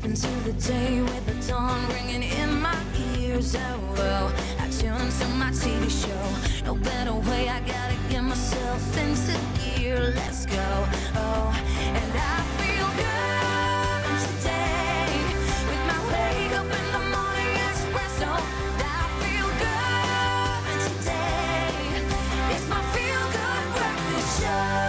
into the day with the dawn ringing in my ears. Oh, well, I tune to my TV show. No better way, I gotta get myself into gear. Let's go. Oh, and I feel good today with my wake up in the morning Expresso. I feel good today. It's my feel good breakfast show.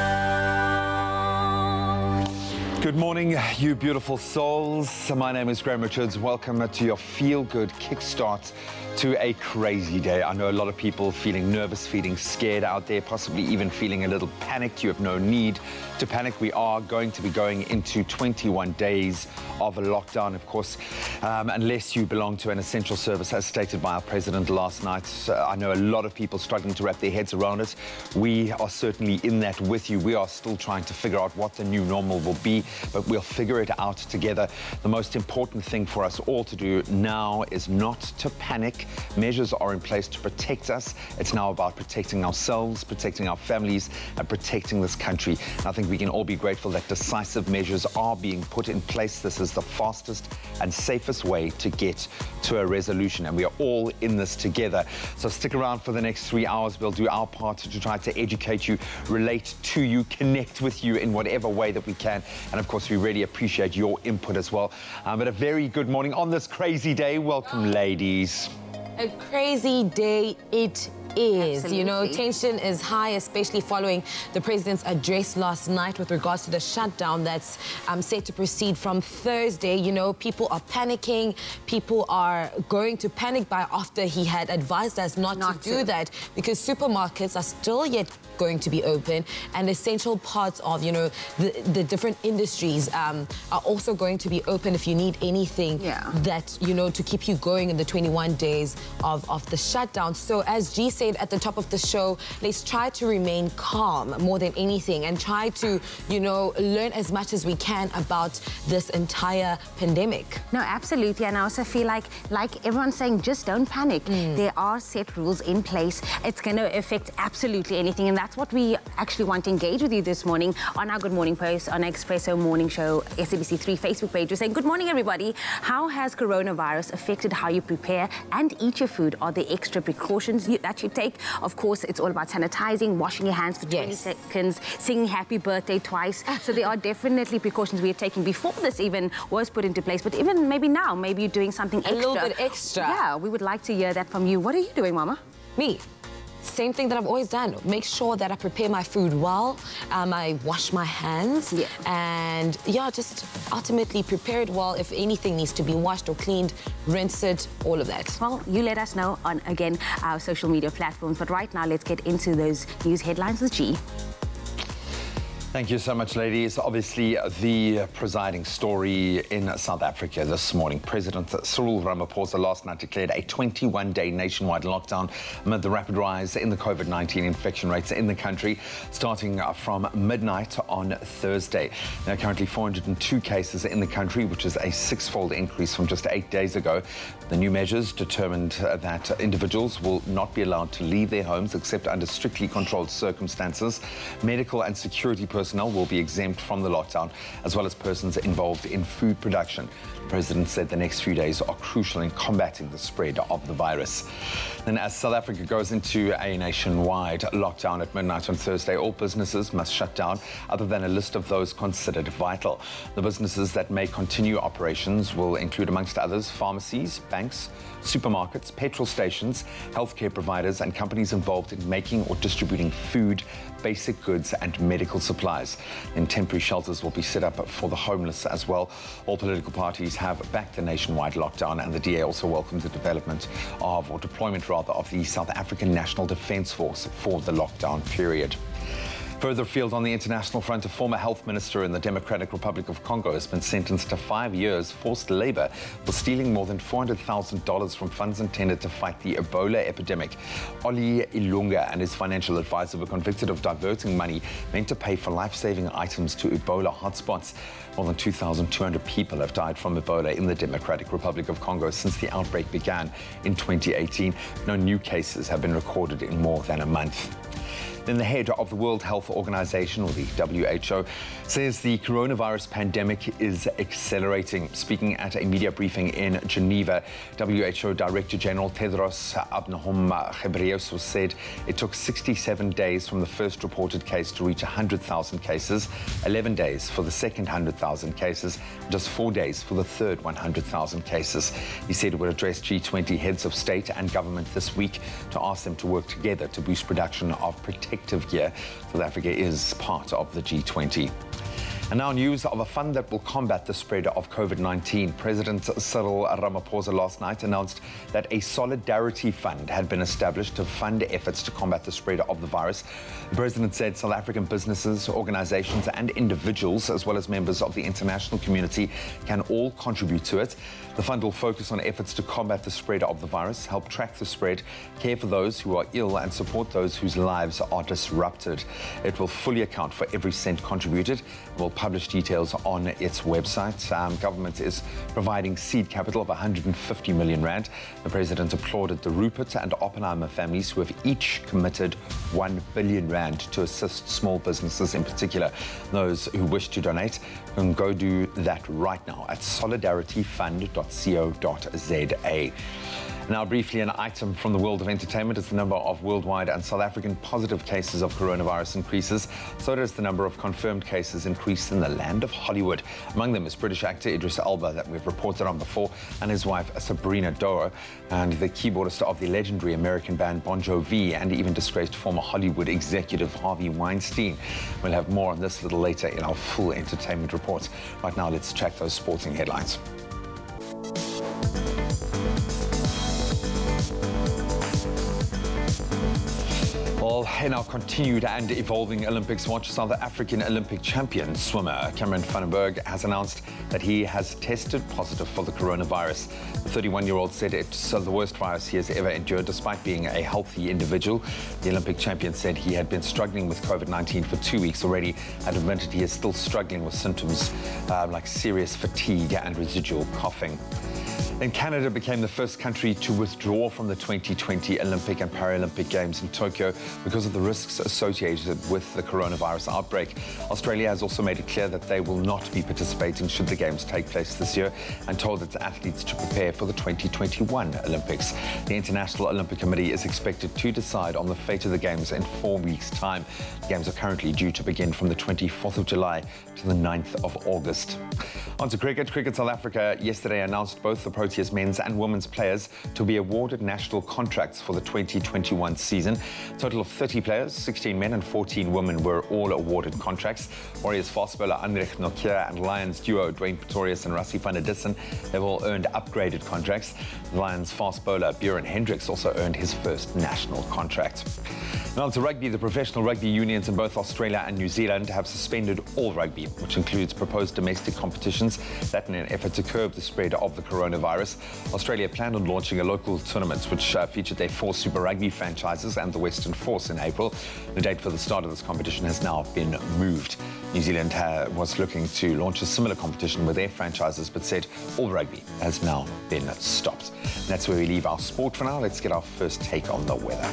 Good morning, you beautiful souls. My name is Graham Richards. Welcome to your feel-good kickstart to a crazy day. I know a lot of people feeling nervous, feeling scared out there, possibly even feeling a little panicked. You have no need to panic. We are going to be going into 21 days of a lockdown, of course, unless you belong to an essential service, as stated by our president last night. I know a lot of people struggling to wrap their heads around it. We are certainly in that with you. We are still trying to figure out what the new normal will be, but we'll figure it out together. The most important thing for us all to do now is not to panic. Measures are in place to protect us. It's now about protecting ourselves, protecting our families, and protecting this country. And I think we can all be grateful that decisive measures are being put in place. This is the fastest and safest way to get to a resolution, and we are all in this together. So stick around for the next 3 hours. We'll do our part to try to educate you, relate to you, connect with you in whatever way that we can. And of course, we really appreciate your input as well. But a very good morning on this crazy day. Welcome, ladies. A crazy day it is. Absolutely. You know, tension is high, especially following the president's address last night with regards to the shutdown that's set to proceed from Thursday. You know, people are panicking. People are going to panic by after he had advised us not to do that, because supermarkets are still yet going to be open, and essential parts of, you know, the different industries are also going to be open if you need anything that, you know, to keep you going in the 21 days of the shutdown. So as G said at the top of the show, let's try to remain calm more than anything, and try to, you know, learn as much as we can about this entire pandemic. No, absolutely. And I also feel like everyone's saying, just don't panic. There are set rules in place. It's going to affect absolutely anything, and that's what we actually want to engage with you this morning on our Good Morning Post, on Expresso Morning Show, SABC3 Facebook page. We're saying, good morning, everybody. How has coronavirus affected how you prepare and eat your food? Are there extra precautions that you take? Of course, it's all about sanitizing, washing your hands for 20 seconds, singing happy birthday twice. So there are definitely precautions we are taking before this even was put into place. But even maybe now, maybe you're doing something extra. A little bit extra. Yeah, we would like to hear that from you. What are you doing, Mama? Me. Same thing that I've always done. Make sure that I prepare my food well. I wash my hands. And yeah, just ultimately prepare it well. If anything needs to be washed or cleaned, rinse it, all of that. Well, you let us know on, again, our social media platforms. But right now, let's get into those news headlines with G. Thank you so much, ladies. Obviously, the presiding story in South Africa this morning. President Cyril Ramaphosa last night declared a 21-day nationwide lockdown amid the rapid rise in the COVID-19 infection rates in the country, starting from midnight on Thursday. There are currently 402 cases in the country, which is a six-fold increase from just 8 days ago. The new measures determined that individuals will not be allowed to leave their homes except under strictly controlled circumstances. Medical and security personnel will be exempt from the lockdown, as well as persons involved in food production. The president said the next few days are crucial in combating the spread of the virus. Then, as South Africa goes into a nationwide lockdown at midnight on Thursday, all businesses must shut down, other than a list of those considered vital. The businesses that may continue operations will include, amongst others, pharmacies, banks, supermarkets, petrol stations, healthcare providers, and companies involved in making or distributing food, basic goods, and medical supplies. And temporary shelters will be set up for the homeless as well. All political parties have backed the nationwide lockdown, and the DA also welcomed the development of, or deployment rather, of the South African National Defence Force for the lockdown period. Further afield on the international front, a former health minister in the Democratic Republic of Congo has been sentenced to 5 years forced labor for stealing more than $400,000 from funds intended to fight the Ebola epidemic. Oli Ilunga and his financial advisor were convicted of diverting money meant to pay for life-saving items to Ebola hotspots. More than 2,200 people have died from Ebola in the Democratic Republic of Congo since the outbreak began in 2018. No new cases have been recorded in more than a month. Then the head of the World Health Organization, or the WHO, says the coronavirus pandemic is accelerating. Speaking at a media briefing in Geneva, WHO Director General Tedros Adhanom Ghebreyesus said it took 67 days from the first reported case to reach 100,000 cases, 11 days for the second 100,000 cases, just 4 days for the third 100,000 cases. He said it would address G20 heads of state and government this week to ask them to work together to boost production of protective gear. South Africa is part of the G20. And now news of a fund that will combat the spread of COVID-19. President Cyril Ramaphosa last night announced that a solidarity fund had been established to fund efforts to combat the spread of the virus. The president said South African businesses, organizations and individuals, as well as members of the international community, can all contribute to it. The fund will focus on efforts to combat the spread of the virus, help track the spread, care for those who are ill and support those whose lives are disrupted. It will fully account for every cent contributed and will publish details on its website. Government is providing seed capital of 150 million rand. The president applauded the Rupert and Oppenheimer families who have each committed 1 billion rand to assist small businesses in particular. Those who wish to donate can go do that right now at solidarityfund.co.za. Now, briefly, an item from the world of entertainment as the number of worldwide and South African positive cases of coronavirus increases. So does the number of confirmed cases increase in the land of Hollywood. Among them is British actor Idris Elba, that we've reported on before, and his wife Sabrina Doe, and the keyboardist of the legendary American band Bon Jovi, and even disgraced former Hollywood executive Harvey Weinstein. We'll have more on this a little later in our full entertainment report. Right now, let's check those sporting headlines. Well, in our continued and evolving Olympics watch, South African Olympic champion swimmer Cameron van den Berg has announced that he has tested positive for the coronavirus. The 31-year-old said it's the worst virus he has ever endured, despite being a healthy individual. The Olympic champion said he had been struggling with COVID-19 for 2 weeks already and admitted he is still struggling with symptoms like serious fatigue and residual coughing. Then Canada became the first country to withdraw from the 2020 Olympic and Paralympic Games in Tokyo because of the risks associated with the coronavirus outbreak. Australia has also made it clear that they will not be participating should the Games take place this year, and told its athletes to prepare for the 2021 Olympics. The International Olympic Committee is expected to decide on the fate of the Games in 4 weeks' time. The Games are currently due to begin from the 24th of July to the 9th of August. On to cricket. Cricket South Africa yesterday announced both the Proteas men's and women's players to be awarded national contracts for the 2021 season. A total of 30 players, 16 men and 14 women, were all awarded contracts. Warriors fast bowler Anrich Nokia and Lions duo Dwayne Pretorius and Rassie van der Dussen have all earned upgraded contracts. Lions fast bowler Buren Hendricks also earned his first national contract. Now to rugby. The professional rugby unions in both Australia and New Zealand have suspended all rugby, which includes proposed domestic competitions, that in an effort to curb the spread of the coronavirus. Australia planned on launching a local tournament which featured their 4 Super Rugby franchises and the Western Force in April. The date for the start of this competition has now been moved. New Zealand was looking to launch a similar competition with their franchises, but said all rugby has now been stopped. And that's where we leave our sport for now. Let's get our first take on the weather.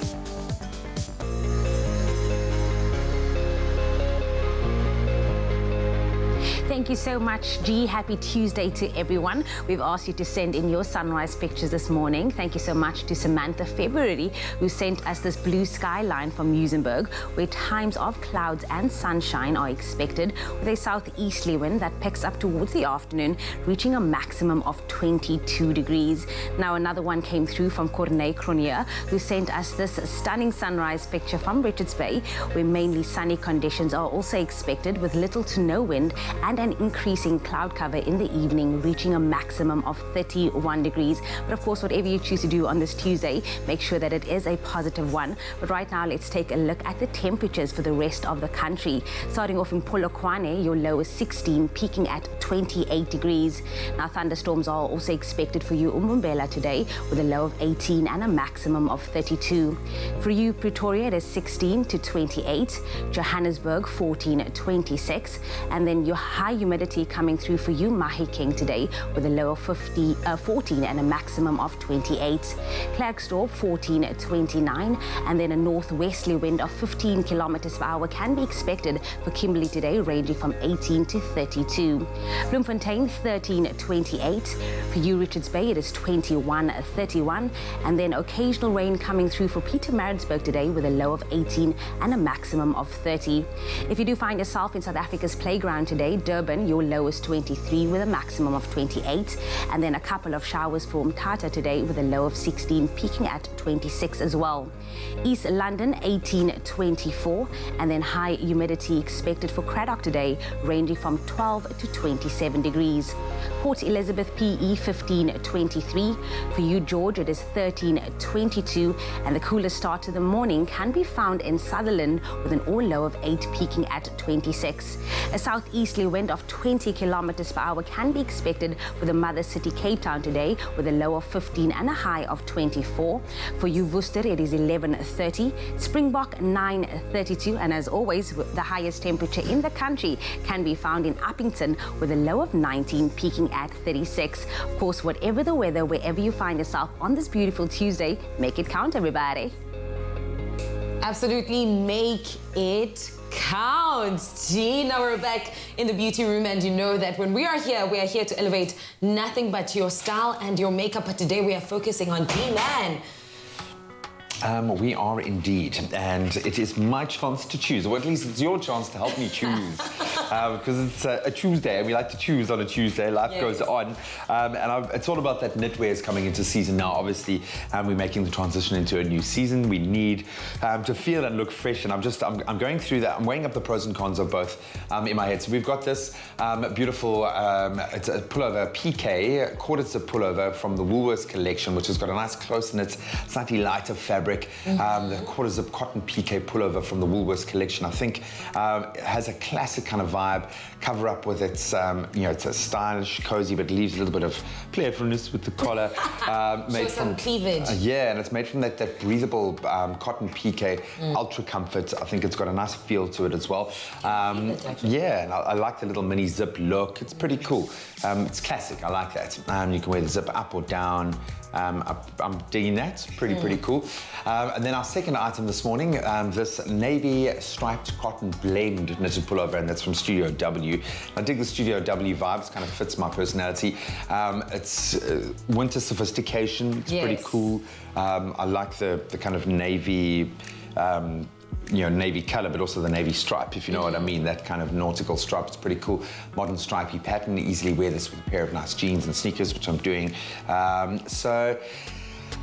Thank you so much, G. Happy Tuesday to everyone. We've asked you to send in your sunrise pictures this morning. Thank you so much to Samantha February, who sent us this blue skyline from Muizenberg, where times of clouds and sunshine are expected, with a southeasterly wind that picks up towards the afternoon, reaching a maximum of 22 degrees. Now, another one came through from Corneille Cronier, who sent us this stunning sunrise picture from Richards Bay, where mainly sunny conditions are also expected, with little to no wind and an increasing cloud cover in the evening, reaching a maximum of 31 degrees. But of course, whatever you choose to do on this Tuesday, make sure that it is a positive one. But right now, let's take a look at the temperatures for the rest of the country. Starting off in Polokwane, your low is 16, peaking at 28 degrees. Now, thunderstorms are also expected for you Umbumbela today, with a low of 18 and a maximum of 32. For you Pretoria, it is 16 to 28, Johannesburg 14 to 26, and then your high humidity coming through for you, Mahikeng, today with a low of 14 and a maximum of 28. Klerksdorp 14, 29, and then a northwesterly wind of 15 kilometers per hour can be expected for Kimberley today, ranging from 18 to 32. Bloemfontein 13, 28. For you, Richards Bay, it is 21, 31, and then occasional rain coming through for Pietermaritzburg today with a low of 18 and a maximum of 30. If you do find yourself in South Africa's playground today, Durban, your low is 23 with a maximum of 28, and then a couple of showers for Mthatha today with a low of 16, peaking at 26 as well. East London 18, 24, and then high humidity expected for Cradock today, ranging from 12 to 27 degrees. Port Elizabeth PE 15, 23. For you, George, it is 13, 22, and the coolest start to the morning can be found in Sutherland with an all low of 8, peaking at 26. A southeasterly wind of 20 kilometers per hour can be expected for the mother city Cape Town today with a low of 15 and a high of 24. For you, Worcester, it is 11:30, Springbok 9:32, and as always, the highest temperature in the country can be found in Uppington with a low of 19, peaking at 36. Of course, whatever the weather, wherever you find yourself on this beautiful Tuesday, make it count, everybody. Absolutely, make it count. Gee, now we're back in the beauty room, and you know that when we are here to elevate nothing but your style and your makeup. But today we are focusing on G-Man. We are indeed, and it is my chance to choose, or at least it's your chance to help me choose, because it's a Tuesday, and we like to choose on a Tuesday. Life goes on, and it's all about that knitwear is coming into season now. Obviously, we're making the transition into a new season. We need to feel and look fresh, and I'm going through that. I'm weighing up the pros and cons of both in my head. So we've got this beautiful, it's a pullover, PK, quarter zip pullover from the Woolworths collection, which has got a nice close-knit, slightly lighter fabric. The quarter zip cotton PK pullover from the Woolworths collection, I think, has a classic kind of vibe. Cover up with its, it's a stylish, cozy, but leaves a little bit of playfulness with the collar. Made from cleavage. Yeah, and it's made from that breathable cotton PK, ultra comfort. I think it's got a nice feel to it as well. Yeah, and I like the little mini zip look. It's pretty cool. It's classic. I like that. You can wear the zip up or down. I'm digging that. Pretty cool. And then our second item this morning, this navy striped cotton blend knitted pullover, and that's from Studio W. I dig the Studio W vibes, kind of fits my personality. It's winter sophistication. It's pretty cool. I like the kind of navy, navy color, but also the navy stripe, if you know what I mean. That kind of nautical stripe. It's pretty cool. Modern stripy pattern. Easily wear this with a pair of nice jeans and sneakers, which I'm doing. So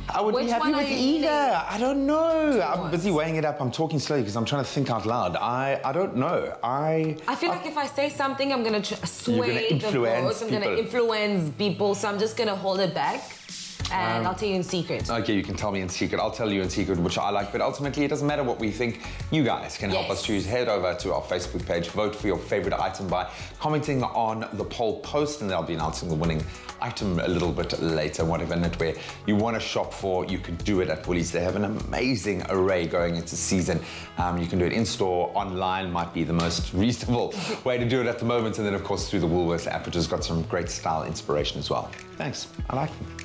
I would be happy with either. I don't know. I'm busy weighing it up. I'm talking slowly because I'm trying to think out loud. I don't know. I feel like if I say something, I'm going to sway the votes. I'm going to influence people. So I'm just going to hold it back. And I'll tell you in secret. Okay, you can tell me in secret. I'll tell you in secret, which I like. But ultimately, it doesn't matter what we think. You guys can help us choose. Head over to our Facebook page. Vote for your favorite item by commenting on the poll post. And they'll be announcing the winning item a little bit later. Whatever knitwear you want to shop for, you can do it at Woolies. They have an amazing array going into season. You can do it in-store. Online might be the most reasonable way to do it at the moment. And then, of course, through the Woolworths app, which has got some great style inspiration as well. Thanks. I like them.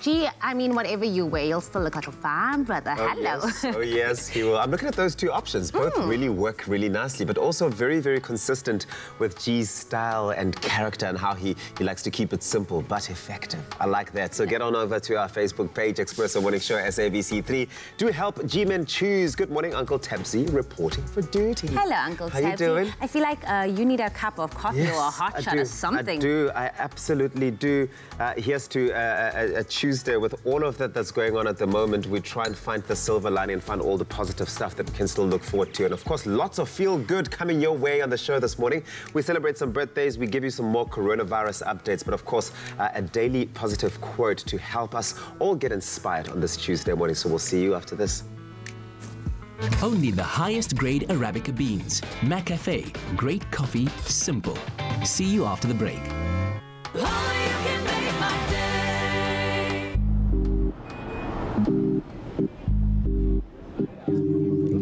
Gee, I mean, whatever you wear, you'll still look like a fine brother. Hello. Yes. Oh, yes, he will. I'm looking at those two options. Both really work really nicely, but also very, very consistent with G's style and character and how he likes to keep it simple but effective. I like that. So get on over to our Facebook page, Expresso Morning Show, SABC3. Do help G-Men choose. Good morning, Uncle Tabsy, reporting for duty. Hello, Uncle Tabsy. How you doing? I feel like you need a cup of coffee or a hot shot or something. I do. I absolutely do. Here's to a Tuesday with all of that's going on at the moment. We try and find the silver lining and find all the positive stuff that we can still look forward to. And of course, lots of feel good coming your way on the show this morning. We celebrate some birthdays. We give you some more coronavirus updates, but of course, a daily positive quote to help us all get inspired on this Tuesday morning. So we'll see you after this. Only the highest grade Arabica beans. McCafe. Great coffee, simple. See you after the break.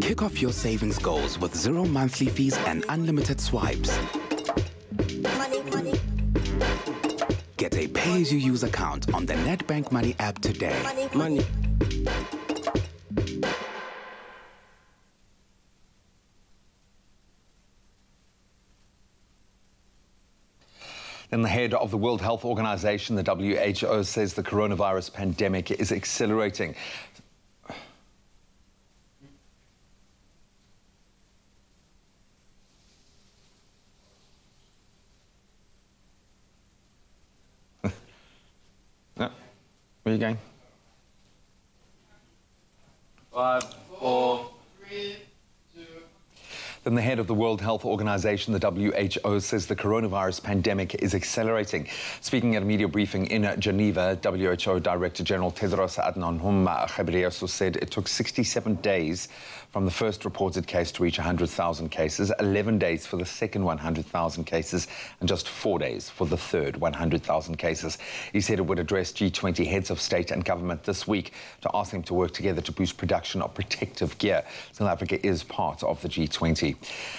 Kick off your savings goals with 0 monthly fees and unlimited swipes. Get a pay-as-you-use account on the Nedbank Money app today. Money. Then the head of the World Health Organization, the WHO, says the coronavirus pandemic is accelerating. No. Where are you going? 5, 4, 3, 2. Then the head of the World Health Organization, the WHO, says the coronavirus pandemic is accelerating. Speaking at a media briefing in Geneva, WHO Director General Tedros Adhanom Ghebreyesus said it took 67 days from the first reported case to reach 100,000 cases, 11 days for the second 100,000 cases, and just 4 days for the third 100,000 cases. He said it would address G20 heads of state and government this week to ask them to work together to boost production of protective gear. South Africa is part of the G20.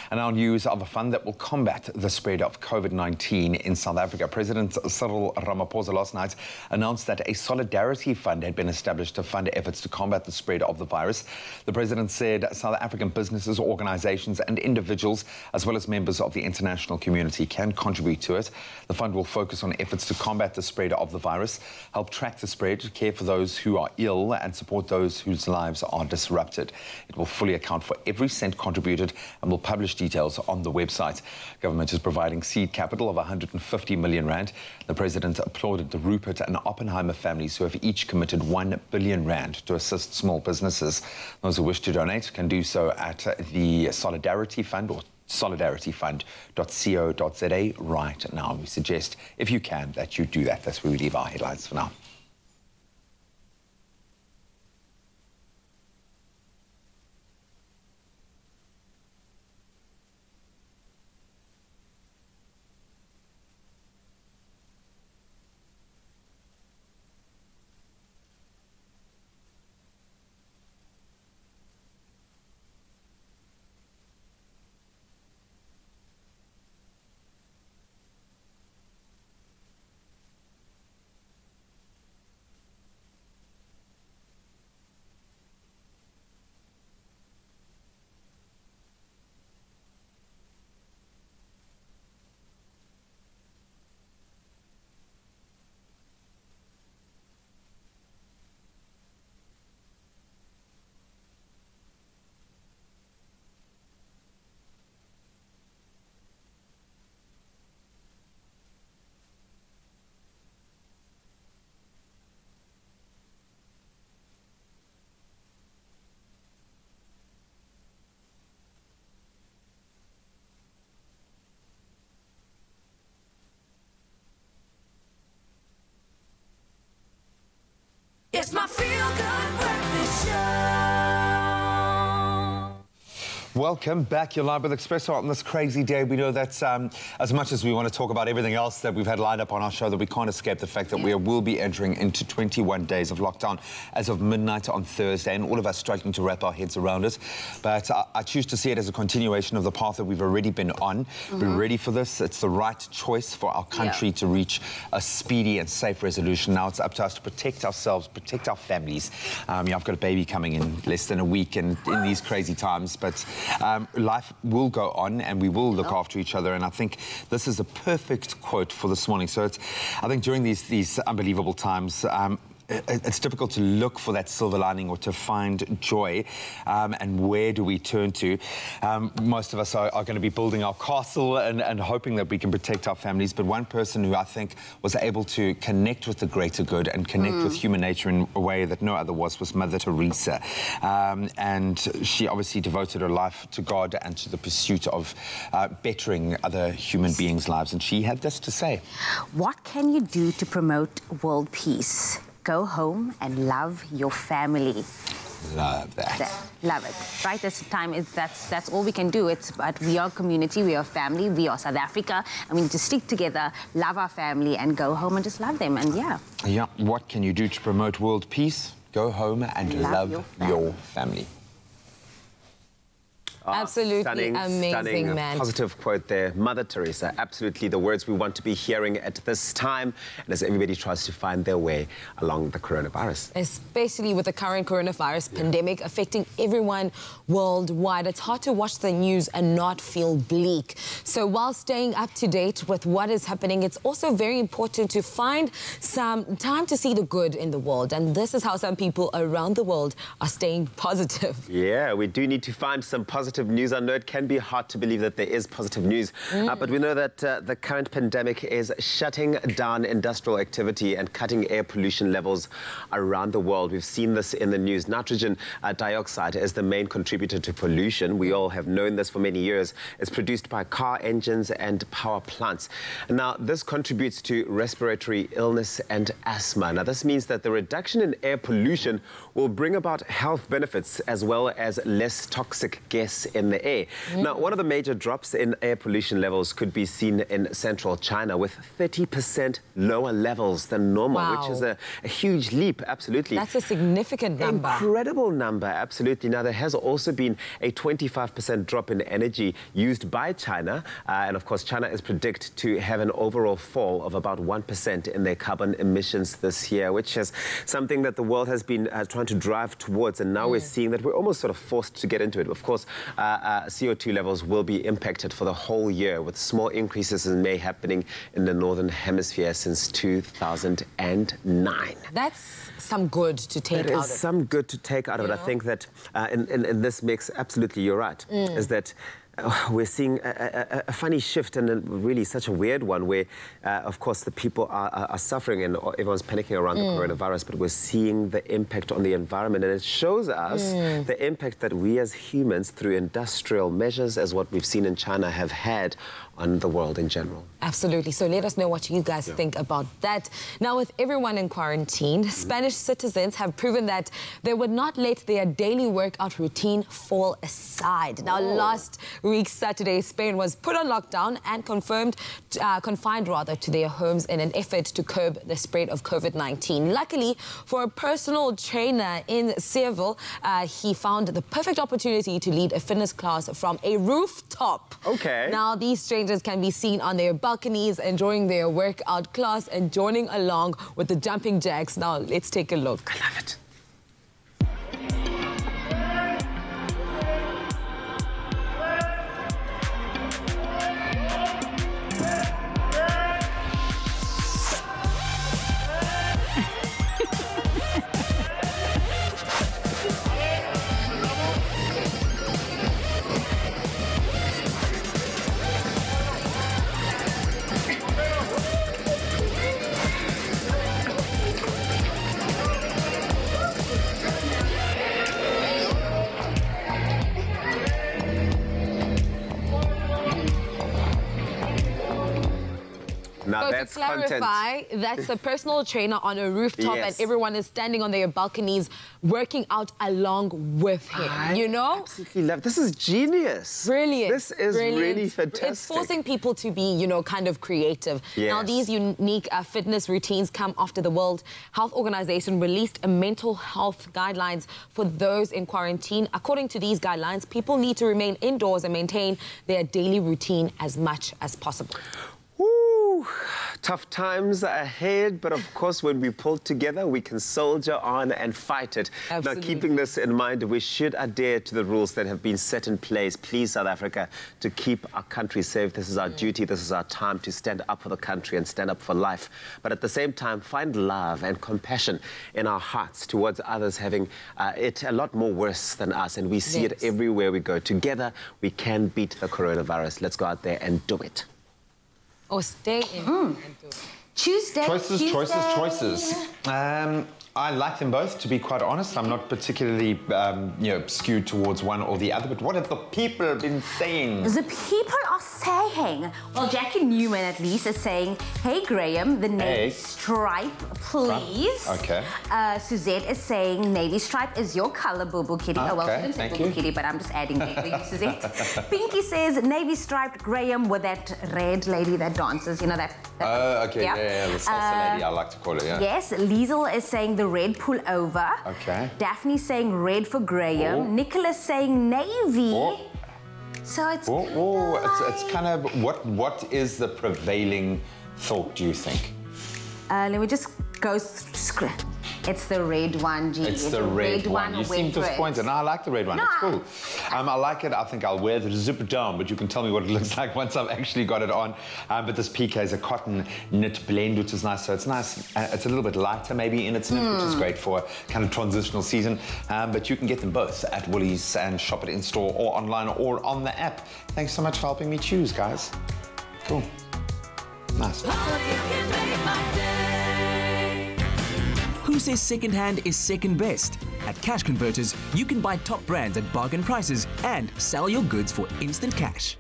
And our news of a fund that will combat the spread of COVID-19 in South Africa. President Cyril Ramaphosa last night announced that a solidarity fund had been established to fund efforts to combat the spread of the virus. The president said South African businesses, organizations and individuals, as well as members of the international community, can contribute to it. The fund will focus on efforts to combat the spread of the virus, help track the spread, care for those who are ill and support those whose lives are disrupted. It will fully account for every cent contributed and will publish details on the website. Government is providing seed capital of 150 million rand. The president applauded the Rupert and Oppenheimer families who have each committed 1 billion rand to assist small businesses. Those who wish to donate can do so at the Solidarity Fund or solidarityfund.co.za right now. We suggest, if you can, that you do that. That's where we leave our headlines for now. It's my feel-good breakfast show. Welcome back. You're live with Expresso on this crazy day. We know that as much as we want to talk about everything else that we've had lined up on our show, that we can't escape the fact that we will be entering into 21 days of lockdown as of midnight on Thursday, and all of us struggling to wrap our heads around it. But I choose to see it as a continuation of the path that we've already been on. We're ready for this. It's the right choice for our country to reach a speedy and safe resolution. Now it's up to us to protect ourselves, protect our families. I've got a baby coming in less than a week, and in these crazy times, but life will go on and we will look after each other. And I think this is a perfect quote for this morning. So I think during these unbelievable times, it's difficult to look for that silver lining or to find joy. And where do we turn to? Most of us are going to be building our castle and hoping that we can protect our families. But one person who I think was able to connect with the greater good and connect with human nature in a way that no other was Mother Teresa. And she obviously devoted her life to God and to the pursuit of bettering other human beings' lives. And she had this to say. What can you do to promote world peace? Go home and love your family. Love that. Love it. Right, this time that's all we can do. But we are community, we are family, we are South Africa, and we need to stick together, love our family, and go home and just love them. And yeah. What can you do to promote world peace? Go home and love your family. Absolutely amazing, stunning, man. Positive quote there. Mother Teresa, absolutely the words we want to be hearing at this time, and as everybody tries to find their way along the coronavirus. Especially with the current coronavirus pandemic affecting everyone worldwide. It's hard to watch the news and not feel bleak. So while staying up to date with what is happening, it's also very important to find some time to see the good in the world. And this is how some people around the world are staying positive. Yeah, we do need to find some positive news. I know it can be hard to believe that there is positive news, but we know that the current pandemic is shutting down industrial activity and cutting air pollution levels around the world. We've seen this in the news. Nitrogen dioxide is the main contributor to pollution. We all have known this for many years. It's produced by car engines and power plants. Now, this contributes to respiratory illness and asthma. Now, this means that the reduction in air pollution will bring about health benefits as well as less toxic gas in the air. Now, one of the major drops in air pollution levels could be seen in central China with 30% lower levels than normal, which is a huge leap, absolutely. That's a significant number. Incredible number, absolutely. Now, there has also been a 25% drop in energy used by China, and of course, China is predicted to have an overall fall of about 1% in their carbon emissions this year, which is something that the world has been trying to drive towards, and now we're seeing that we're almost sort of forced to get into it. Of course, CO2 levels will be impacted for the whole year, with small increases in May happening in the Northern Hemisphere since 2009. That's some good to take out of it. There is some good to take out of it. I think that in this mix, absolutely, you're right, is that we're seeing a funny shift, and really such a weird one where, of course, the people are suffering and everyone's panicking around the coronavirus, but we're seeing the impact on the environment, and it shows us the impact that we as humans, through industrial measures, as what we've seen in China, have had on the world in general. Absolutely. So let us know what you guys think about that. Now, with everyone in quarantine, Spanish citizens have proven that they would not let their daily workout routine fall aside. Now, last week, Saturday, Spain was put on lockdown and confined to their homes in an effort to curb the spread of COVID-19. Luckily, for a personal trainer in Seville, he found the perfect opportunity to lead a fitness class from a rooftop. Okay. Now, these strangers can be seen on their balconies enjoying their workout class and joining along with the jumping jacks. Now, let's take a look. I love it. Now, so to clarify, that's a personal trainer on a rooftop, and everyone is standing on their balconies working out along with him, you know? Absolutely love. This is genius. Brilliant. This is really fantastic. It's forcing people to be, you know, kind of creative. Yes. Now, these unique fitness routines come after the World Health Organization released a mental health guidelines for those in quarantine. According to these guidelines, people need to remain indoors and maintain their daily routine as much as possible. Woo! Tough times ahead, but of course, when we pull together, we can soldier on and fight it. Absolutely. Now, keeping this in mind, we should adhere to the rules that have been set in place. Please, South Africa, to keep our country safe. This is our duty. This is our time to stand up for the country and stand up for life. But at the same time, find love and compassion in our hearts towards others having it a lot more worse than us. And we see it everywhere we go. Together, we can beat the coronavirus. Let's go out there and do it. Or stay in and do it. Tuesday. Choices. I like them both, to be quite honest. I'm not particularly, you know, skewed towards one or the other, but what have the people been saying? The people are saying, well, Jackie Newman at least is saying, hey, Graham, the navy stripe, please. Okay. Suzette is saying, navy stripe is your color, Boo-Boo Kitty. Okay, Oh, well, she didn't say Boo-Boo Kitty, but I'm just adding that for you, Suzette. Pinky says, navy striped Graham with that red lady that dances, you know, that okay, yeah, the salsa lady, I like to call it, yeah. Yes, Liesel is saying the red pullover. Okay. Daphne saying red for Graham. Nicholas saying navy. So it's... It's kind of... What is the prevailing thought, do you think? Let me just go... It's the red one, G. It's the red one. You seem disappointed. No, I like the red one. No. It's cool. I like it. I think I'll wear the zipper down, but you can tell me what it looks like once I've actually got it on. But this PK is a cotton knit blend, which is nice. So it's nice. It's a little bit lighter maybe in its knit, which is great for a kind of transitional season. But you can get them both at Woolies and shop it in-store or online or on the app. Thanks so much for helping me choose, guys. Cool. Nice. Who says second-hand is second best? At Cash Converters, you can buy top brands at bargain prices and sell your goods for instant cash.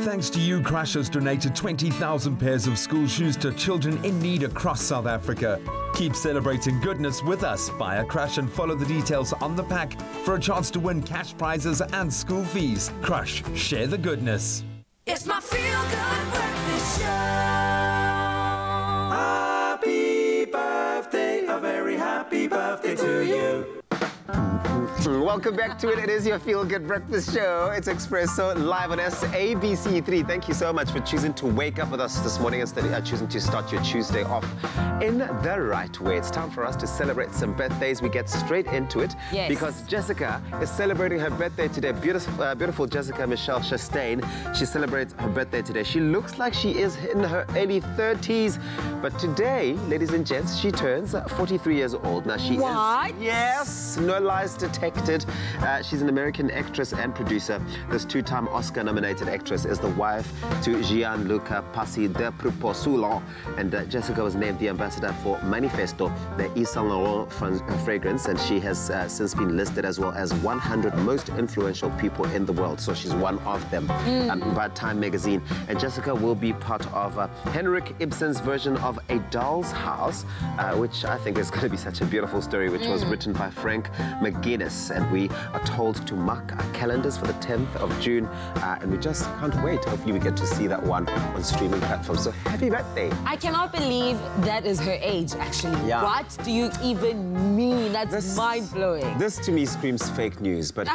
Thanks to you, Crush has donated 20,000 pairs of school shoes to children in need across South Africa. Keep celebrating goodness with us. Buy a Crush and follow the details on the pack for a chance to win cash prizes and school fees. Crush, share the goodness. It's my feel-good breakfast show. Happy birthday, a very happy birthday to you. Welcome back to it. It is your Feel Good Breakfast Show. It's Expresso live on SABC3. Thank you so much for choosing to wake up with us this morning instead of choosing to start your Tuesday off in the right way. It's time for us to celebrate some birthdays. We get straight into it because Jessica is celebrating her birthday today. Beautiful Jessica Michelle Chastain. She celebrates her birthday today. She looks like she is in her early 30s, but today, ladies and gents, she turns 43 years old. Now she is... Yes, no lies detected. She's an American actress and producer. This two-time Oscar-nominated actress is the wife to Gianluca Passi de Proposulo, and Jessica was named the ambassador for Manifesto, the Yves Saint Laurent fragrance, and she has since been listed as well as 100 most influential people in the world. So she's one of them by Time magazine. And Jessica will be part of Henrik Ibsen's version of A Doll's House, which I think is going to be such a beautiful story, which was written by Frank McGuinness, and we are told to mark our calendars for the 10th of June, and we just can't wait. Hopefully we get to see that one on streaming platforms. So happy birthday. I cannot believe that is her age, actually. Yeah. What do you even mean? That's mind-blowing. This to me screams fake news, but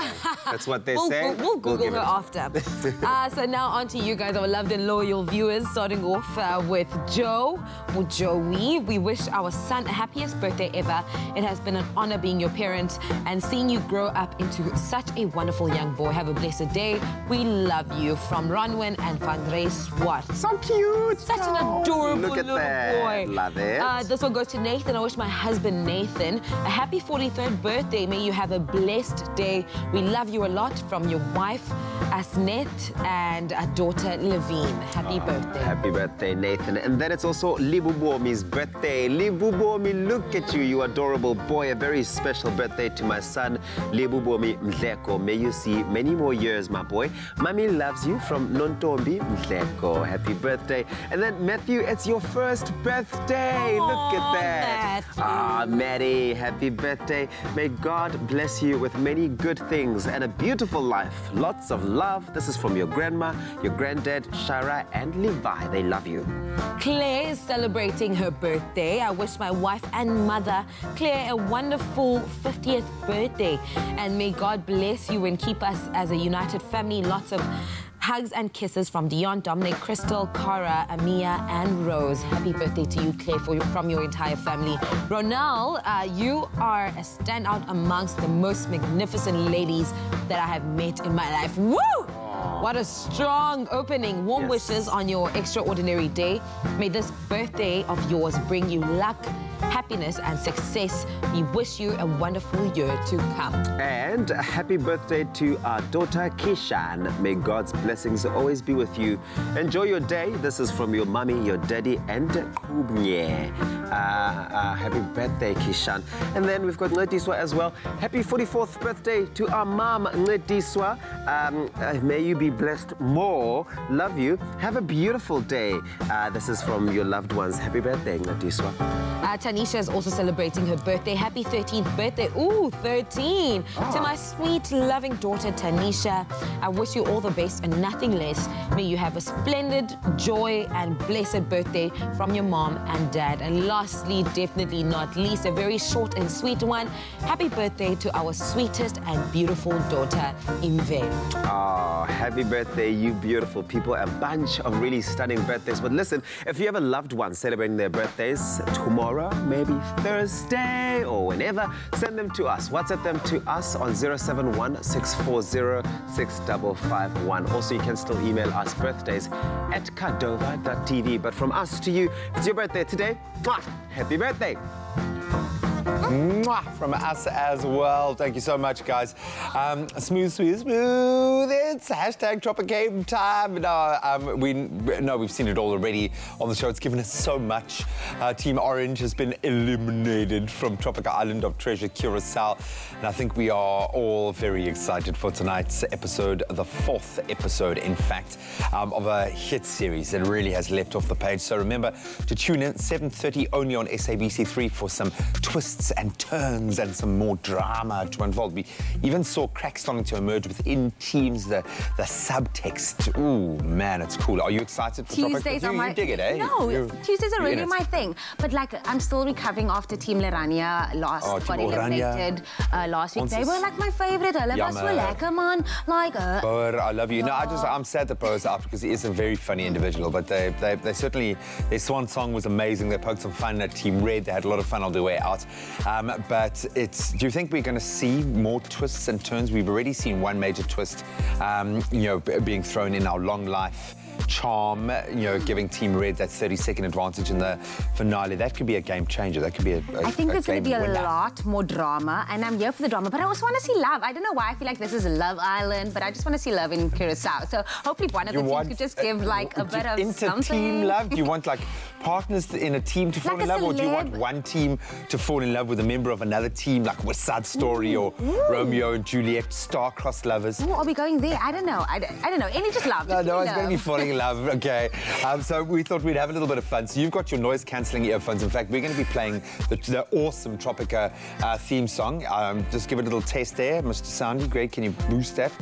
that's what they say. We'll Google her after. So now on to you guys, our loved and loyal viewers, starting off with Joe, or Joey. We wish our son a happiest birthday ever. It has been an honor being your parent and seeing you grow up into such a wonderful young boy. Have a blessed day. We love you. From Ronwin and Vandre Swart. So cute. Such an adorable Look at little that. boy. Love it. This one goes to Nathan. I wish my husband Nathan a happy 43rd birthday. May you have a blessed day. We love you a lot. From your wife Asnet and a daughter Levine. Happy birthday. Happy birthday, Nathan. And then it's also Libubomi's birthday. Libubomi, look at you, you adorable boy. A very special birthday to my son, Lebubomi Mdleko. May you see many more years, my boy. Mommy loves you from Nontombi Mdleko. Happy birthday. And then, Matthew, it's your first birthday. Look at that. Ah, Maddie, happy birthday. May God bless you with many good things and a beautiful life. Lots of love. This is from your grandma, your granddad, Shara, and Levi. They love you. Claire is celebrating her birthday. I wish my wife and mother, Claire, a wonderful 50th birthday. And may God bless you and keep us as a united family. Lots of hugs and kisses from Dion, Dominic, Crystal, Cara, Amia, and Rose. Happy birthday to you, Claire, from your entire family. Ronald, you are a standout amongst the most magnificent ladies that I have met in my life. Woo! What a strong opening. Warm wishes on your extraordinary day. May this birthday of yours bring you luck, happiness, and success. We wish you a wonderful year to come. And a happy birthday to our daughter, Kishan. May God's blessings always be with you. Enjoy your day. This is from your mommy, your daddy, and Kubnye. Happy birthday, Kishan. And then we've got Nletiswa as well. Happy 44th birthday to our mom, Nletiswa. May you be blessed more. Love you. Have a beautiful day. This is from your loved ones. Happy birthday, Nletiswa. Tanisha is also celebrating her birthday. Happy 13th birthday. Ooh, 13. To my sweet, loving daughter, Tanisha, I wish you all the best and nothing less. May you have a splendid, joy, and blessed birthday from your mom and dad. And lastly, definitely not least, a very short and sweet one. Happy birthday to our sweetest and beautiful daughter, Imve. Oh, happy birthday, you beautiful people. A bunch of really stunning birthdays. But listen, if you have a loved one celebrating their birthdays tomorrow, maybe Thursday or whenever, send them to us. WhatsApp them to us on 071-640-6551. Also, you can still email us birthdays at kadova.tv. But from us to you, if it's your birthday today, happy birthday. From us as well. Thank you so much, guys. Smooth, smooth, smooth. It's hashtag Tropicave time. We've seen it all already on the show. It's given us so much. Team Orange has been eliminated from tropical island of Treasure, Curacao. And I think we are all very excited for tonight's episode, the 4th episode, in fact, of a hit series that really has leapt off the page. So remember to tune in 7:30 only on SABC3 for some twists and turns and some more drama to unfold. We even saw cracks starting to emerge within teams, the subtext. Ooh, man, it's cool. Are you excited for Tuesdays Tropic? You dig it, eh? No, Tuesdays are really my thing. But like, I'm still recovering after Team Lerania got eliminated last week. They were like my favorite. I love so lekker, man. Like, I love you. No, I'm sad that Bo's out because he is a very funny individual. But they certainly, their swan song was amazing. They poked some fun at Team Red. They had a lot of fun on their way out. But do you think we're going to see more twists and turns? We've already seen one major twist, being thrown in our long life charm, giving Team Red that 30-second advantage in the finale. That could be a game changer. That could be I think there's going to be a lot more drama, and I'm here for the drama, but I also want to see love. I don't know why I feel like this is Love Island, but I just want to see love in Curacao. So hopefully one of the teams could just give like a bit of inter-team love? Do you want like partners in a team to fall in love, or do you want one team to fall in love with a member of another team, like West Side Story or Romeo and Juliet, star-crossed lovers? Ooh, are we going there? I don't know. I don't know. Any just love. No one's going to be falling in love. Okay. So we thought we'd have a little bit of fun. So you've got your noise-cancelling earphones. In fact, we're going to be playing the awesome Tropica theme song. Just give it a little taste there. Mr. Soundy, great. Can you boost that?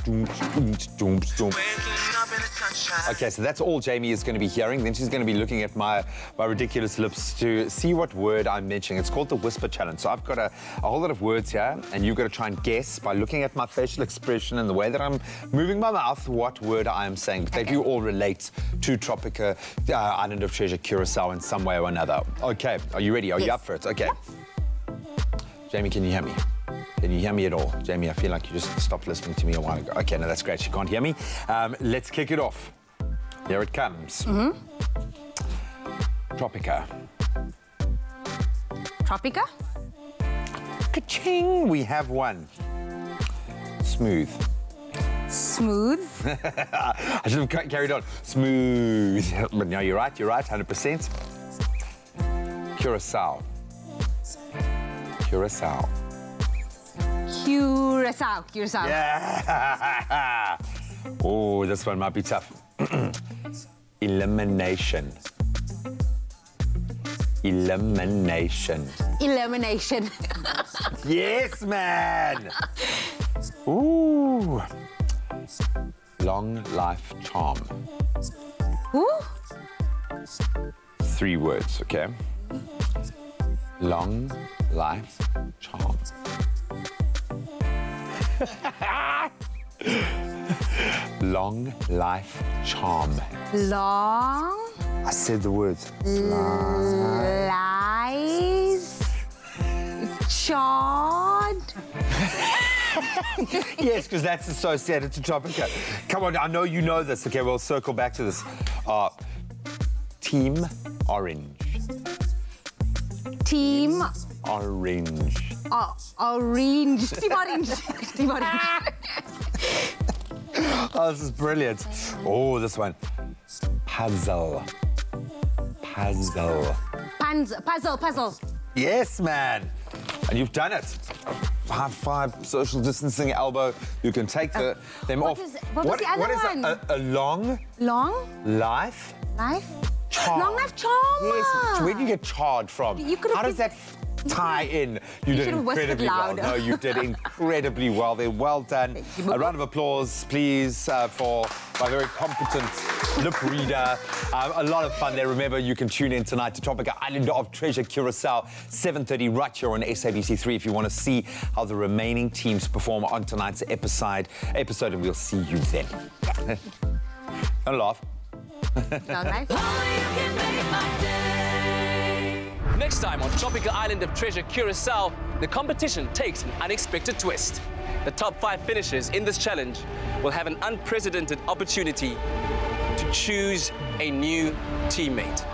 Okay, so that's all Jamie is going to be hearing. Then she's going to be looking at my ridiculous lips to see what word I'm mentioning. It's called the Whisper Challenge. So I've got a whole lot of words here, and you've got to try and guess by looking at my facial expression and the way that I'm moving my mouth what word I am saying. But they do all relate to Tropica, Island of Treasure, Curacao in some way or another. Okay, are you ready? Are you up for it? Okay. Yep. Jamie, can you hear me? Can you hear me at all? Jamie, I feel like you just stopped listening to me a while ago. Okay, no, that's great. She can't hear me. Let's kick it off. Here it comes. Tropica. Tropica? Ka-ching! We have one. Smooth. Smooth? I should have carried on. Smooth. But no, you're right, 100%. Curacao. Curacao. Curacao. Yeah. Oh, this one might be tough. Elimination. Elimination. Yes, man. Ooh. Long life charm. Who? 3 words, okay? Long life charm. Long life charm. Long I said the words. lies charred. Yes, because that's associated to Tropica. Come on, I know you know this. Okay, we'll circle back to this. Team Orange. Team Orange. orange. Team orange. Team orange. Oh, this is brilliant. Oh, this one. Puzzle. Puzzle. Puzzle. Yes, man. And you've done it. High five, social distancing, elbow. You can take them off. What was the other one? What is a long life charm? Long life charm. Yes. Where do you get charred from? How does that tie in? You did incredibly well. No, you did incredibly well there. Well done. A round of applause, please, for my very competent lip reader. A lot of fun there. Remember, you can tune in tonight to Tropica Island of Treasure Curacao, 7:30 right here on SABC3 if you want to see how the remaining teams perform on tonight's episode, and we'll see you then. Don't laugh. Long life. Next time on Tropica Island of Treasure Curacao, the competition takes an unexpected twist. The top 5 finishers in this challenge will have an unprecedented opportunity to choose a new teammate.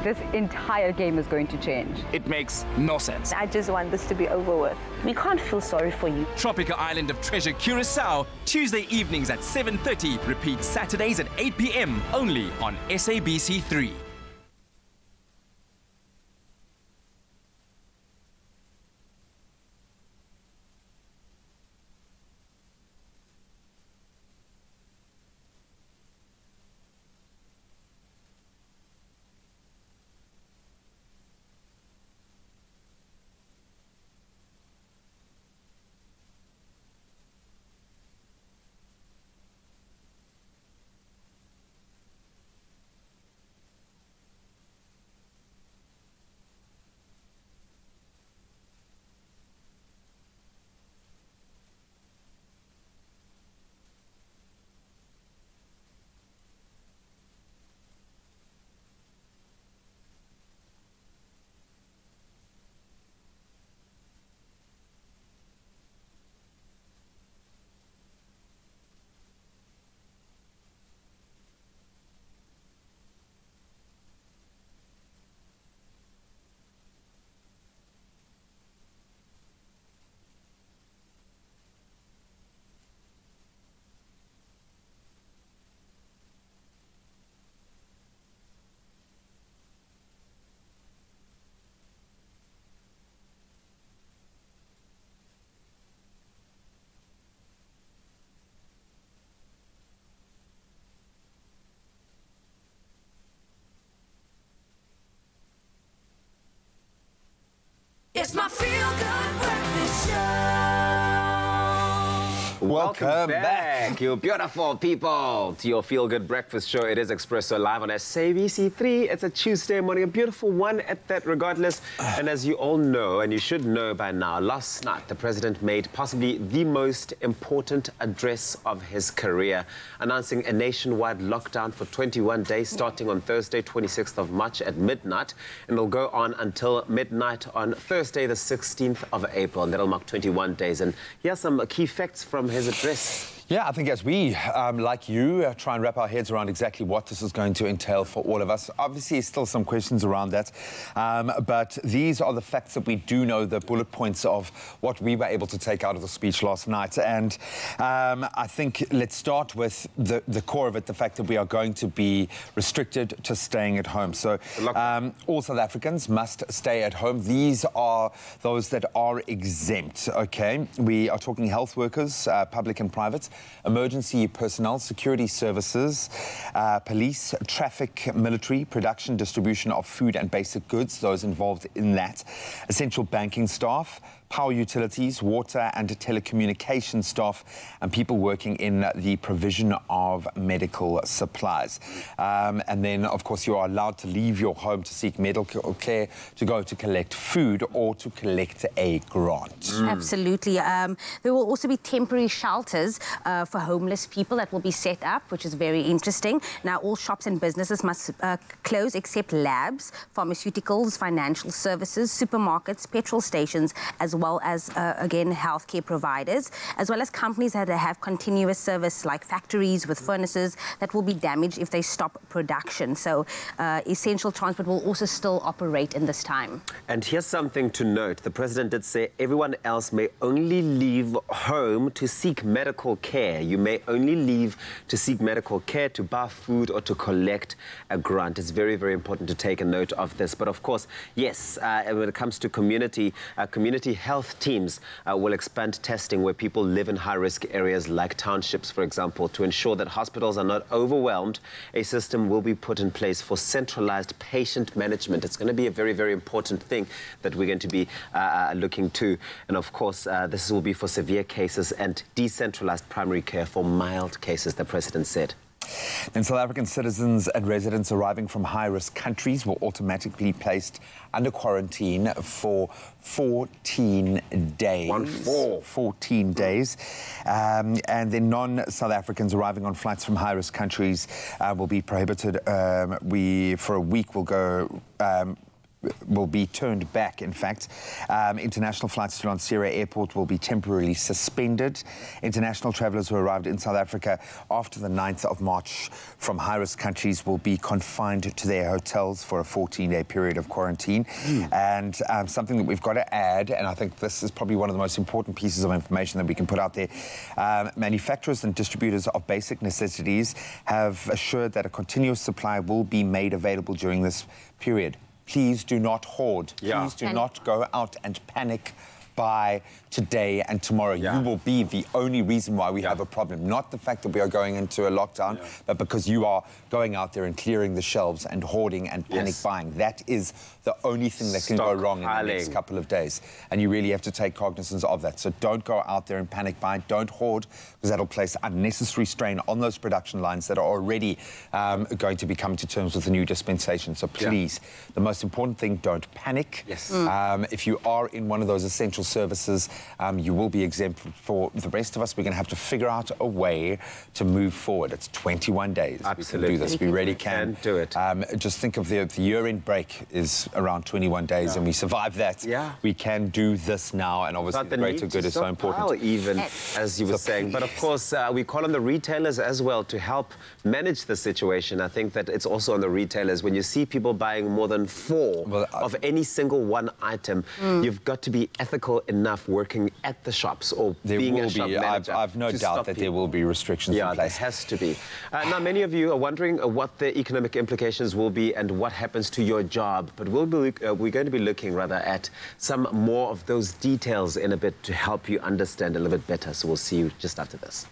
This entire game is going to change. It makes no sense. I just want this to be over with. We can't feel sorry for you. Tropica Island of Treasure Curacao, Tuesday evenings at 7:30. Repeat Saturdays at 8 p.m. only on SABC3. It's my feel-good breakfast show. Welcome back, you beautiful people, to your feel-good breakfast show. It is Expresso live on SABC3. It's a Tuesday morning, a beautiful one at that regardless. And as you all know, and you should know by now, last night the president made possibly the most important address of his career, announcing a nationwide lockdown for 21 days starting on Thursday, 26th of March at midnight. And it'll go on until midnight on Thursday, the 16th of April. And that'll mark 21 days. And here are some key facts from his address. Yeah, I think as we, like you, try and wrap our heads around exactly what this is going to entail for all of us. Obviously, still some questions around that, but these are the facts that we do know, the bullet points of what we were able to take out of the speech last night. And I think let's start with the core of it, the fact that we are going to be restricted to staying at home. So all South Africans must stay at home. These are those that are exempt, okay? We are talking health workers, public and private, emergency personnel, security services, police, traffic, military, production, distribution of food and basic goods, those involved in that, essential banking staff, power utilities, water and telecommunication staff, and people working in the provision of medical supplies. And then, of course, you are allowed to leave your home to seek medical care, to go to collect food or to collect a grant. Absolutely. There will also be temporary shelters for homeless people that will be set up, which is very interesting. Now, all shops and businesses must close except labs, pharmaceuticals, financial services, supermarkets, petrol stations, as well as, again, healthcare providers, as well as companies that have continuous service like factories with furnaces that will be damaged if they stop production. So essential transport will also still operate in this time. And here's something to note. The president did say everyone else may only leave home to seek medical care. You may only leave to seek medical care, to buy food or to collect a grant. It's very, very important to take a note of this. But of course, yes, when it comes to community health teams will expand testing where people live in high-risk areas like townships, for example, to ensure that hospitals are not overwhelmed. A system will be put in place for centralized patient management. It's going to be a very, very important thing that we're going to be looking to. And of course, this will be for severe cases and decentralized primary care for mild cases, the president said. Then South African citizens and residents arriving from high-risk countries will automatically be placed under quarantine for 14 days. 14 days. And then non-South Africans arriving on flights from high-risk countries will be prohibited. For a week, will be turned back, in fact. International flights to Lonsera Airport will be temporarily suspended. International travellers who arrived in South Africa after the 9th of March from high-risk countries will be confined to their hotels for a 14-day period of quarantine. And something that we've got to add, and I think this is probably one of the most important pieces of information that we can put out there, manufacturers and distributors of basic necessities have assured that a continuous supply will be made available during this period. Please do not hoard. Please do not go out and panic by today and tomorrow. You will be the only reason why we have a problem. Not the fact that we are going into a lockdown, but because you are going out there and clearing the shelves and hoarding and panic buying. That is the only thing that can go wrong in the next couple of days. And you really have to take cognizance of that. So don't go out there and panic buy. Don't hoard, because that'll place unnecessary strain on those production lines that are already going to be coming to terms with the new dispensation. So please, the most important thing, don't panic. If you are in one of those essential services, you will be exempt. For the rest of us, we're going to have to figure out a way to move forward. It's 21 days. Absolutely. We can do this. We really can. Do it. Just think of the year-end break is around 21 days, and we survive that. We can do this now, and obviously the greater good is so important. Even, as you were saying. But of course, we call on the retailers as well to help manage the situation. I think that it's also on the retailers. When you see people buying more than 4 of any single one item, you've got to be ethical enough working at the shops or being a shop manager. I've no doubt that there will be restrictions in place. There has to be. Now, many of you are wondering what the economic implications will be and what happens to your job. But we're going to be looking rather at some more of those details in a bit to help you understand a little bit better. So we'll see you just after this.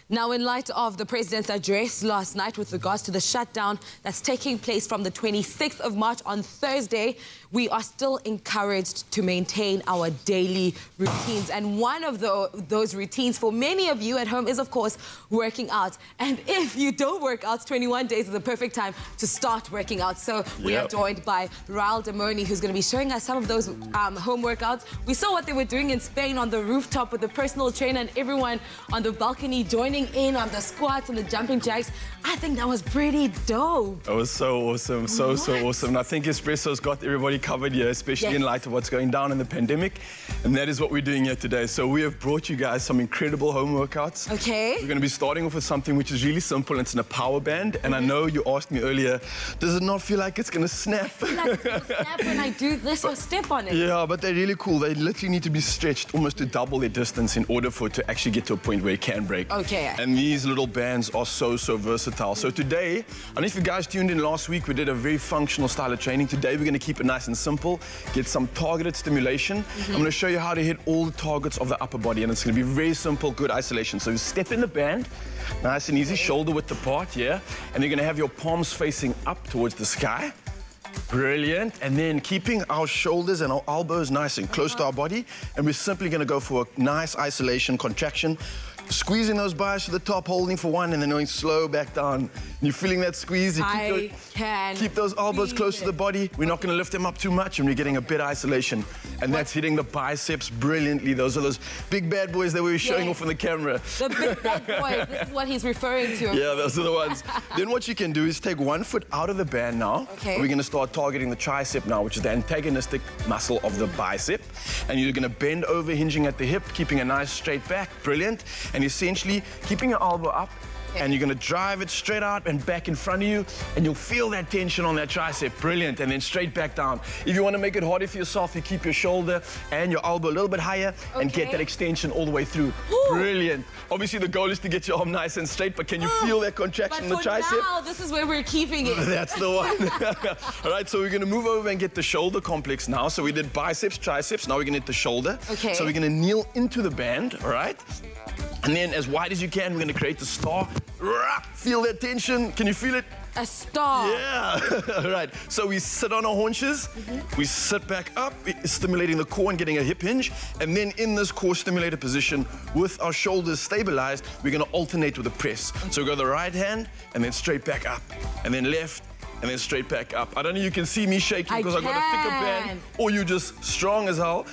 Now, in light of the president's address last night with regards to the shutdown that's taking place from the 26th of March on Thursday, we are still encouraged to maintain our daily routines. And one of those routines for many of you at home is, of course, working out. And if you don't work out, 21 days is the perfect time to start working out. So we are joined by Raul Demoni, who's going to be showing us some of those home workouts. We saw what they were doing in Spain on the rooftop with the personal trainer and everyone on the balcony joining joining in on the squats and the jumping jacks. I think that was pretty dope. It was so awesome, so awesome. And I think Expresso's got everybody covered here, especially in light of what's going down in the pandemic. And that is what we're doing here today. So we have brought you guys some incredible home workouts. Okay. We're going to be starting off with something which is really simple. It's in a power band. And I know you asked me earlier, does it not feel like it's going to snap? I feel like it's going to snap when I do this or step on it. Yeah, but they're really cool. They literally need to be stretched almost to double their distance in order for it to actually get to a point where it can break. Okay. And these little bands are so versatile. So today, I don't know if you guys tuned in last week, we did a very functional style of training. Today, we're going to keep it nice and simple, get some targeted stimulation. I'm going to show you how to hit all the targets of the upper body, and it's going to be very simple, good isolation. So you step in the band, nice and easy, shoulder width apart, yeah? And you're going to have your palms facing up towards the sky. Brilliant. And then keeping our shoulders and our elbows nice and close to our body. And we're simply going to go for a nice isolation, contraction. Squeezing those biceps to the top, holding for one, and then going slow back down. You're feeling that squeeze. You keep those elbows close to the body. We're not going to lift them up too much, and we're getting a bit of isolation. And that's hitting the biceps brilliantly. Those are those big bad boys that we were showing off on the camera. The big bad boys. This is what he's referring to. Yeah, those are the ones. Then what you can do is take one foot out of the band now. Okay. We're going to start targeting the tricep now, which is the antagonistic muscle of the bicep. And you're going to bend over, hinging at the hip, keeping a nice straight back. Brilliant. And essentially keeping your elbow up, and you're going to drive it straight out and back in front of you, and you'll feel that tension on that tricep. Brilliant. And then straight back down. If you want to make it harder for yourself, you keep your shoulder and your elbow a little bit higher and get that extension all the way through. Brilliant. Obviously, the goal is to get your arm nice and straight, but can you feel that contraction in the tricep? Now, this is where we're keeping it. That's the one. All right, so we're going to move over and get the shoulder complex now. So we did biceps, triceps. Now we're going to hit the shoulder. Okay. So we're going to kneel into the band, all right? And then as wide as you can, we're going to create the star. Feel that tension. Can you feel it? A star. Yeah. All right. So we sit on our haunches. We sit back up, stimulating the core and getting a hip hinge. And then in this core stimulated position, with our shoulders stabilized, we're going to alternate with a press. So we go the right hand and then straight back up. And then left. And then straight back up. I don't know if you can see me shaking because I've got a thicker band, or you're just strong as hell.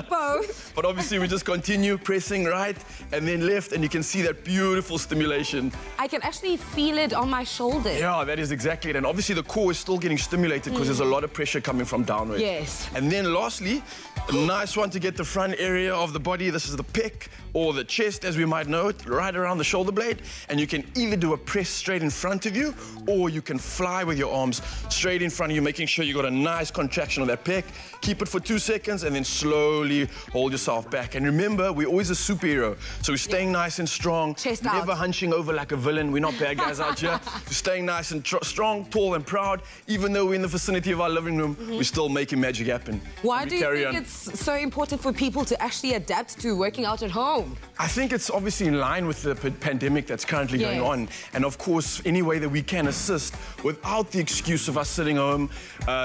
Both. But obviously we just continue pressing right and then left, and you can see that beautiful stimulation. I can actually feel it on my shoulders. Yeah, that is exactly it. And obviously the core is still getting stimulated because there's a lot of pressure coming from downwards. Yes. And then lastly, a nice one to get the front area of the body. This is the pec or the chest, as we might know it, right around the shoulder blade. And you can either do a press straight in front of you, or you can fly with your arms straight in front of you, making sure you got a nice contraction of that pec. Keep it for 2 seconds and then slowly hold yourself back. And remember, we're always a superhero. So we're staying nice and strong, chest never out. Hunching over like a villain. We're not bad guys out here. We're staying nice and strong, tall and proud. Even though we're in the vicinity of our living room, we're still making magic happen. Why do you think it's so important for people to actually adapt to working out at home? I think it's obviously in line with the pandemic that's currently going on. And of course, any way that we can assist without the excuse of us sitting home,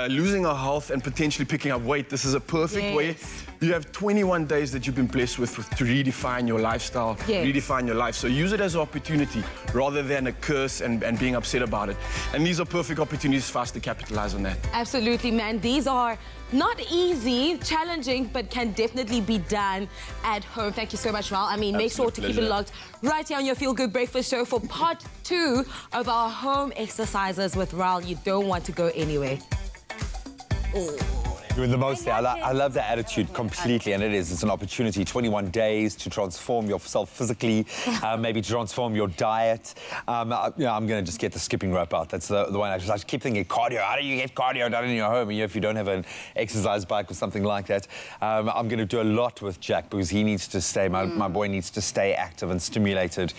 losing our health and potentially picking up weight. This is a perfect way. You have 21 days that you've been blessed with to redefine your lifestyle, redefine your life. So use it as an opportunity rather than a curse and being upset about it. And these are perfect opportunities for us to capitalize on that. Absolutely, man. These are not easy, challenging, but can definitely be done at home. Thank you so much, Ral. I mean, make sure to keep it logged right here on your Feel Good Breakfast Show for part 2 of our home exercises with Ral. You don't want to go anywhere. You're the most there. I love that attitude completely, and it's an opportunity. 21 days to transform yourself physically, maybe to transform your diet. I'm going to just get the skipping rope out. That's the one. I just keep thinking cardio. How do you get cardio done in your home? If you don't have an exercise bike or something like that, I'm going to do a lot with Jack because he needs to stay. My boy needs to stay active and stimulated,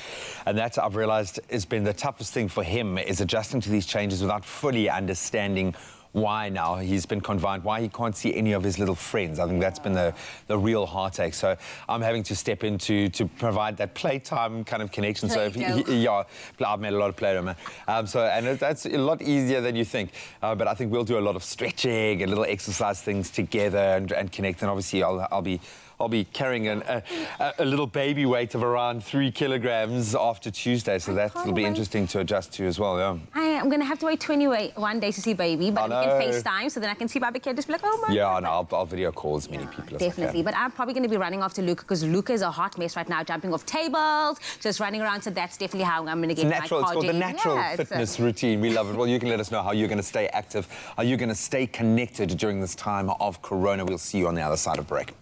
and that I've realised has been the toughest thing for him is adjusting to these changes without fully understanding why now he's been confined, why he can't see any of his little friends. I think that's been the real heartache. So I'm having to step in to provide that playtime kind of connection. So if I've made a lot of Play-Doh, man. And that's a lot easier than you think. But I think we'll do a lot of stretching and little exercise things together and connect. And obviously I'll be I'll be carrying a little baby weight of around 3 kilograms after Tuesday, so that'll be interesting to adjust to as well, yeah. I'm going to have to wait 21 days to see baby, but we can FaceTime, so then I can see Barbie Kid just be like, oh my God. No, I'll video call as many people as Definitely, I can. but I'm probably going to be running after Luca, because Luca is a hot mess right now, jumping off tables, just running around, so that's definitely how I'm going to get my It's called the natural fitness routine. We love it. Well, you can let us know how you're going to stay active, how you're going to stay connected during this time of Corona. We'll see you on the other side of break.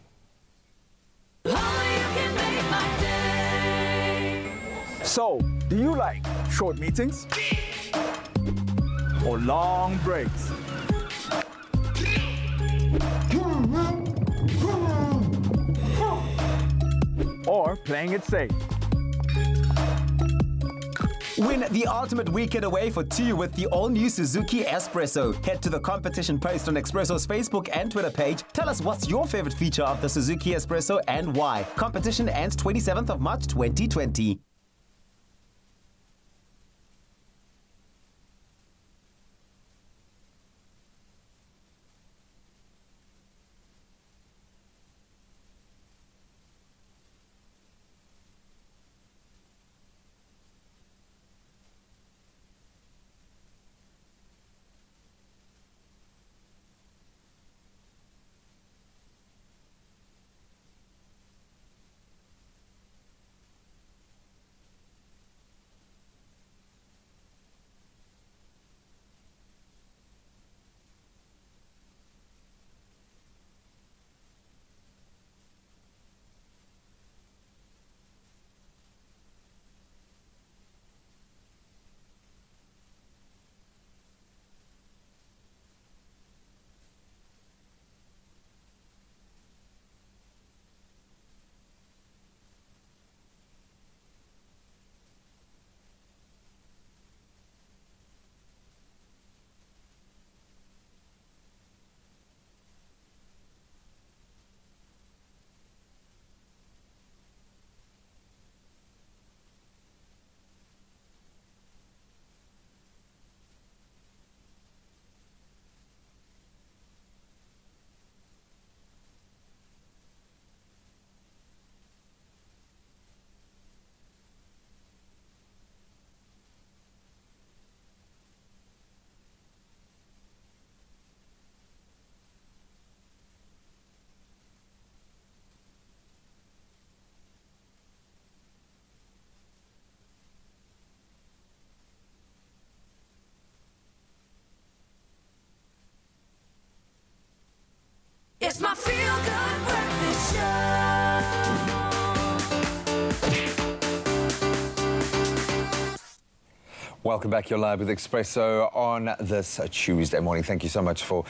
So, do you like short meetings or long breaks? Or playing it safe? Win the ultimate weekend away for 2 with the all-new Suzuki Expresso. Head to the competition post on Expresso's Facebook and Twitter page. Tell us what's your favorite feature of the Suzuki Expresso and why. Competition ends 27th of March 2020. It's my feel-good breakfast show. Welcome back. You're live with Expresso on this Tuesday morning. Thank you so much for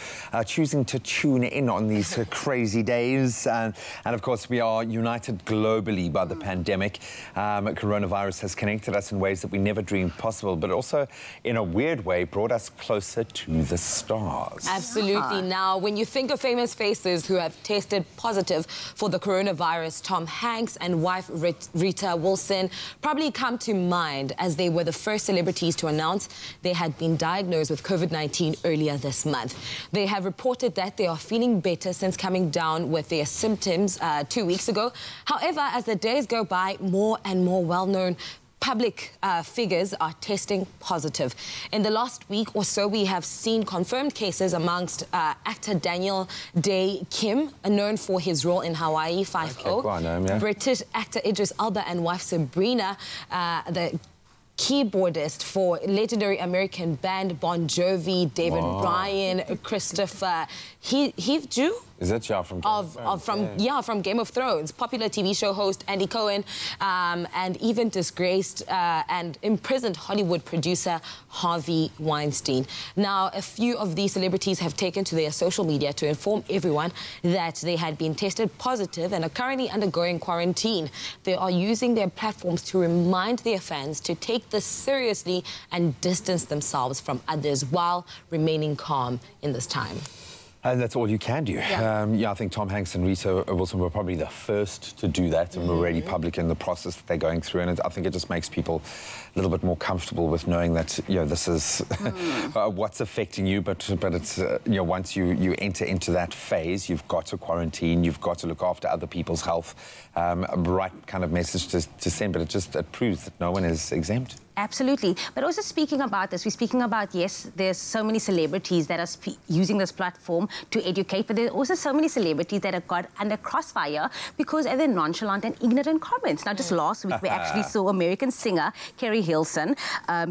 choosing to tune in on these crazy days. And of course, we are united globally by the pandemic. Coronavirus has connected us in ways that we never dreamed possible, but also, in a weird way, brought us closer to the stars. Absolutely. Now, when you think of famous faces who have tested positive for the coronavirus, Tom Hanks and wife Rita Wilson probably come to mind, as they were the first celebrities to announce they had been diagnosed with COVID-19 earlier this month. They have reported that they are feeling better since coming down with their symptoms 2 weeks ago. However, as the days go by, more and more well-known public figures are testing positive. In the last week or so, we have seen confirmed cases amongst actor Daniel Day Kim, known for his role in Hawaii 5-0, British actor Idris Elba and wife Sabrina, the keyboardist for legendary American band Bon Jovi, David Ryan, Christopher Heavju. Is that from from Game of Thrones, popular TV show host Andy Cohen, and even disgraced and imprisoned Hollywood producer Harvey Weinstein. Now, a few of these celebrities have taken to their social media to inform everyone that they had been tested positive and are currently undergoing quarantine. They are using their platforms to remind their fans to take this seriously and distance themselves from others while remaining calm in this time. And that's all you can do. Yeah, I think Tom Hanks and Rita Wilson were probably the first to do that, and were already public in the process that they're going through. And I think it just makes people a little bit more comfortable with knowing that, you know, this is what's affecting you. But it's, you know, once you enter into that phase, you've got to quarantine, you've got to look after other people's health. Right kind of message to send, but it proves that no one is exempt. Absolutely. But also speaking about this, we're speaking about, yes, there's so many celebrities that are using this platform to educate, but there's also so many celebrities that have got under crossfire because of their nonchalant and ignorant comments. Now, just last week, we actually saw American singer Keri Hilson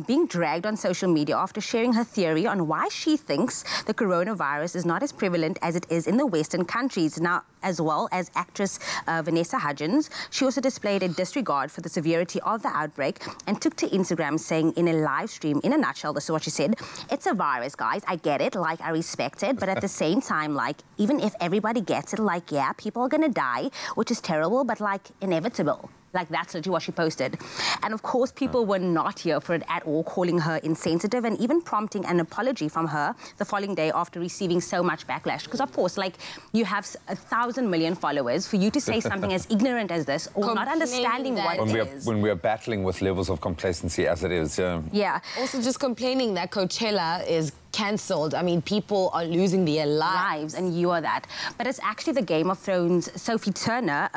being dragged on social media after sharing her theory on why she thinks the coronavirus is not as prevalent as it is in the Western countries. Now, as well as actress Vanessa Hudgens, she also displayed a disregard for the severity of the outbreak and took to Instagram saying in a live stream, in a nutshell, this is what she said: "It's a virus, guys. I get it. Like, I respect it. But at the same time, like, even if everybody gets it, like, yeah, people are going to die, which is terrible, but, like, inevitable." Like, that's literally what she posted. And, of course, people were not here for it at all, calling her insensitive and even prompting an apology from her the following day after receiving so much backlash. Because, of course, like, you have 1,000 million followers. For you to say something as ignorant as this or not understanding what it is. When we are battling with levels of complacency as it is. Yeah. Also just complaining that Coachella is cancelled. I mean, people are losing their lives, and you are that. But it's actually the Game of Thrones Sophie Turner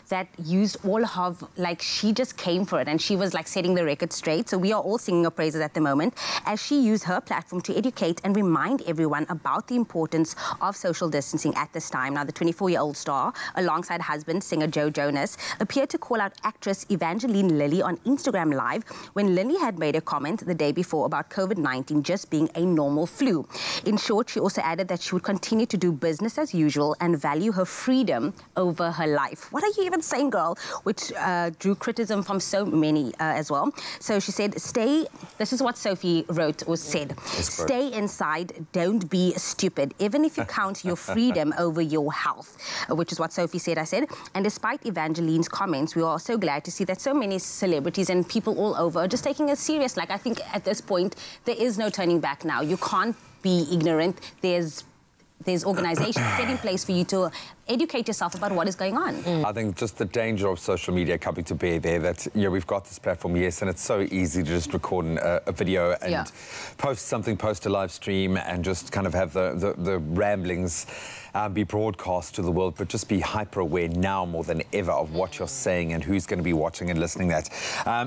that used all of, like, she just came for it, and she was like setting the record straight. So we are all singing her praises at the moment as she used her platform to educate and remind everyone about the importance of social distancing at this time. Now, the 24-year-old star, alongside husband singer Joe Jonas, appeared to call out actress Evangeline Lilly on Instagram Live when Lilly had made a comment the day before about COVID-19 just being a normal flu. In short, she also added that she would continue to do business as usual and value her freedom over her life. What are you even saying, girl? Which drew criticism from so many as well. So she said, this is what Sophie wrote or said: "Stay inside, don't be stupid, even if you count your freedom over your health," which is what Sophie said, I said. And despite Evangeline's comments, we are so glad to see that so many celebrities and people all over are just taking it serious. Like, I think at this point, there is no turning back now. You can't be ignorant. There's organizations set in place for you to educate yourself about what is going on. I think just the danger of social media coming to bear there, that, you know, we've got this platform, yes, and it's so easy to just record a video and post a live stream and just kind of have the ramblings be broadcast to the world, but just be hyper aware now more than ever of what you're saying and who's going to be watching and listening that.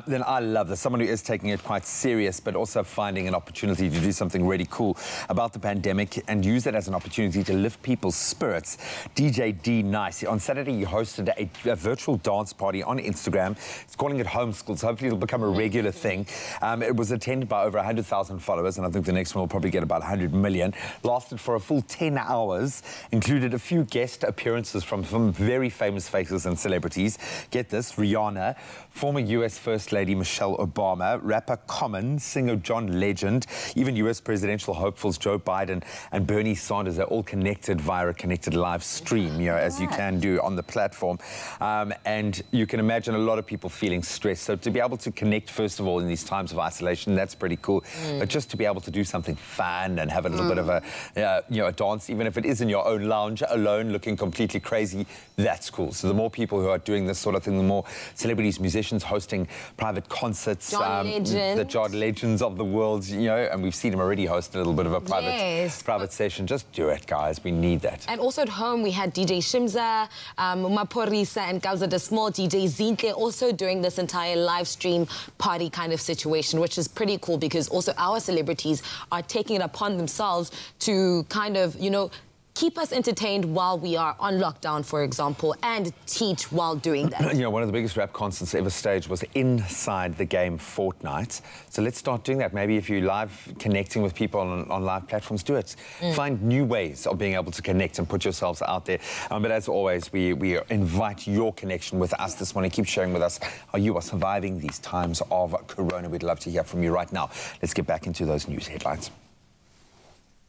Then I love this. Someone who is taking it quite serious, but also finding an opportunity to do something really cool about the pandemic and use it as an opportunity to lift people's spirits. DJ D Nice. On Saturday, he hosted a virtual dance party on Instagram. He's calling it Homeschool, so hopefully it'll become a regular thing. It was attended by over 100,000 followers, and I think the next one will probably get about 100 million. Lasted for a full 10 hours. Included a few guest appearances from some very famous faces and celebrities. Get this: Rihanna, former US First Lady Michelle Obama, rapper Common, singer John Legend, even US presidential hopefuls Joe Biden and Bernie Sanders are all connected via a connected live stream, you know, as you can do on the platform. And you can imagine a lot of people feeling stressed. So to be able to connect, first of all, in these times of isolation, that's pretty cool. But just to be able to do something fun and have a little bit of a, you know, a dance, even if it is in your own lounge alone looking completely crazy, that's cool. So the more people who are doing this sort of thing, the more celebrities, musicians hosting private concerts, the John Legends of the world, you know, and we've seen him already host a little bit of a private session. Just do it, guys. We need that. And also at home, we had DJ Shimza, Maporisa and Gauza the Small, DJ Zintle also doing this entire live stream party kind of situation, which is pretty cool because also our celebrities are taking it upon themselves to kind of, you know, keep us entertained while we are on lockdown, for example, and teach while doing that. You know, one of the biggest rap concerts ever staged was inside the game Fortnite. So let's start doing that. Maybe if you're live connecting with people on live platforms, do it. Find new ways of being able to connect and put yourselves out there. But as always, we invite your connection with us this morning. Keep sharing with us how you are surviving these times of corona. We'd love to hear from you right now. Let's get back into those news headlines.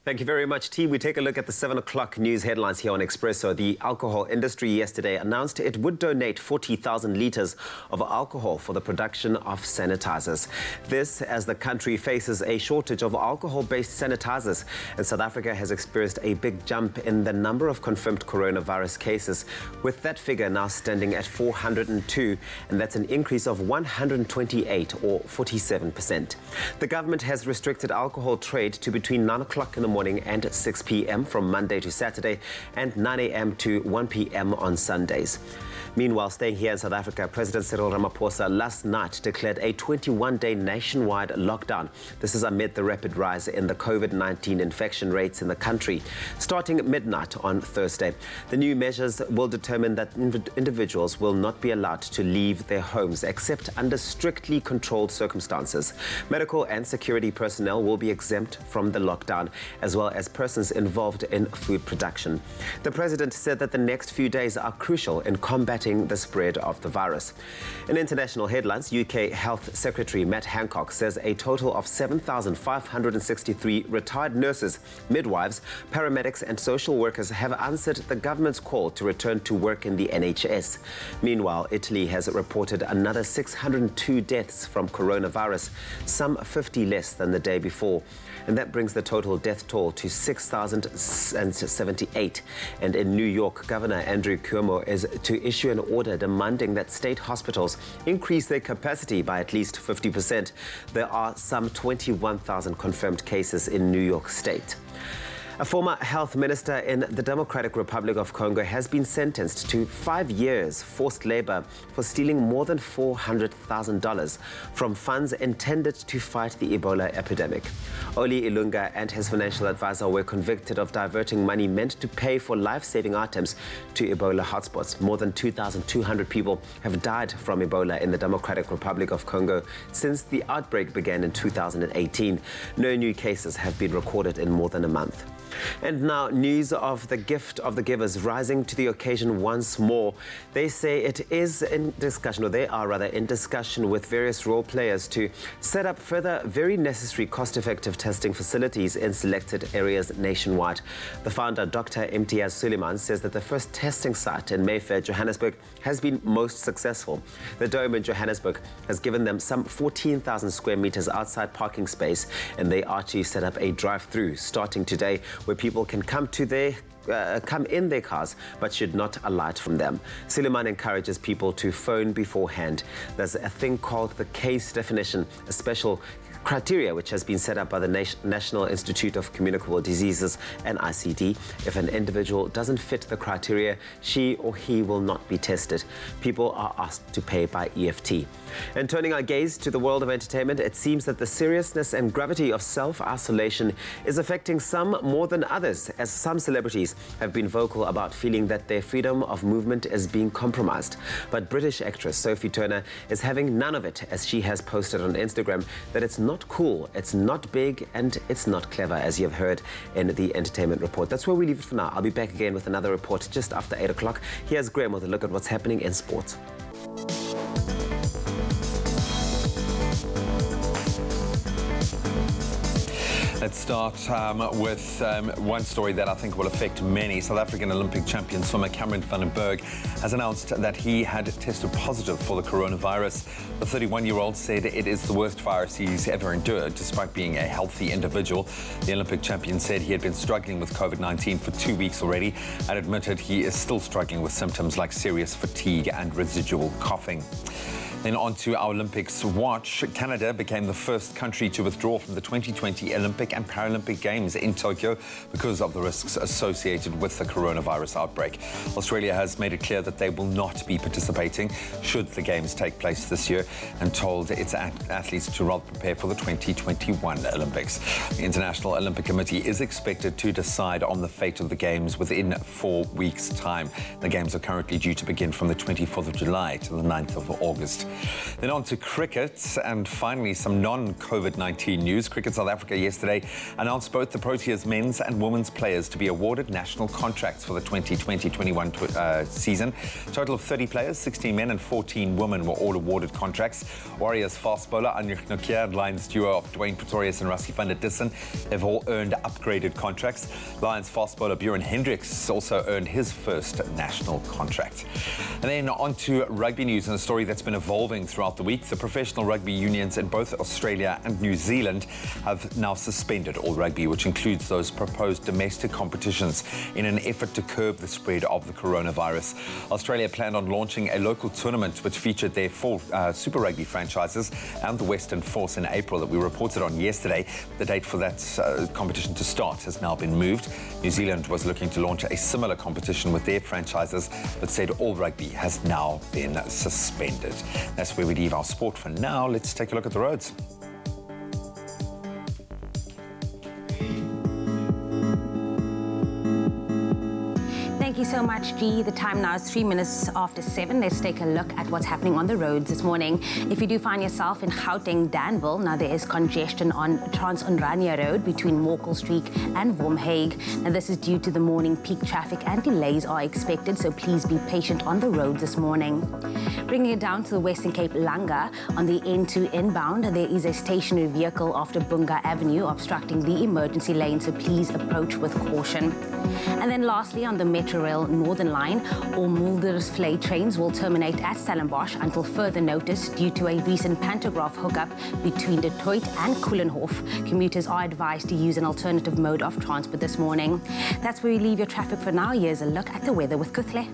Thank you very much, T. We take a look at the 7 o'clock news headlines here on Expresso. The alcohol industry yesterday announced it would donate 40,000 litres of alcohol for the production of sanitizers. This as the country faces a shortage of alcohol-based sanitizers. And South Africa has experienced a big jump in the number of confirmed coronavirus cases, with that figure now standing at 402, and that's an increase of 128 or 47%. The government has restricted alcohol trade to between 9 o'clock in the morning and 6 p.m. from Monday to Saturday and 9 a.m. to 1 p.m. on Sundays. Meanwhile, staying here in South Africa, President Cyril Ramaphosa last night declared a 21-day nationwide lockdown. This is amid the rapid rise in the COVID-19 infection rates in the country. Starting at midnight on Thursday, the new measures will determine that individuals will not be allowed to leave their homes except under strictly controlled circumstances. Medical and security personnel will be exempt from the lockdown, as well as persons involved in food production. The president said that the next few days are crucial in combating the spread of the virus. In international headlines, UK Health Secretary Matt Hancock says a total of 7,563 retired nurses, midwives, paramedics and social workers have answered the government's call to return to work in the NHS. Meanwhile, Italy has reported another 602 deaths from coronavirus, some 50 less than the day before. And that brings the total death toll to 6,078. And in New York, Governor Andrew Cuomo is to issue an order demanding that state hospitals increase their capacity by at least 50%. There are some 21,000 confirmed cases in New York State. A former health minister in the Democratic Republic of Congo has been sentenced to 5 years forced labor for stealing more than $400,000 from funds intended to fight the Ebola epidemic. Oli Ilunga and his financial advisor were convicted of diverting money meant to pay for life-saving items to Ebola hotspots. More than 2,200 people have died from Ebola in the Democratic Republic of Congo since the outbreak began in 2018. No new cases have been recorded in more than a month. And now, news of the gift of the givers rising to the occasion once more. They say it is in discussion, or they are rather in discussion with various role players to set up further very necessary cost-effective testing facilities in selected areas nationwide. The founder, Dr. Imtiaz Suleiman, says that the first testing site in Mayfair, Johannesburg, has been most successful. The Dome in Johannesburg has given them some 14,000 square meters outside parking space, and they are to set up a drive-through starting today, where people can come in their cars but should not alight from them. Suleiman encourages people to phone beforehand. There's a thing called the case definition, a special criteria which has been set up by the National Institute of Communicable Diseases, NICD. If an individual doesn't fit the criteria, she or he will not be tested. People are asked to pay by EFT. And turning our gaze to the world of entertainment, it seems that the seriousness and gravity of self-isolation is affecting some more than others, as some celebrities have been vocal about feeling that their freedom of movement is being compromised. But British actress Sophie Turner is having none of it, as she has posted on Instagram that it's not cool, it's not big, and it's not clever, as you've heard in the entertainment report. That's where we leave it for now. I'll be back again with another report just after 8 o'clock. Here's Graham with a look at what's happening in sports. Let's start with one story that I think will affect many. South African Olympic champion swimmer Cameron van den Berg has announced that he had tested positive for the coronavirus. The 31-year-old said it is the worst virus he's ever endured, despite being a healthy individual. The Olympic champion said he had been struggling with COVID-19 for 2 weeks already and admitted he is still struggling with symptoms like serious fatigue and residual coughing. Then on to our Olympics watch. Canada became the first country to withdraw from the 2020 Olympic and Paralympic Games in Tokyo because of the risks associated with the coronavirus outbreak. Australia has made it clear that they will not be participating should the Games take place this year, and told its athletes to rather prepare for the 2021 Olympics. The International Olympic Committee is expected to decide on the fate of the Games within 4 weeks' time. The Games are currently due to begin from the 24th of July to the 9th of August. Then on to cricket, and finally some non-COVID-19 news. Cricket South Africa yesterday announced both the Proteas men's and women's players to be awarded national contracts for the 2020-21 season. A total of 30 players, 16 men and 14 women were all awarded contracts. Warriors fast bowler Anrich Nokia and Lions duo of Dwayne Pretorius and Rassie van der Dissen have all earned upgraded contracts. Lions fast bowler Buren Hendricks also earned his first national contract. And then on to rugby news, and a story that's been evolving throughout the week. The professional rugby unions in both Australia and New Zealand have now suspended all rugby, which includes those proposed domestic competitions, in an effort to curb the spread of the coronavirus. Australia planned on launching a local tournament which featured their four Super Rugby franchises and the Western Force in April that we reported on yesterday. The date for that competition to start has now been moved. New Zealand was looking to launch a similar competition with their franchises, but said all rugby has now been suspended. That's where we leave our sport for now. Let's take a look at the roads. Thank you so much, G. The time now is 3 minutes after 7. Let's take a look at what's happening on the roads this morning. If you do find yourself in Gauteng, Danville, now there is congestion on Trans-Oranje Road between Morkel Street and Wormhague. Now this is due to the morning peak traffic, and delays are expected, so please be patient on the roads this morning. Bringing it down to the Western Cape Langa, on the N2 inbound, there is a stationary vehicle after Bunga Avenue obstructing the emergency lane, so please approach with caution. And then lastly, on the Metro Rail Northern Line, all Muldersvlei trains will terminate at Stellenbosch until further notice due to a recent pantograph hookup between De Toit and Kulenhof. Commuters are advised to use an alternative mode of transport this morning. That's where we leave your traffic for now. Here's a look at the weather with Kuthle.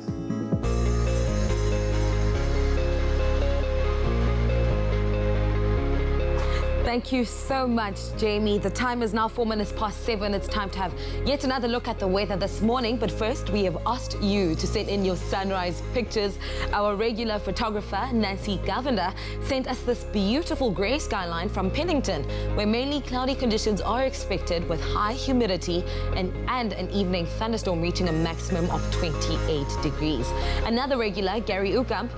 Thank you so much, Jamie. The time is now 4 minutes past 7. It's time to have yet another look at the weather this morning. But first, we have asked you to send in your sunrise pictures. Our regular photographer, Nancy Govender, sent us this beautiful grey skyline from Pennington, where mainly cloudy conditions are expected with high humidity and an evening thunderstorm reaching a maximum of 28 degrees. Another regular, Gary Ukamp,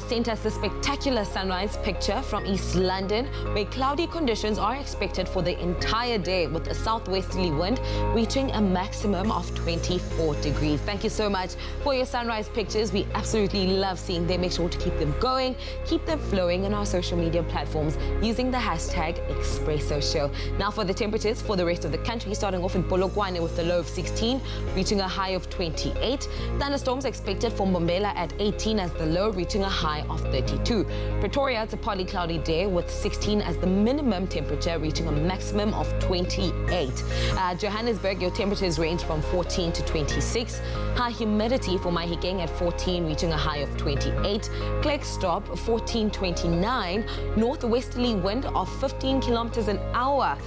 sent us the spectacular sunrise picture from East London, where cloudy conditions are expected for the entire day with a southwesterly wind reaching a maximum of 24 degrees. Thank you so much for your sunrise pictures. We absolutely love seeing them. Make sure to keep them going, keep them flowing on our social media platforms using the hashtag Expresso Show. Now for the temperatures for the rest of the country, starting off in Polokwane with a low of 16, reaching a high of 28. Thunderstorms expected for Mbombela at 18 as the low, reaching a high of 32. Pretoria, it's a partly cloudy day with 16 as the minimum temperature, reaching a maximum of 28. Johannesburg, your temperatures range from 14 to 26. High humidity for Mahikeng at 14, reaching a high of 28. Klerksdorp, 1429. Northwesterly wind of 15 kilometers an hour.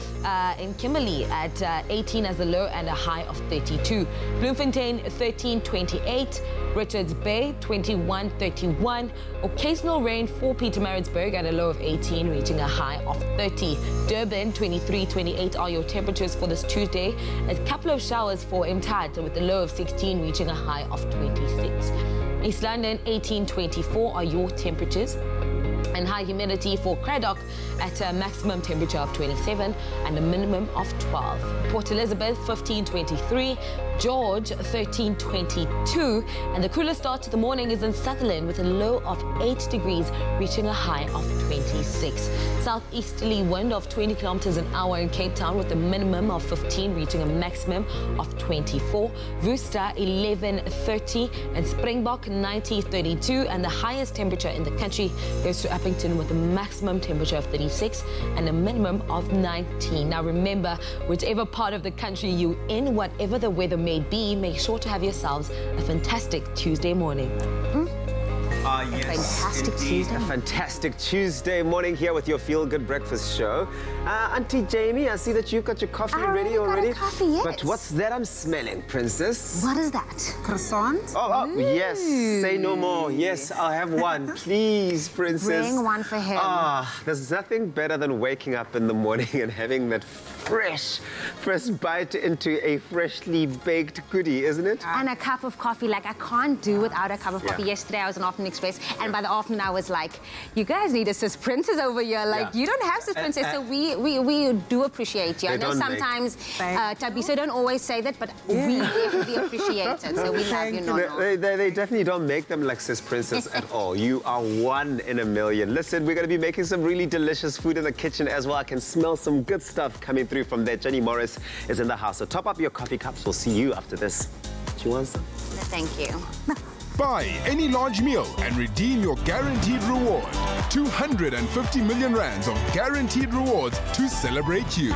In Kimberley at 18 as a low and a high of 32. Bloemfontein, 1328. Richards Bay, 2131. Occasional rain for Pietermaritzburg at a low of 18, reaching a high of 30. Durban, 2328 are your temperatures for this Tuesday. A couple of showers for Mthatha with a low of 16, reaching a high of 26. East London, 1824 are your temperatures. And high humidity for Craddock at a maximum temperature of 27 and a minimum of 12. Port Elizabeth, 1523. George, 1322. And the coolest start to the morning is in Sutherland with a low of 8 degrees, reaching a high of 26. Southeasterly wind of 20 kilometers an hour in Cape Town with a minimum of 15, reaching a maximum of 24. Worcester, 1130. And Springbok, 9032. And the highest temperature in the country goes to Uppington with a maximum temperature of 36 and a minimum of 19. Now remember, whichever part of the country you're in, whatever the weather may be, make sure to have yourselves a fantastic Tuesday morning. Yes, fantastic Tuesday. A fantastic Tuesday morning here with your Feel Good Breakfast Show. Auntie Jamie, I see that you've got your coffee ready already. Got a coffee, yes. But what's that I'm smelling, Princess? What is that? Croissant? Oh, yes. Say no more. Yes, I'll have one. Please, Princess. Bring one for him. There's nothing better than waking up in the morning and having that fresh bite into a freshly baked goodie, isn't it? And a cup of coffee. Like, I can't do without a cup of coffee. Yesterday, I was an afternoon express Express. And by the afternoon, I was like, you guys need a sis princess over here. Like, you don't have sis princess, so we do appreciate you. I know sometimes Tabiso don't always say that, but we definitely appreciate it. So we love you, Nono. They definitely don't make them like sis princess at all. You are 1 in a million. Listen, we're going to be making some really delicious food in the kitchen as well. I can smell some good stuff coming through from there. Jenny Morris is in the house. So top up your coffee cups. We'll see you after this. Do you want some? Thank you. Buy any large meal and redeem your guaranteed reward. 250 million rands of guaranteed rewards to celebrate you.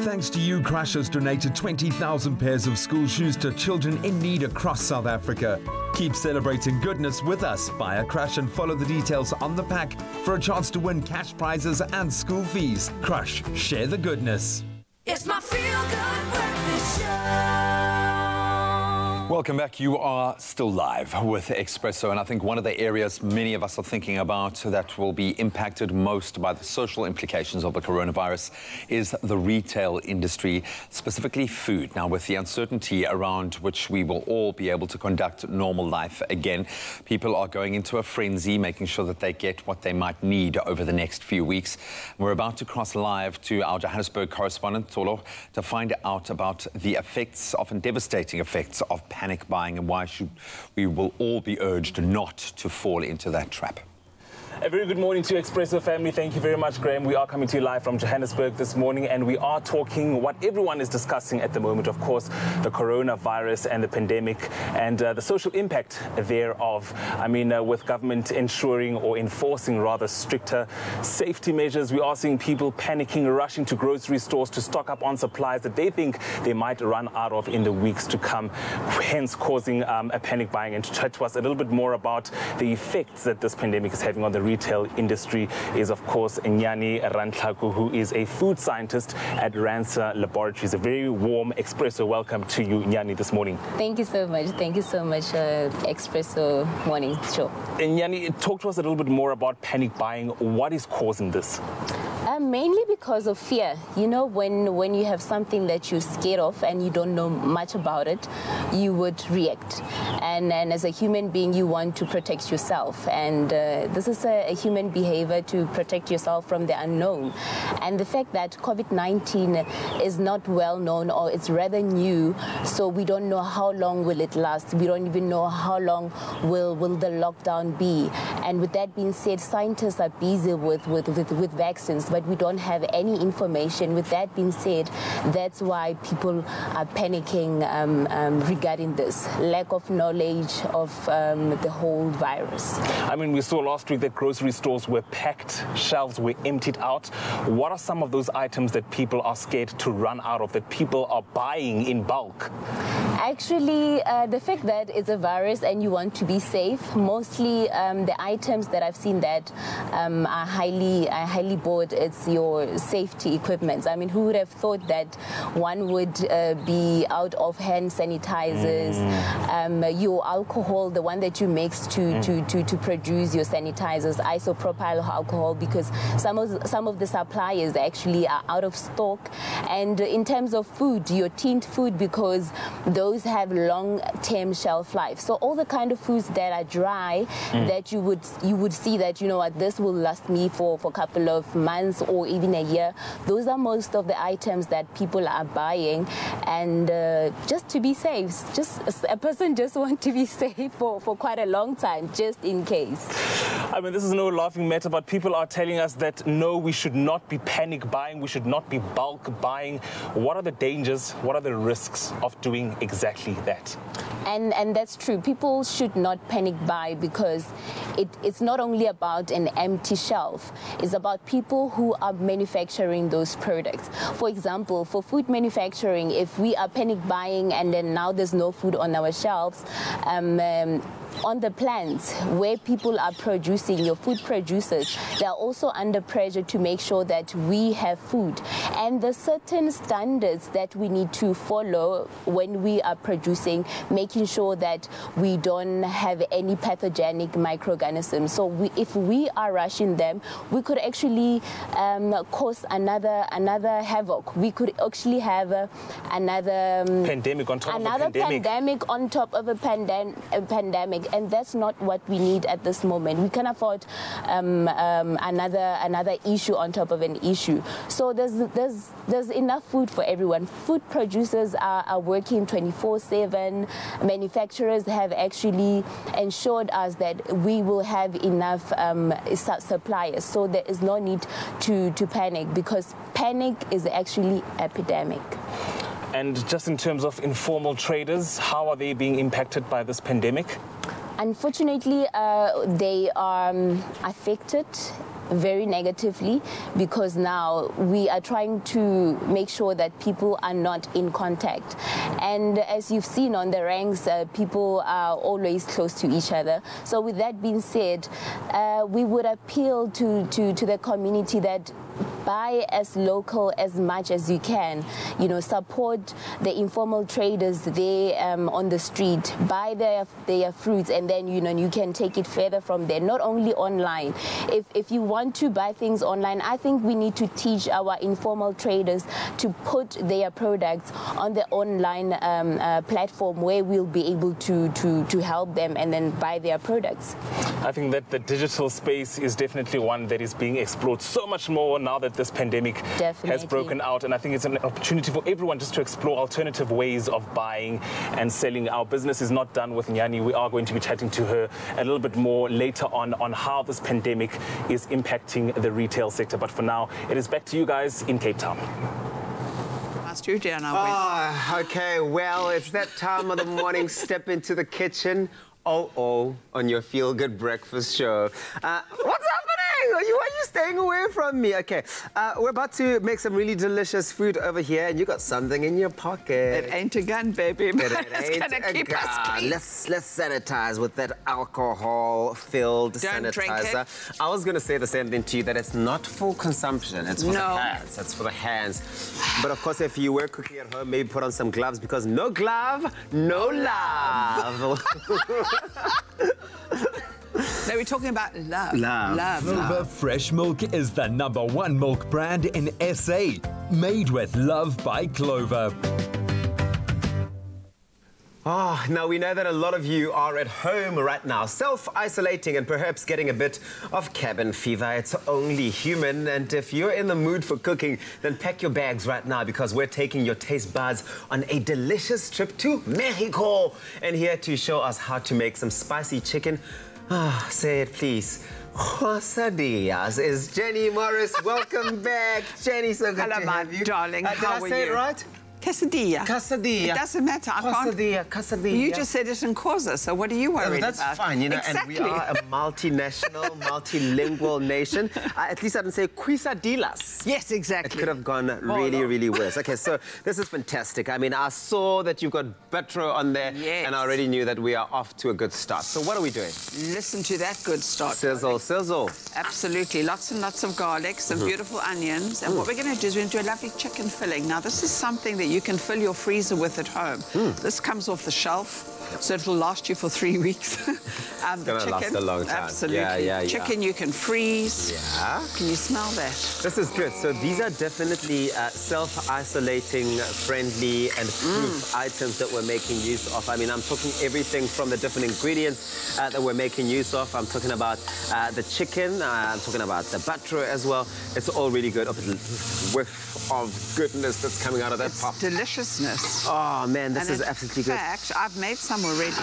Thanks to you, Crush has donated 20,000 pairs of school shoes to children in need across South Africa. Keep celebrating goodness with us. Buy a Crush and follow the details on the pack for a chance to win cash prizes and school fees. Crush, share the goodness. It's my feel-good breakfast show. Welcome back. You are still live with Expresso, and I think one of the areas many of us are thinking about that will be impacted most by the social implications of the coronavirus is the retail industry, specifically food. Now, with the uncertainty around which we will all be able to conduct normal life again, people are going into a frenzy, making sure that they get what they might need over the next few weeks. We're about to cross live to our Johannesburg correspondent, Tolo, to find out about the effects, often devastating effects, of panic buying and why we will all be urged not to fall into that trap. A very good morning to Expresso family. Thank you very much, Graham. We are coming to you live from Johannesburg this morning, and we are talking what everyone is discussing at the moment, of course, the coronavirus and the pandemic and the social impact thereof. I mean, with government ensuring or enforcing rather stricter safety measures, we are seeing people panicking, rushing to grocery stores to stock up on supplies that they think they might run out of in the weeks to come, hence causing a panic buying. And to chat to us a little bit more about the effects that this pandemic is having on the retail industry is, of course, Nyani Rantlaku, who is a food scientist at Ransa Laboratories. A very warm Expresso welcome to you, Nyani, this morning. Thank you so much. Thank you so much, Expresso morning show. And Nyani, talk to us a little bit more about panic buying. What is causing this? Mainly because of fear. You know, when you have something that you're scared of and you don't know much about it, you would react. And as a human being, you want to protect yourself. And this is a human behavior to protect yourself from the unknown. And the fact that COVID-19 is not well known, or it's rather new, so we don't know how long will it last. We don't even know how long will the lockdown be. And with that being said, scientists are busy with vaccines, but but we don't have any information. With that being said, that's why people are panicking regarding this lack of knowledge of the whole virus. I mean, we saw last week that grocery stores were packed, shelves were emptied out. What are some of those items that people are scared to run out of, that people are buying in bulk? Actually, the fact that it's a virus and you want to be safe, mostly the items that I've seen that are highly bought, it's your safety equipment. I mean, who would have thought that one would be out of hand sanitizers, your alcohol, the one that you mix to produce your sanitizers, isopropyl alcohol, because some of the suppliers actually are out of stock. And in terms of food, your tinned food, because those have long-term shelf life. So all the kind of foods that are dry, that you would see that, you know what, this will last me for a couple of months or even a year. Those are most of the items that people are buying, and just to be safe, a person just wants to be safe for quite a long time, just in case. I mean, this is no laughing matter, but people are telling us that no, we should not be panic buying, we should not be bulk buying. What are the dangers, what are the risks of doing exactly that? And that's true. People should not panic buy, because it's not only about an empty shelf. It's about people who are manufacturing those products. For example, for food manufacturing, if we are panic buying and then now there's no food on our shelves, on the plants where people are producing, your food producers, they are also under pressure to make sure that we have food. And there's certain standards that we need to follow when we are producing, making sure that we don't have any pathogenic microorganisms. So if we are rushing them, we could actually cause another havoc. We could actually have another pandemic on top of a pandemic on top of a pandemic. And that's not what we need at this moment. We can afford another issue on top of an issue. So there's enough food for everyone. Food producers are working 24/7. Manufacturers have actually ensured us that we will have enough suppliers. So there is no need to panic, because panic is actually epidemic. And just in terms of informal traders, how are they being impacted by this pandemic? Unfortunately, they are affected very negatively, because now we are trying to make sure that people are not in contact. And as you've seen on the ranks, people are always close to each other. So with that being said, we would appeal to the community that buy as local as much as you can. You know, support the informal traders there on the street. Buy their fruits, and then you can take it further from there. Not only online. If you want to buy things online, I think we need to teach our informal traders to put their products on the online platform, where we'll be able to help them and then buy their products. I think that the digital space is definitely one that is being explored so much more now that this pandemic has broken out, and I think it's an opportunity for everyone just to explore alternative ways of buying and selling. Our business is not done with Nyani. We are going to be chatting to her a little bit more later on how this pandemic is impacting the retail sector. But for now, it is back to you guys in Cape Town. Okay, well, it's that time of the morning. Step into the kitchen. On your feel-good breakfast show. What's happening? Why are you staying away from me? Okay, we're about to make some really delicious food over here, and you got something in your pocket. It ain't a gun, baby, but it's gonna keep us clean. Let's sanitize with that alcohol-filled sanitizer. Drink it. I was gonna say the same thing to you, that it's not for consumption. It's for the hands. It's for the hands. But of course, if you were cooking at home, maybe put on some gloves, because no glove, no love. No, we're talking about love. Clover Fresh Milk is the #1 milk brand in SA. Made with love by Clover. Now we know that a lot of you are at home right now, self-isolating and perhaps getting a bit of cabin fever. It's only human, and if you're in the mood for cooking, then pack your bags right now, because we're taking your taste buds on a delicious trip to Mexico. And here to show us how to make some spicy chicken Say it, please. Quesadillas is Jenny Morris. Welcome back, Jenny. So good to have you. Darling. How did I say it right? Quesadilla. Quesadilla. It doesn't matter. Quesadilla. You just said it in Xhosa, so what are you worried about? That's fine, you know, exactly. and we are a multinational, multilingual nation. At least I didn't say quesadillas. Yes, exactly. It could have gone really worse. Okay, so this is fantastic. I mean, I saw that you've got butro on there, and I already knew that we are off to a good start. So what are we doing? Listen to that good start. Sizzle, sizzle. Absolutely. Lots and lots of garlic, some beautiful onions. And what we're going to do is we're going to do a lovely chicken filling. Now, this is something that you can fill your freezer with at home. This comes off the shelf, so it'll last you for 3 weeks. It's going to last a long time. Absolutely. Yeah. Chicken you can freeze. Yeah. Can you smell that? This is good. So these are definitely self-isolating, friendly and proof items that we're making use of. I mean, I'm talking everything from the different ingredients that we're making use of. I'm talking about the chicken. I'm talking about the butro as well. It's all really good. A whiff of goodness that's coming out of that pot. Deliciousness. Oh, man, this is absolutely good. In fact, I've made some already.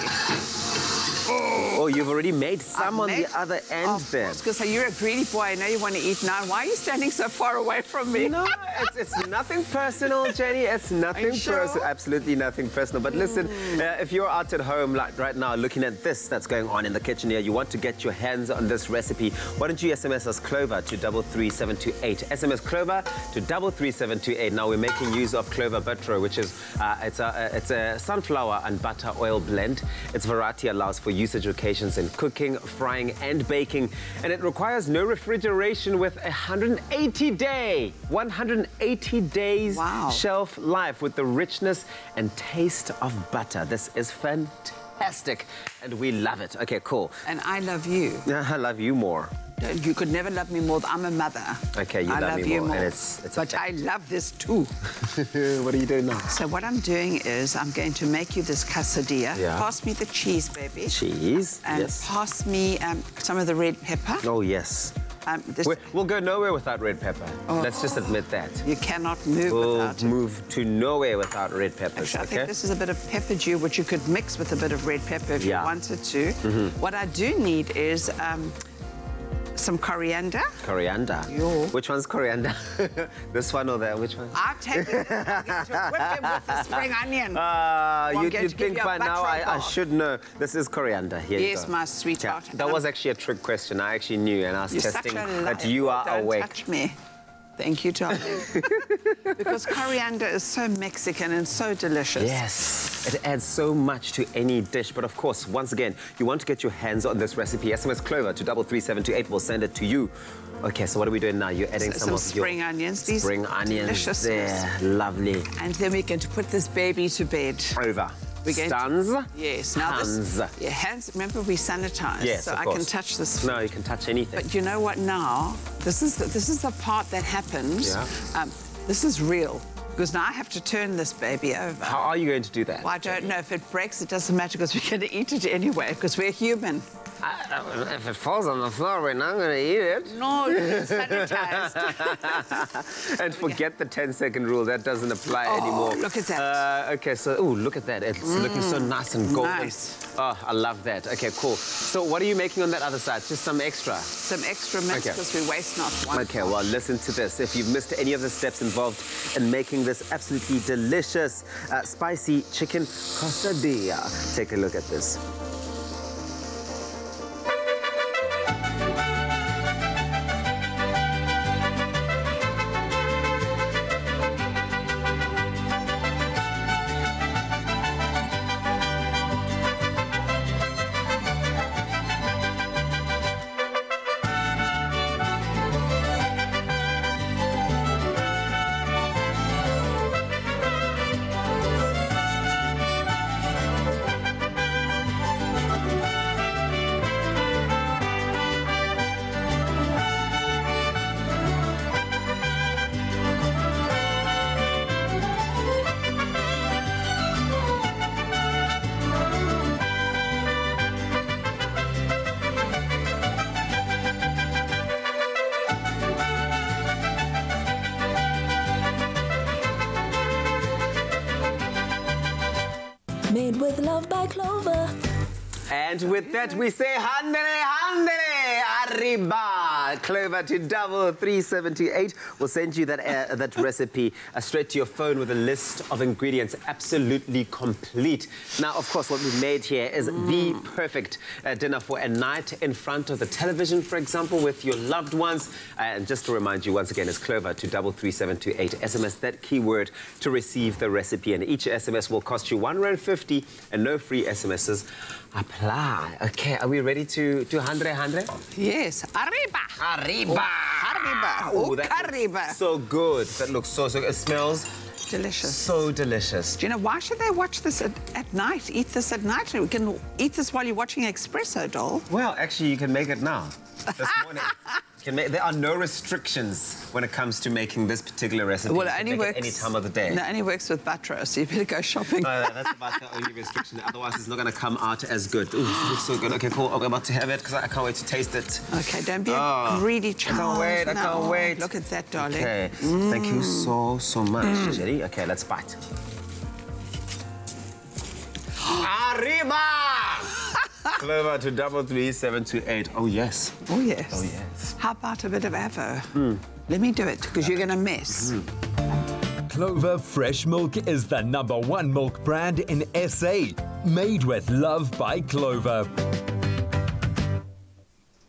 Oh, you've already made some on the other end then. Because you're a greedy boy. I know you want to eat now. Why are you standing so far away from me? No, it's nothing personal, Jenny. It's nothing personal. Absolutely nothing personal. But listen, if you're out at home like right now looking at this that's going on in the kitchen here, you want to get your hands on this recipe, why don't you SMS us Clover to 33728. SMS Clover to 33728. Now we're making use of Clover Butro, which is it's a sunflower and butter oil blend. Its variety allows for usage occasions in cooking, frying and baking, and it requires no refrigeration with 180 days shelf life with the richness and taste of butter. This is fantastic and we love it. Okay, cool. And I love you. I love you more. You could never love me more. I'm a mother. Okay, you love me more. And it's but I love this too. What are you doing now? So what I'm doing is I'm going to make you this quesadilla. Yeah. Pass me the cheese, baby. Cheese, and yes. Pass me some of the red pepper. Oh, yes. We'll go nowhere without red pepper. Let's just admit that. You cannot move without it. We'll move to nowhere without red peppers. Actually, I think this is a bit of pepper dew, which you could mix with a bit of red pepper if you wanted to. What I do need is some coriander. Coriander? Which one's coriander? This one or that? Which one? I'll take it. I'm going to whip him with the spring onion. You'd think by now I should know. This is coriander. Here you go. Yes, my sweetheart. Yeah, that was actually a trick question. I actually knew, and I was testing that you are awake. Don't touch me. Thank you, darling. Because coriander is so Mexican and so delicious. Yes, it adds so much to any dish. But of course, once again, you want to get your hands on this recipe. SMS Clover to 33728. We'll send it to you. Okay, so what are we doing now? You're adding some of spring onions. These spring onions there. Lovely. And then we're going to put this baby to bed. Over. Stands? Yes. Now hands. Hands. Remember, we sanitize. Yes, so of I course. can touch this. No, you can touch anything. But you know what? Now this is the part that happens. Yeah. This is real. Because now I have to turn this baby over. How are you going to do that? Well, I don't know. If it breaks, it doesn't matter because we're going to eat it anyway because we're human. If it falls on the floor, we're not going to eat it. No, it's sanitized. And forget the 10-second rule. That doesn't apply anymore. Look at that. Okay, so, look at that. It's looking so nice and golden. Nice. Oh, I love that. Okay, cool. So what are you making on that other side? Just some extra? Some extra mix because we waste not one. Okay, well, listen to this. If you've missed any of the steps involved in making this absolutely delicious spicy chicken quesadilla, take a look at this. Made with love by Clover. And with that, we say, handere, arriba. Clover to 33378 will send you that recipe straight to your phone with a list of ingredients, absolutely complete. Now, of course, what we've made here is the perfect dinner for a night in front of the television, for example, with your loved ones. And just to remind you, once again, it's Clover to 33378. SMS that keyword to receive the recipe, and each SMS will cost you R1.50 and no free SMSs apply. Okay, are we ready to do handre? Yes. Arriba. Arriba. Arriba. Oh, that so good. That looks so good. It smells delicious. So delicious. Do you know, why should they watch this at night? Eat this at night. We can eat this while you're watching Expresso, doll. Well, actually, you can make it now. This morning. There are no restrictions when it comes to making this particular recipe. Well, it only works any time of the day. No, it only works with butter, so you better go shopping. That's about the only restriction. Otherwise, it's not going to come out as good. Ooh, it looks so good. Okay, cool. I'm about to have it because I can't wait to taste it. Okay, don't be a greedy child. I can't wait. Look at that, darling. Okay, thank you so much, Jerry. Okay, let's bite. Arriba! Clover to 33378. Oh, yes. Oh, yes. Oh, yes. How about a bit of Avo? Let me do it, because you're going to mess. Clover Fresh Milk is the #1 milk brand in SA. Made with love by Clover.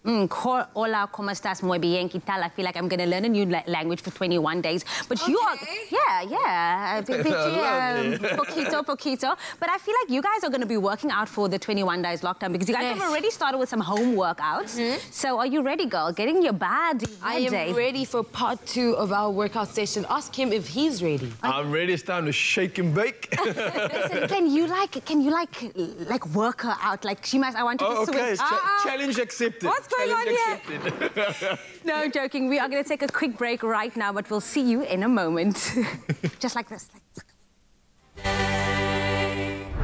Hola, ¿cómo estás? Muy bien, ¿qué tal? I feel like I'm going to learn a new language for 21 days. But you are... Yeah. Poquito. But I feel like you guys are going to be working out for the 21 days lockdown because you guys have already started with some home workouts. So are you ready, girl? Getting your body I am ready for part 2 of our workout session. Ask him if he's ready. I'm ready. It's time to shake and bake. Listen, can you work her out? Like, she must... I want you to switch. Challenge accepted. What's going on here? No, joking. We are going to take a quick break right now, but we'll see you in a moment. Just like this.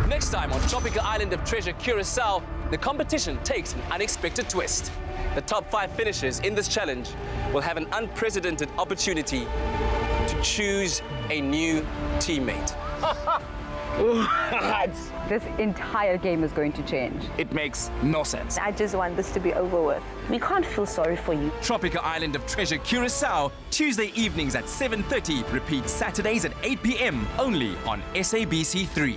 Next time on tropical island of treasure Curacao, the competition takes an unexpected twist. The top 5 finishers in this challenge will have an unprecedented opportunity to choose a new teammate. This entire game is going to change. It makes no sense. I just want this to be over with. We can't feel sorry for you. Tropical Island of Treasure Curacao, Tuesday evenings at 7:30. Repeat Saturdays at 8 p.m. only on SABC3.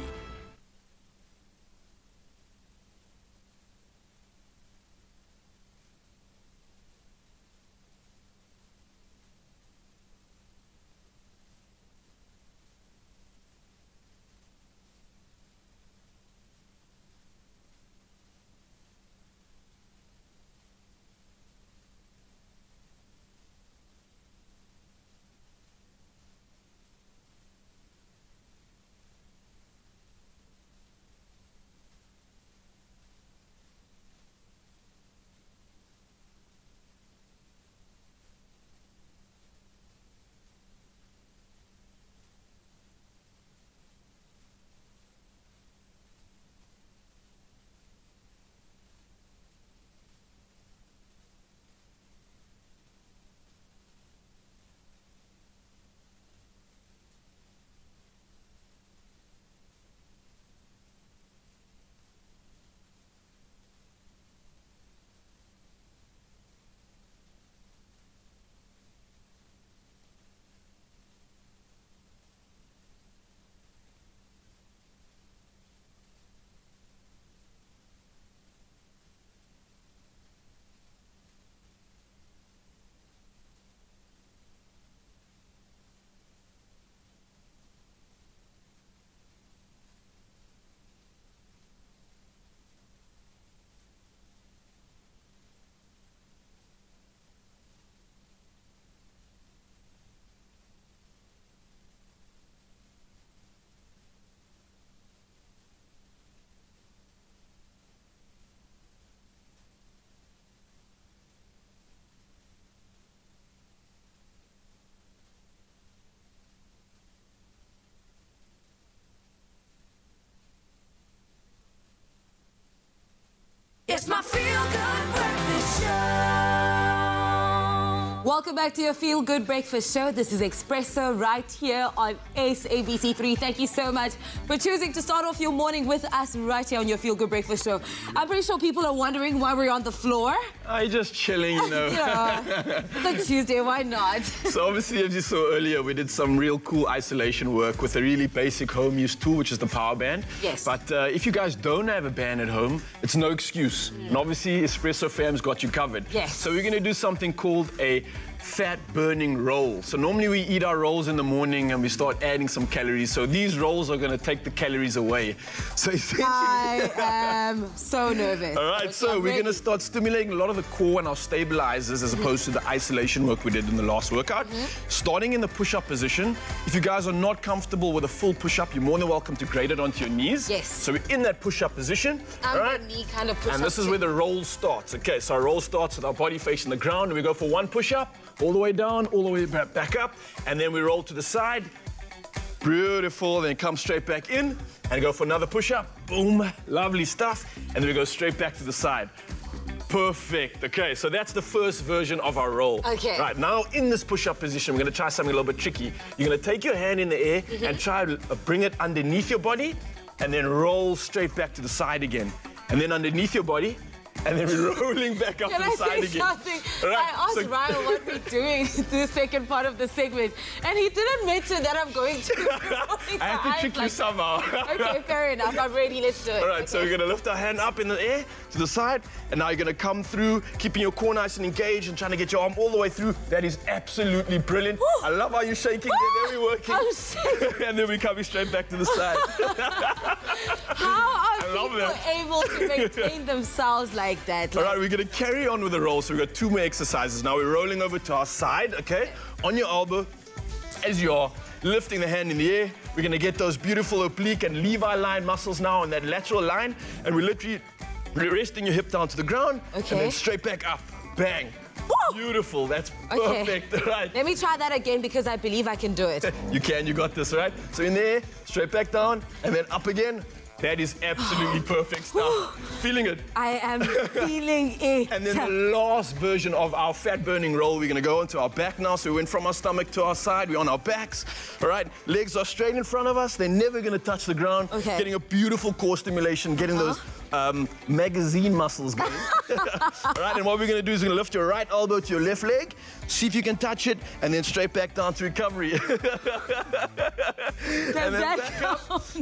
Welcome back to your Feel Good Breakfast Show. This is Expresso right here on SABC3. Thank you so much for choosing to start off your morning with us right here on your Feel Good Breakfast Show. I'm pretty sure people are wondering why we're on the floor. I'm just chilling, you know. Yeah. It's a Tuesday, why not? So obviously, as you saw earlier, we did some real cool isolation work with a really basic home use tool, which is the power band. Yes. But if you guys don't have a band at home, it's no excuse. And obviously, Expresso Fam's got you covered. Yes. So we're going to do something called a fat-burning roll. So normally we eat our rolls in the morning and we start adding some calories. So these rolls are going to take the calories away. So essentially... I am so nervous. All right, so we're going to start stimulating a lot of the core and our stabilizers as opposed to the isolation work we did in the last workout. Starting in the push-up position. If you guys are not comfortable with a full push-up, you're more than welcome to grade it onto your knees. Yes. So we're in that push-up position. I'm all right? the knee kind of push-up. And this is where the roll starts. Okay, so our roll starts with our body facing the ground, and we go for one push-up, all the way down, all the way back up, and then we roll to the side. Beautiful, then come straight back in and go for another push-up. Boom, lovely stuff. And then we go straight back to the side. Perfect. Okay, so that's the first version of our roll. Okay. Right, now in this push-up position, we're going to try something a little bit tricky. You're going to take your hand in the air and try to bring it underneath your body and then roll straight back to the side again. And then underneath your body, and then we're rolling back up to the side again. Something? Right, I asked so Ryan what we're doing the second part of the segment, and he didn't mention that I'm going to. I have to trick you somehow. Okay, fair enough. I'm ready. Let's do it. All right, so we're going to lift our hand up in the air to the side, and now you're going to come through, keeping your core nice and engaged and trying to get your arm all the way through. That is absolutely brilliant. Woo. I love how you're shaking. They're very working. I'm shaking. And then we're coming straight back to the side. How are people able to maintain themselves like that? All right, we're going to carry on with the roll. So we've got two more exercises. Now we're rolling over to our side, okay? On your elbow, as you are lifting the hand in the air, we're going to get those beautiful oblique and levi line muscles now in that lateral line. And we're literally resting your hip down to the ground. Okay. And then straight back up. Bang. Woo! Beautiful. That's Okay. perfect. Right. Let me try that again because I believe I can do it. You can. You got this, right? So in there, straight back down, and then up again. That is absolutely perfect stuff. Feeling it? I am feeling it. And then the last version of our fat-burning roll, we're going to go onto our back now. So we went from our stomach to our side. We're on our backs. All right, legs are straight in front of us. They're never going to touch the ground. Okay. Getting a beautiful core stimulation, getting those magazine muscles going. All right, and what we're going to do is we're going to lift your right elbow to your left leg, see if you can touch it, and then straight back down to recovery. Does that count?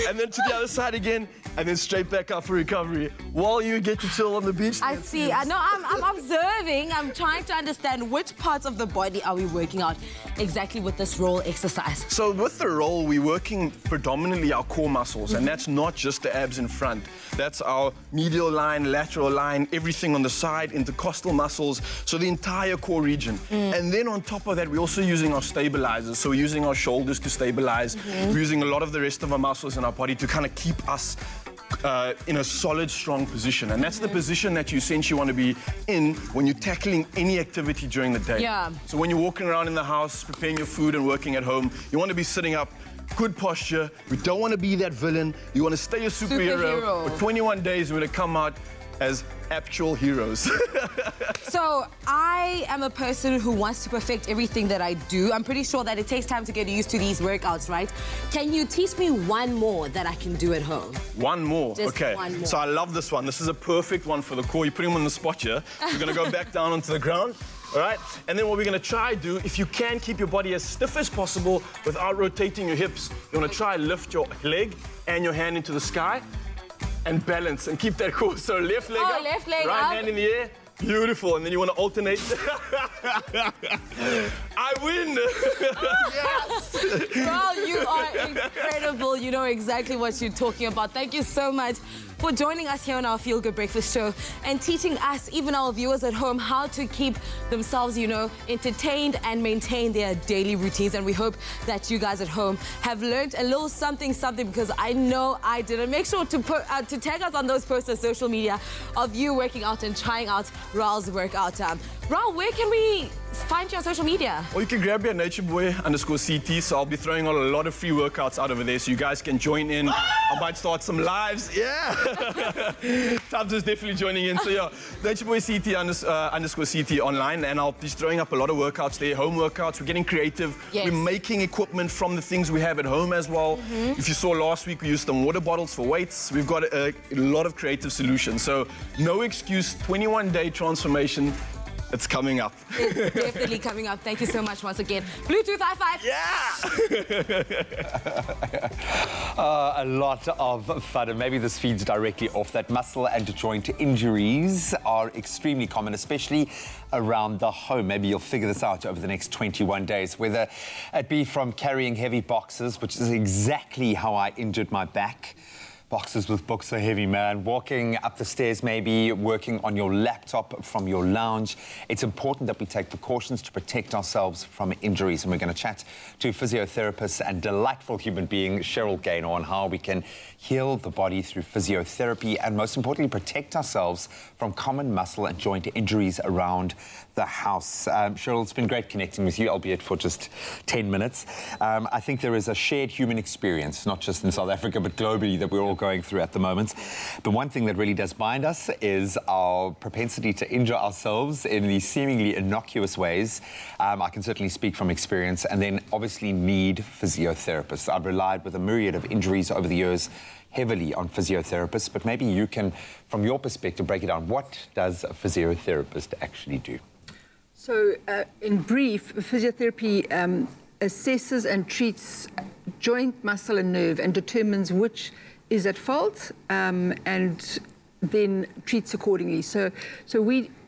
And then to the other side again, and then straight back up for recovery. While you get to chill on the beach. I see. I know. I'm observing. I'm trying to understand which parts of the body are we working out exactly with this roll exercise. So with the roll, we're working predominantly our core muscles, and that's not just the abs in front. That's our medial line, lateral line, everything on the side, intercostal muscles, so the entire core region. And then on top of that, we're also using our stabilizers. So we're using our shoulders to stabilize. We're using a lot of the rest of our muscles in our body to kind of keep us in a solid, strong position. And that's the position that you essentially want to be in when you're tackling any activity during the day. Yeah. So when you're walking around in the house, preparing your food and working at home, you want to be sitting up, good posture. We don't want to be that villain. You want to stay a superhero. For 21 days, we're going to come out as actual heroes. So I am a person who wants to perfect everything that I do. I'm pretty sure that it takes time to get used to these workouts, right? Can you teach me one more that I can do at home? One more? Just okay. one more. So I love this one. This is a perfect one for the core. You're putting them on the spot here. We're going to go back down onto the ground. All right? And then what we're going to try to do, if you can keep your body as stiff as possible without rotating your hips, you want to try and lift your leg and your hand into the sky and balance and keep that core. So left leg up, left leg right up. hand in the air. Beautiful. And then you want to alternate. I win. Yes. Well, you are incredible. You know exactly what you're talking about. Thank you so much for joining us here on our Feel Good Breakfast Show and teaching us, even our viewers at home, how to keep themselves, you know, entertained and maintain their daily routines. And we hope that you guys at home have learned a little something, because I know I did. And make sure to tag us on those posts on social media of you working out and trying out Raul's workout. Raul, where can we find you on social media. Or you can grab me at natureboy_CT. So I'll be throwing on a lot of free workouts out over there, so you guys can join in. I might start some lives. Yeah. Tabs is definitely joining in. So yeah, natureboy_CT online, and I'll be throwing up a lot of workouts there, home workouts. We're getting creative. Yes. We're making equipment from the things we have at home as well. If you saw last week, we used some water bottles for weights. We've got a lot of creative solutions. So no excuse, 21-day transformation. It's coming up. It's definitely coming up. Thank you so much once again. Bluetooth high five. Yeah! A lot of fun, and maybe this feeds directly off that. Muscle and joint injuries are extremely common, especially around the home. Maybe you'll figure this out over the next 21 days, whether it be from carrying heavy boxes, which is exactly how I injured my back. Boxes with books are heavy, man. Walking up the stairs, maybe working on your laptop from your lounge. It's important that we take precautions to protect ourselves from injuries. And we're going to chat to physiotherapist and delightful human being, Cheryl Gaynor, on how we can heal the body through physiotherapy and, most importantly, protect ourselves from common muscle and joint injuries around the house. Cheryl, it's been great connecting with you, albeit for just 10 minutes. I think there is a shared human experience, not just in South Africa, but globally, that we're all going through at the moment. But one thing that really does bind us is our propensity to injure ourselves in these seemingly innocuous ways. I can certainly speak from experience, and then obviously need physiotherapists. I've relied with a myriad of injuries over the years heavily on physiotherapists, but maybe you can, from your perspective, break it down. What does a physiotherapist actually do? So, in brief, physiotherapy assesses and treats joint, muscle and nerve and determines which is at fault, and then treats accordingly. So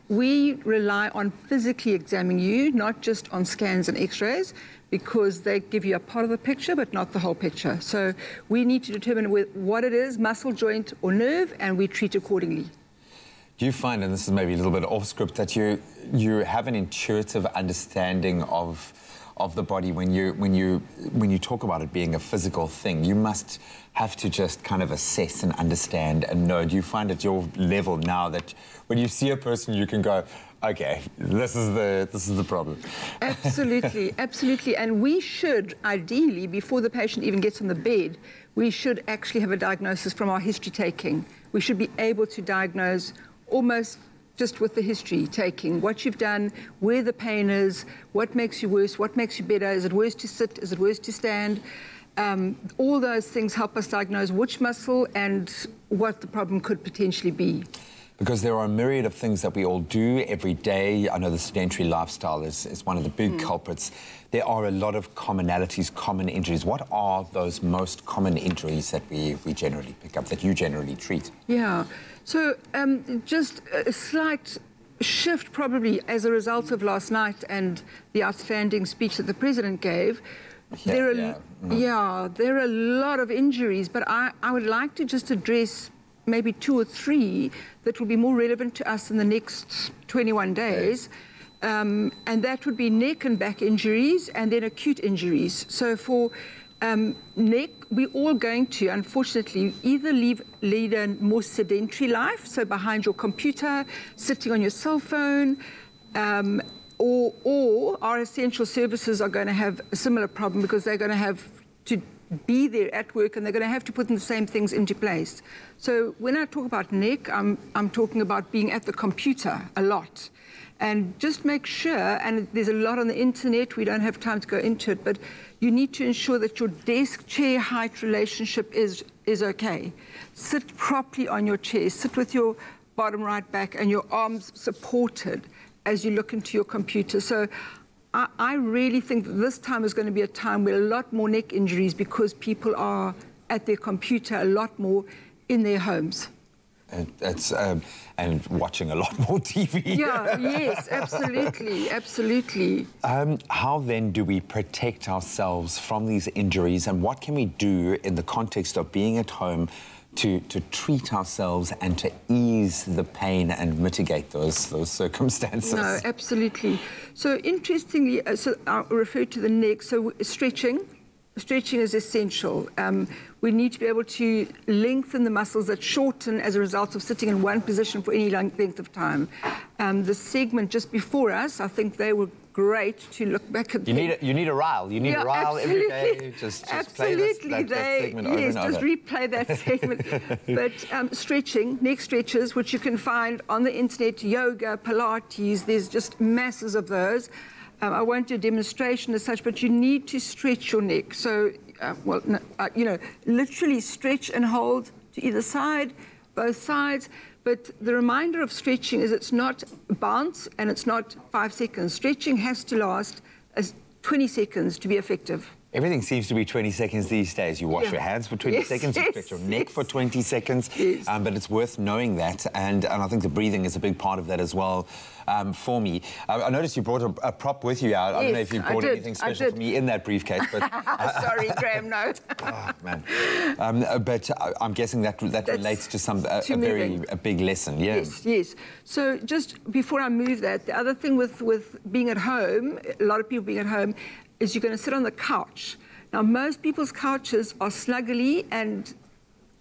we rely on physically examining you, not just on scans and x-rays, because they give you a part of the picture, but not the whole picture. So we need to determine what it is, muscle, joint or nerve, and we treat accordingly. Do you find, and this is maybe a little bit off script, that you have an intuitive understanding of the body when you talk about it being a physical thing? You must have to just kind of assess and understand and know. Do you find at your level now that when you see a person you can go, okay, this is the problem? Absolutely, absolutely. And we should, ideally, before the patient even gets on the bed, we should actually have a diagnosis from our history taking. We should be able to diagnose almost just with the history taking, what you've done, where the pain is, what makes you worse, what makes you better, is it worse to sit, is it worse to stand? All those things help us diagnose which muscle and what the problem could potentially be. Because there are a myriad of things that we all do every day. I know the sedentary lifestyle is one of the big culprits. There are a lot of commonalities, common injuries. What are those most common injuries that we generally pick up, that you generally treat? Yeah, so just a slight shift probably as a result of last night and the outstanding speech that the President gave. There are a lot of injuries, but I would like to just address maybe 2 or 3 that will be more relevant to us in the next 21 days. And that would be neck and back injuries and then acute injuries. So for neck, we're all going to, unfortunately, either lead a more sedentary life, so behind your computer, sitting on your cell phone, or our essential services are going to have a similar problem because they're going to have to be there at work and they're going to have to put in the same things into place. So when I talk about neck, I'm talking about being at the computer a lot. And just make sure, and there's a lot on the internet, we don't have time to go into it, but you need to ensure that your desk-chair height relationship is okay. Sit properly on your chair, sit with your bottom right back and your arms supported as you look into your computer. So I really think that this time is going to be a time where a lot more neck injuries because people are at their computer a lot more in their homes. And watching a lot more TV. Yeah, yes, absolutely, absolutely. How then do we protect ourselves from these injuries, and what can we do in the context of being at home to treat ourselves and to ease the pain and mitigate those circumstances? No, absolutely. So interestingly, so I refer to the neck, so stretching. Stretching is essential. We need to be able to lengthen the muscles that shorten as a result of sitting in one position for any length of time. The segment just before us, I think they were great to look back at. You need a rile. You need a rile every day. Just play that segment over and over. Just replay that segment. But stretching, neck stretches, which you can find on the internet, yoga, Pilates, there's just masses of those. I won't do a demonstration as such, but you need to stretch your neck. So, literally stretch and hold to either side, both sides. But the reminder of stretching is it's not bounce and it's not 5 seconds. Stretching has to last as 20 seconds to be effective. Everything seems to be 20 seconds these days. You wash your hands for 20 seconds, you stretch your neck for 20 seconds. But it's worth knowing that, and I think the breathing is a big part of that as well for me. I noticed you brought a prop with you out. I don't know if you brought anything special for me in that briefcase. But sorry, Graham, no. Oh, man. But I'm guessing that relates to a big lesson, yeah. Yes. So just before I move that, the other thing with being at home, a lot of people being at home, is you're going to sit on the couch. Now, most people's couches are snuggly and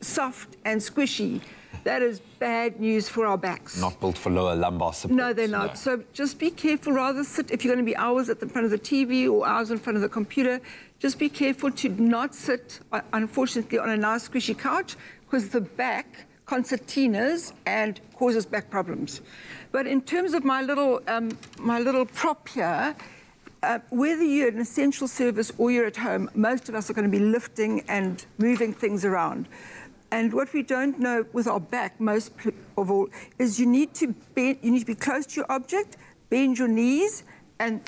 soft and squishy. That is bad news for our backs. Not built for lower lumbar support. No, they're not. No. So just be careful. Rather sit, if you're going to be hours at the front of the TV or hours in front of the computer, just be careful to not sit, unfortunately, on a nice squishy couch, because the back concertinas and causes back problems. But in terms of my little prop here, whether you're an essential service or you're at home, most of us are going to be lifting and moving things around. And what we don't know with our back, most of all, is you need to be close to your object, bend your knees, and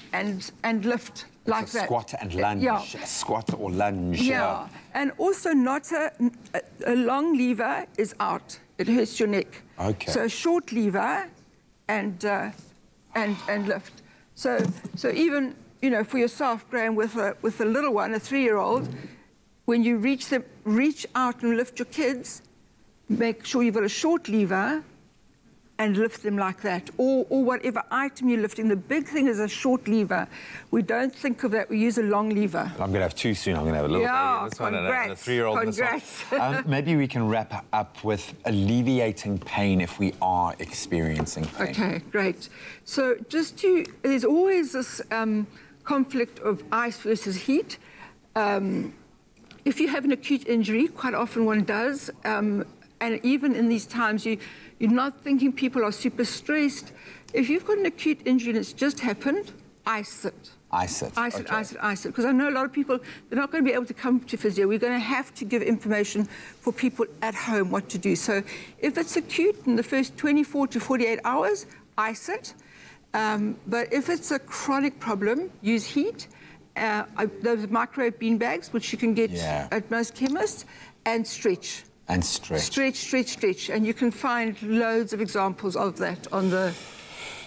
lift like that. Squat and lunge. Yeah. Squat or lunge. Yeah. And also not a long lever is out. It hurts your neck. Okay. So a short lever and lift. So even, for yourself, Graham, with a little one, a 3-year-old, when you reach out and lift your kids, make sure you've got a short lever and lift them like that, or whatever item you're lifting. The big thing is a short lever. We don't think of that. We use a long lever. I'm going to have 2 soon. I'm going to have a little baby. This one and a 3-year-old. Congrats. Maybe we can wrap up with alleviating pain if we are experiencing pain. Okay, great. So there's always this conflict of ice versus heat. If you have an acute injury, quite often one does, and even in these times, you're not thinking people are super stressed. If you've got an acute injury and it's just happened, ice it. Ice it. Ice it, ice it, ice it. Because I know a lot of people, they're not going to be able to come to physio. We're going to have to give information for people at home what to do. So if it's acute in the first 24 to 48 hours, ice it. But if it's a chronic problem, use heat. Those microwave bean bags, which you can get at most chemists, and stretch. And stretch. Stretch, stretch, stretch. And you can find loads of examples of that on the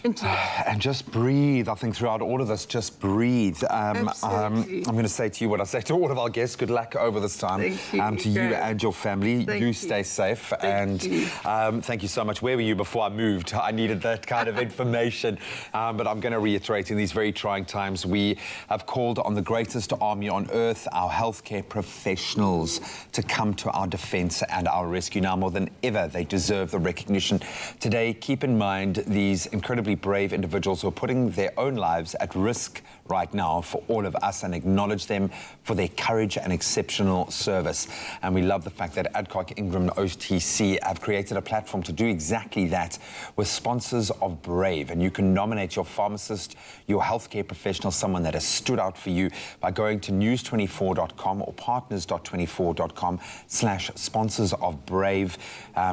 internet. And just breathe. I think throughout all of this, just breathe. I'm going to say to you what I say to all of our guests. Good luck over this time. Thank you. To you and your family. You stay safe. Thank you. Thank you so much. Where were you before I moved? I needed that kind of information. But I'm going to reiterate, in these very trying times, we have called on the greatest army on earth, our healthcare professionals, to come to our defense and our rescue. Now more than ever, they deserve the recognition. Today, keep in mind these incredibly brave individuals who are putting their own lives at risk right now for all of us, and acknowledge them for their courage and exceptional service. And we love the fact that Adcock Ingram OTC have created a platform to do exactly that with sponsors of Brave. And you can nominate your pharmacist, your healthcare professional, someone that has stood out for you by going to news24.com or partners.24.com/sponsors of Brave.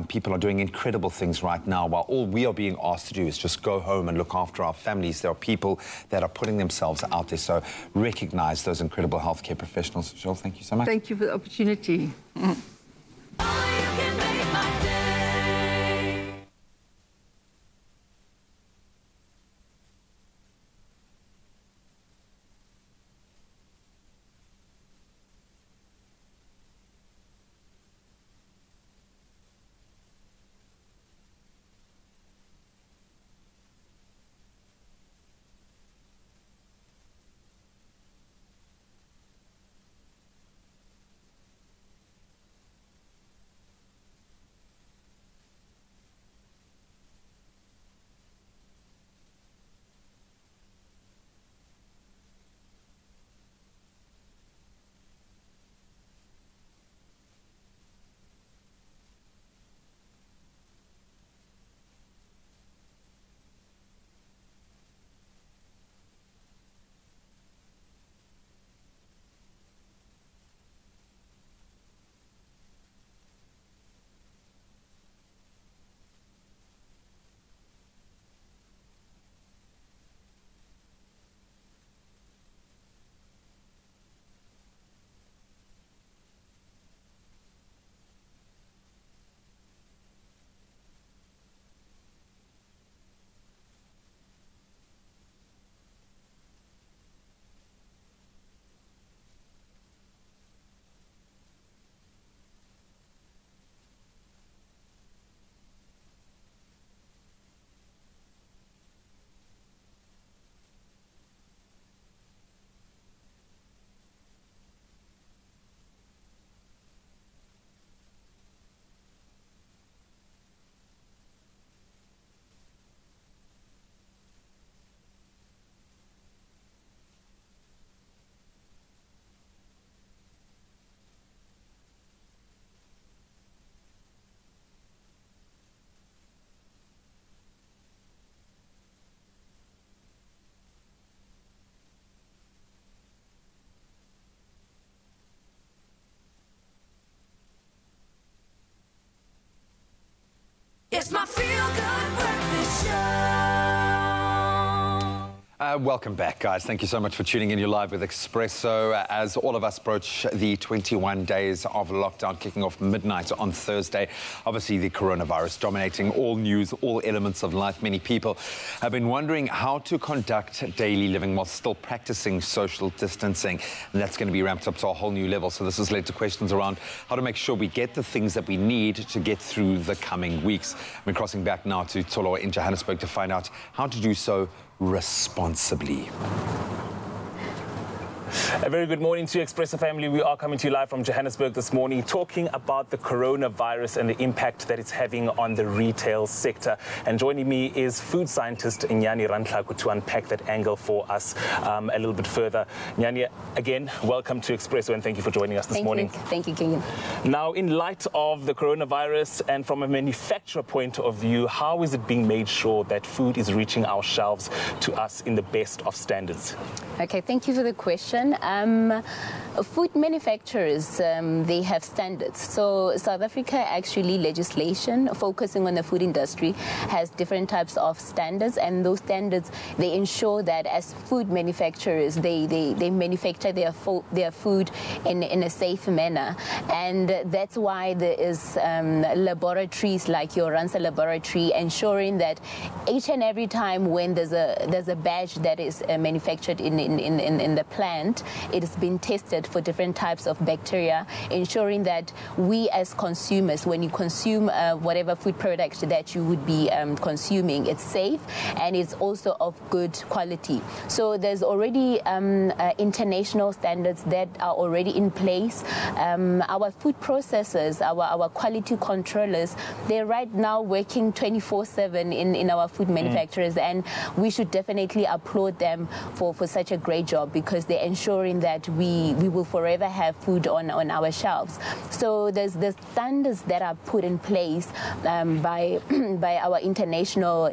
People are doing incredible things right now, while all we are being asked to do is just go home and look after our families. There are people that are putting themselves out there, so recognize those incredible healthcare professionals. Jill, thank you so much. Thank you for the opportunity. Welcome back, guys. Thank you so much for tuning in. You're live with Expresso. As all of us approach the 21 days of lockdown, kicking off midnight on Thursday. Obviously, the coronavirus dominating all news, all elements of life. Many people have been wondering how to conduct daily living while still practicing social distancing. And that's going to be ramped up to a whole new level. So this has led to questions around how to make sure we get the things that we need to get through the coming weeks. We're crossing back now to Tolo in Johannesburg to find out how to do so responsibly. A very good morning to you, Expresso family. We are coming to you live from Johannesburg this morning, talking about the coronavirus and the impact that it's having on the retail sector. And joining me is food scientist Nyani Rantlaku to unpack that angle for us a little bit further. Nyani, again, welcome to Expresso and thank you for joining us this morning. Thank you, King. Now, in light of the coronavirus and from a manufacturer point of view, how is it being made sure that food is reaching our shelves to us in the best of standards? Okay, thank you for the question. Food manufacturers, they have standards. So South Africa actually legislation focusing on the food industry has different types of standards, and those standards, they ensure that as food manufacturers, they manufacture their food in a safe manner. And that's why there is laboratories like your Ransa laboratory ensuring that each and every time when there's a batch that is manufactured in the plant, it has been tested for different types of bacteria, ensuring that we as consumers, when you consume whatever food product that you would be consuming, it's safe and it's also of good quality. So there's already international standards that are already in place. Our food processors, our quality controllers, they're right now working 24/7 in our food manufacturers, and we should definitely applaud them for such a great job, because they're ensuring that we will forever have food on our shelves. So there's the standards that are put in place by our international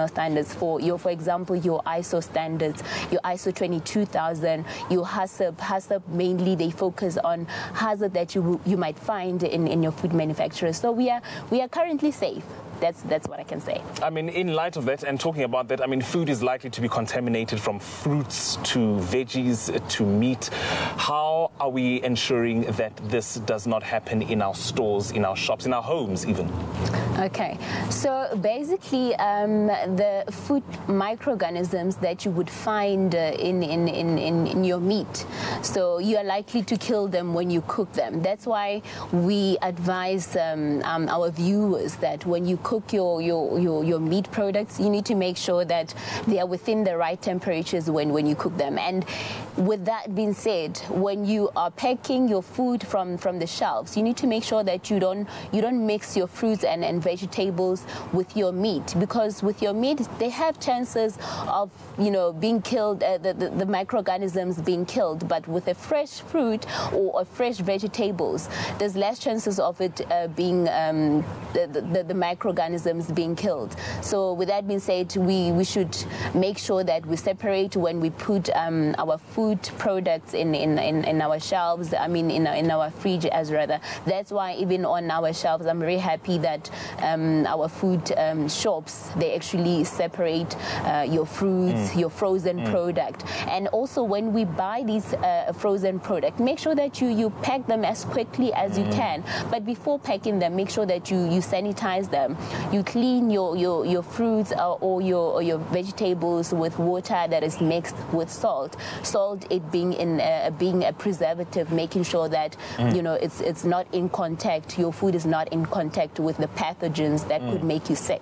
standards. For example, your ISO standards, your ISO 22000, your HACCP mainly they focus on hazard that you might find in your food manufacturers. So we are currently safe. That's what I can say. I mean, in light of that and talking about that, I mean, food is likely to be contaminated from fruits to veggies to meat. How are we ensuring that this does not happen in our stores, in our shops, in our homes even? Okay, so basically the food microorganisms that you would find in your meat, so you are likely to kill them when you cook them. That's why we advise our viewers that when you cook your meat products, you need to make sure that they are within the right temperatures when you cook them. And with that being said, when you are packing your food from the shelves, you need to make sure that you don't mix your fruits and vegetables with your meat, because with your meat they have chances of being killed, the microorganisms being killed. But with a fresh fruit or a fresh vegetables, there's less chances of it being the microorganisms being killed. So with that being said, we should make sure that we separate when we put our food products in our shelves, I mean in our fridge as rather. That's why even on our shelves, I'm very happy that our food shops, they actually separate your fruits, your frozen product. And also when we buy these frozen product, make sure that you pack them as quickly as you can. But before packing them, make sure that you sanitize them. You clean your fruits or your vegetables with water that is mixed with salt. Salt, it being a preservative, making sure that it's not in contact. Your food is not in contact with the pathogens that could make you sick.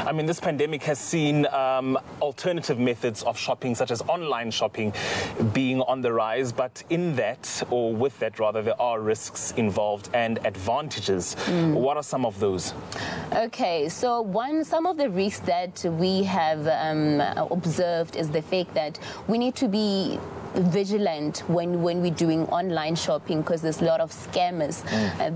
I mean, this pandemic has seen alternative methods of shopping, such as online shopping, being on the rise. But in that, or with that rather, there are risks involved and advantages. What are some of those? Okay, so some of the risks that we have observed is the fact that we need to be vigilant when we're doing online shopping, because there's a lot of scammers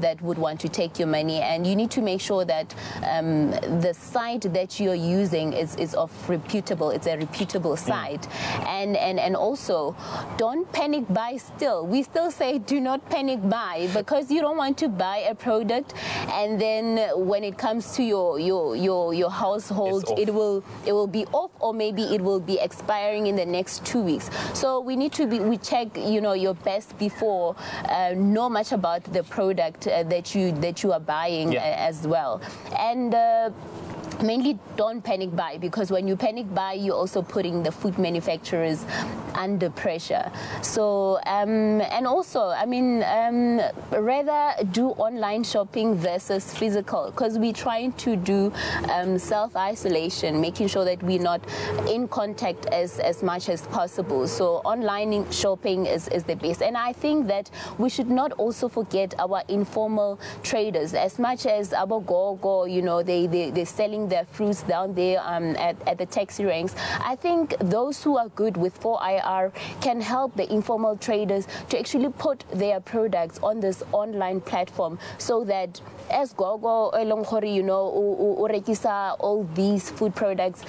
that would want to take your money, and you need to make sure that the site that you're using is reputable. It's a reputable site, and also don't panic buy. Still, we still say do not panic buy, because you don't want to buy a product and then when it comes to your household, it will be off, or maybe it will be expiring in the next 2 weeks. So we need to check, you know, your best before, know much about the product that you are buying as well, and mainly don't panic buy, because when you panic buy, you're also putting the food manufacturers under pressure. So and also, I mean, rather do online shopping versus physical, because we're trying to do self-isolation, making sure that we're not in contact as much as possible. So online shopping is the best, and I think that we should not also forget our informal traders. As much as our go, you know, they're selling their fruits down there at the taxi ranks. I think those who are good with 4IR can help the informal traders to actually put their products on this online platform, so that as Gogo, you know, urekisa all these food products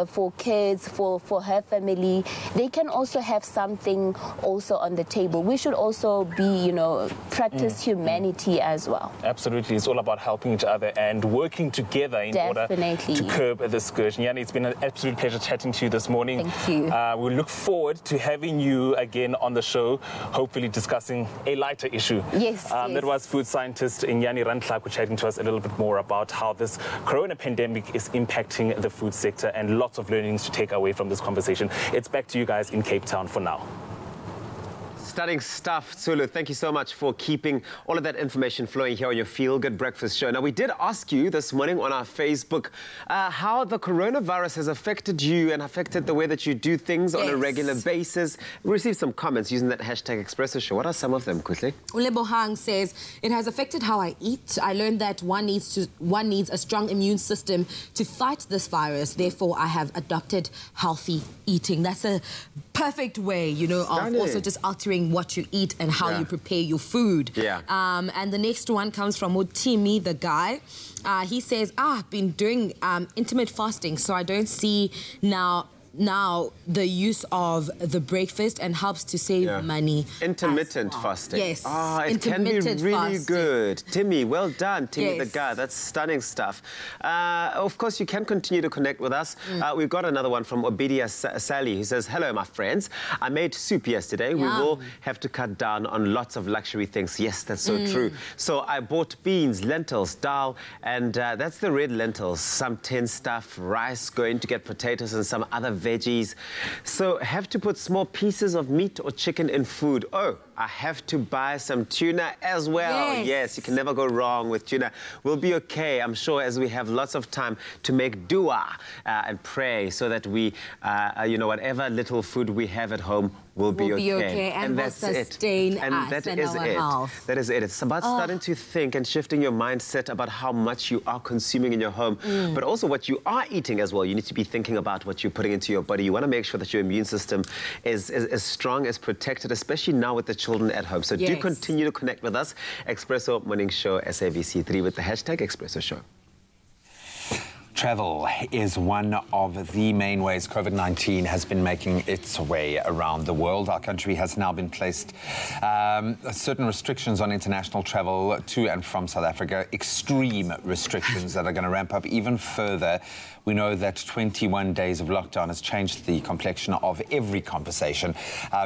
for kids, for her family, they can also have something also on the table. We should also be, you know, practice humanity as well. Absolutely. It's all about helping each other and working together in order to curb the scourge. Nyani, it's been an absolute pleasure chatting to you this morning. Thank you. We look forward to having you again on the show, hopefully discussing a lighter issue. Yes, That was food scientist Nyani Rantlako chatting to us a little bit more about how this corona pandemic is impacting the food sector, and lots of learnings to take away from this conversation. It's back to you guys in Cape Town for now. Stunning stuff, Tsulu. Thank you so much for keeping all of that information flowing here on your Feel Good Breakfast show. Now, we did ask you this morning on our Facebook how the coronavirus has affected you and affected the way that you do things on a regular basis. We received some comments using that hashtag Expresso show. What are some of them, Kutle? Ulebohang says, it has affected how I eat. I learned that one needs a strong immune system to fight this virus. Therefore, I have adopted healthy eating. That's a perfect way, you know, of also just altering what you eat and how you prepare your food. And the next one comes from Otimi, the guy. He says, I've been doing intermittent fasting, so I don't see now the use of the breakfast, and helps to save money. Intermittent fasting. Yes. It can be really good. Timmy, well done, Timmy the guy. That's stunning stuff. Of course, you can continue to connect with us. We've got another one from Obidia Sally, who says, hello, my friends. I made soup yesterday. We will have to cut down on lots of luxury things. Yes, that's so true. So I bought beans, lentils, dal, and that's the red lentils, some tin stuff, rice, going to get potatoes and some other veggies. So have to put small pieces of meat or chicken in food. Oh, I have to buy some tuna as well. Yes, you can never go wrong with tuna. We'll be okay, I'm sure, as we have lots of time to make dua and pray, so that we, you know, whatever little food we have at home will be okay. And that's will sustain us that and is our it. health. That is it. It's about starting to think and shifting your mindset about how much you are consuming in your home, but also what you are eating as well. You need to be thinking about what you're putting into your body. You want to make sure that your immune system is as strong, as protected, especially now with the children at home. So do continue to connect with us. Expresso Morning Show, SABC3, with the hashtag Expresso Show. Travel is one of the main ways COVID-19 has been making its way around the world. Our country has now been placed certain restrictions on international travel to and from South Africa, extreme restrictions that are going to ramp up even further. We know that 21 days of lockdown has changed the complexion of every conversation.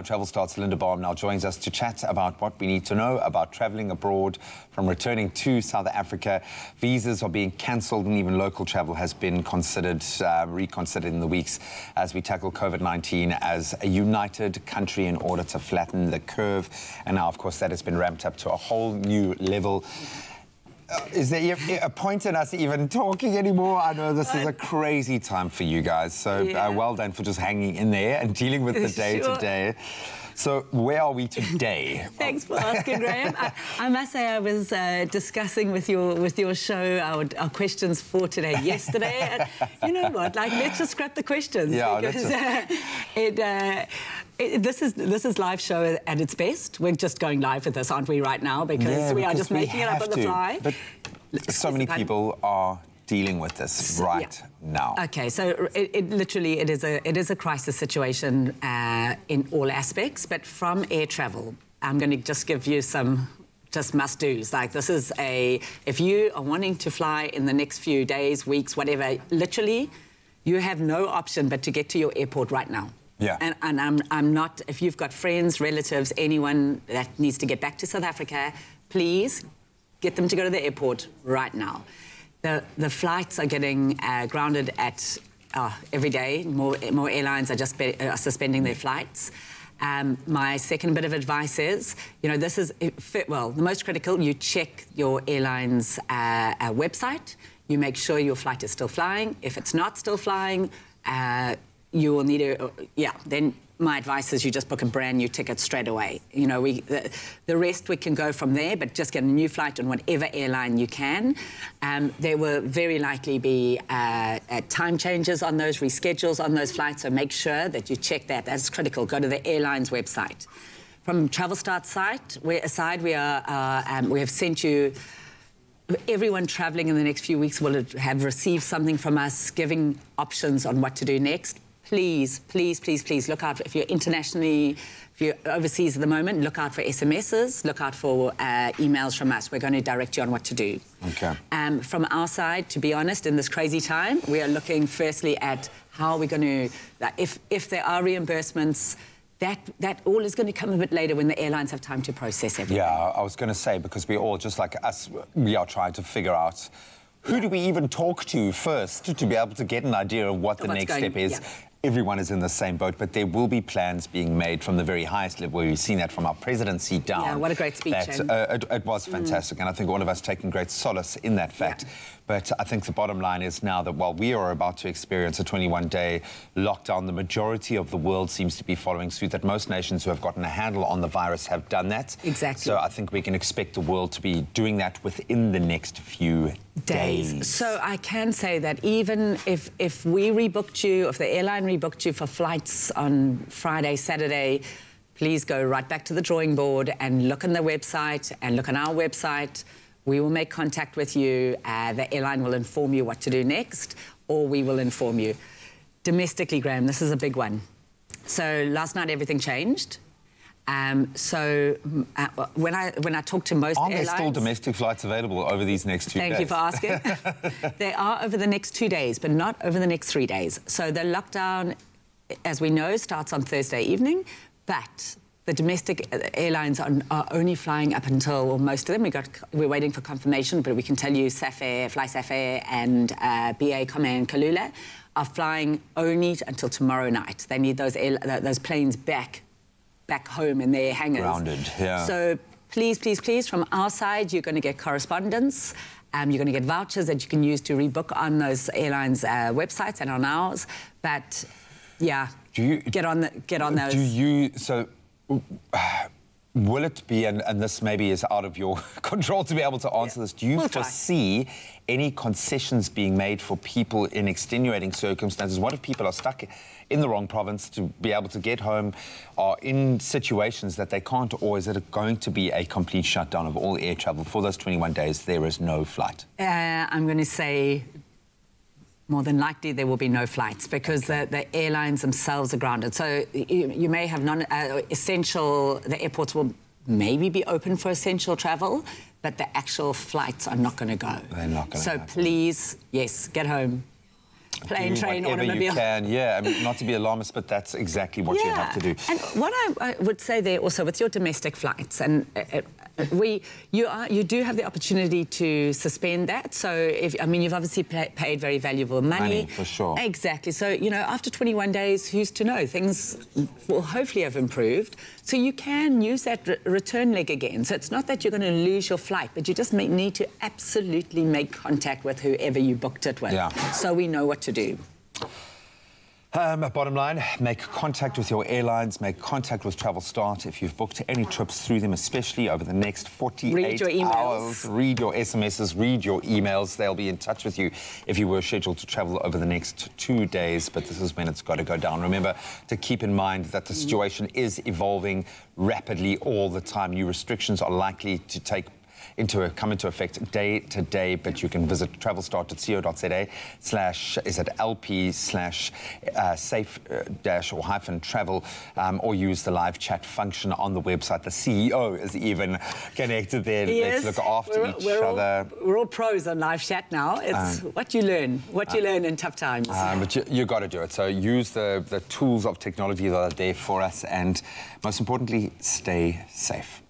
Travel starts Linda Baum now joins us to chat about what we need to know about traveling abroad from returning to South Africa. Visas are being cancelled, and even local travel has been considered, reconsidered in the weeks as we tackle COVID-19 as a united country in order to flatten the curve. And now, of course, that has been ramped up to a whole new level. Is there a point in us even talking anymore? I know this is a crazy time for you guys, so well done for just hanging in there and dealing with the day-to-day. So where are we today? Thanks for asking, Graham. I must say I was discussing with your show our questions for today yesterday. And you know what? Like, let's just scrap the questions. Yeah, because This is live show at its best. We're just going live with this, aren't we, right now? Because we are just making it up on the fly. But so many people are dealing with this right now. Okay, so literally it is a crisis situation in all aspects, but from air travel, I'm going to just give you some just must-dos. Like, this is if you are wanting to fly in the next few days, weeks, whatever, literally, you have no option but to get to your airport right now. Yeah. And I'm not, if you've got friends, relatives, anyone that needs to get back to South Africa, please get them to go to the airport right now. The flights are getting grounded at every day. More airlines are just suspending their flights. My second bit of advice is, this is, the most critical, you check your airline's website. You make sure your flight is still flying. If it's not still flying, you will need to, then my advice is you just book a brand new ticket straight away. The rest we can go from there, but just get a new flight on whatever airline you can. There will very likely be time changes on those, reschedules on those flights, so make sure that you check that. That's critical. Go to the airline's website. From TravelStart's site, we have sent you. Everyone travelling in the next few weeks will have received something from us giving options on what to do next. Please, please, please, please look out. If you're internationally, if you're overseas at the moment, look out for SMSs, look out for emails from us. We're going to direct you on what to do. Okay. From our side, to be honest, in this crazy time, we are looking firstly at how we're going to, if there are reimbursements, that all is going to come a bit later when the airlines have time to process everything. Yeah, I was going to say, because we all, just like us, we are trying to figure out who do we even talk to first to be able to get an idea of what the next step is. Yeah. Everyone is in the same boat, but there will be plans being made from the very highest level. We've seen that from our presidency down. Yeah, what a great speech. It was fantastic, and I think all of us taking great solace in that fact. Yeah. But I think the bottom line is now that while we are about to experience a 21-day lockdown, the majority of the world seems to be following suit, that most nations who have gotten a handle on the virus have done that. Exactly. So I think we can expect the world to be doing that within the next few days. So I can say that even if we rebooked you, if the airline rebooked you for flights on Friday, Saturday, please go right back to the drawing board and look on the website and look on our website. We will make contact with you. The airline will inform you what to do next, or we will inform you. Domestically, Graham, this is a big one. So last night everything changed. When I talk to most airlines... Are there still domestic flights available over these next 2 days? Thank you for asking. They are over the next 2 days, but not over the next 3 days. So the lockdown, as we know, starts on Thursday evening, but the domestic airlines are only flying up until, well, most of them. We're waiting for confirmation, but we can tell you Safair, Fly Safair and BA Comair and Kalula are flying only until tomorrow night. They need those planes back home in their hangars. Grounded, yeah. So please, please, please, from our side, you're going to get correspondence. You're going to get vouchers that you can use to rebook on those airlines' websites and on ours. But yeah, get on those. Will it be, and this maybe is out of your control to be able to answer this, do you foresee any concessions being made for people in extenuating circumstances? What if people are stuck in the wrong province to be able to get home, or in situations that they can't, or is it going to be a complete shutdown of all air travel for those 21 days? There is no flight. I'm going to say more than likely there will be no flights, because the airlines themselves are grounded. So you may have essential, the airports will maybe be open for essential travel, but the actual flights are not going to go. They're not going to. So please, yes, get home. Plane, train, automobile. You can, yeah. I mean, not to be alarmist, but that's exactly what you have to do. And what I would say there also with your domestic flights, and you do have the opportunity to suspend that. So you've obviously paid very valuable money. For sure. Exactly. So after 21 days, who's to know? Things will hopefully have improved. So you can use that return leg again. So it's not that you're going to lose your flight, but you just need to absolutely make contact with whoever you booked it with, so we know what to do. Bottom line, make contact with your airlines, make contact with Travel Start. If you've booked any trips through them, especially over the next 48 hours, read your SMSs, read your emails. They'll be in touch with you if you were scheduled to travel over the next 2 days, but this is when it's got to go down. Remember to keep in mind that the situation is evolving rapidly all the time. New restrictions are likely to come into effect day to day, but you can visit travelstart.co.za/LP/safe-or-travel or use the live chat function on the website. The CEO is even connected there. Yes. Let's look after each other. We're all pros on live chat now. It's what you learn in tough times. But you got to do it. So use the tools of technology that are there for us, and most importantly, stay safe.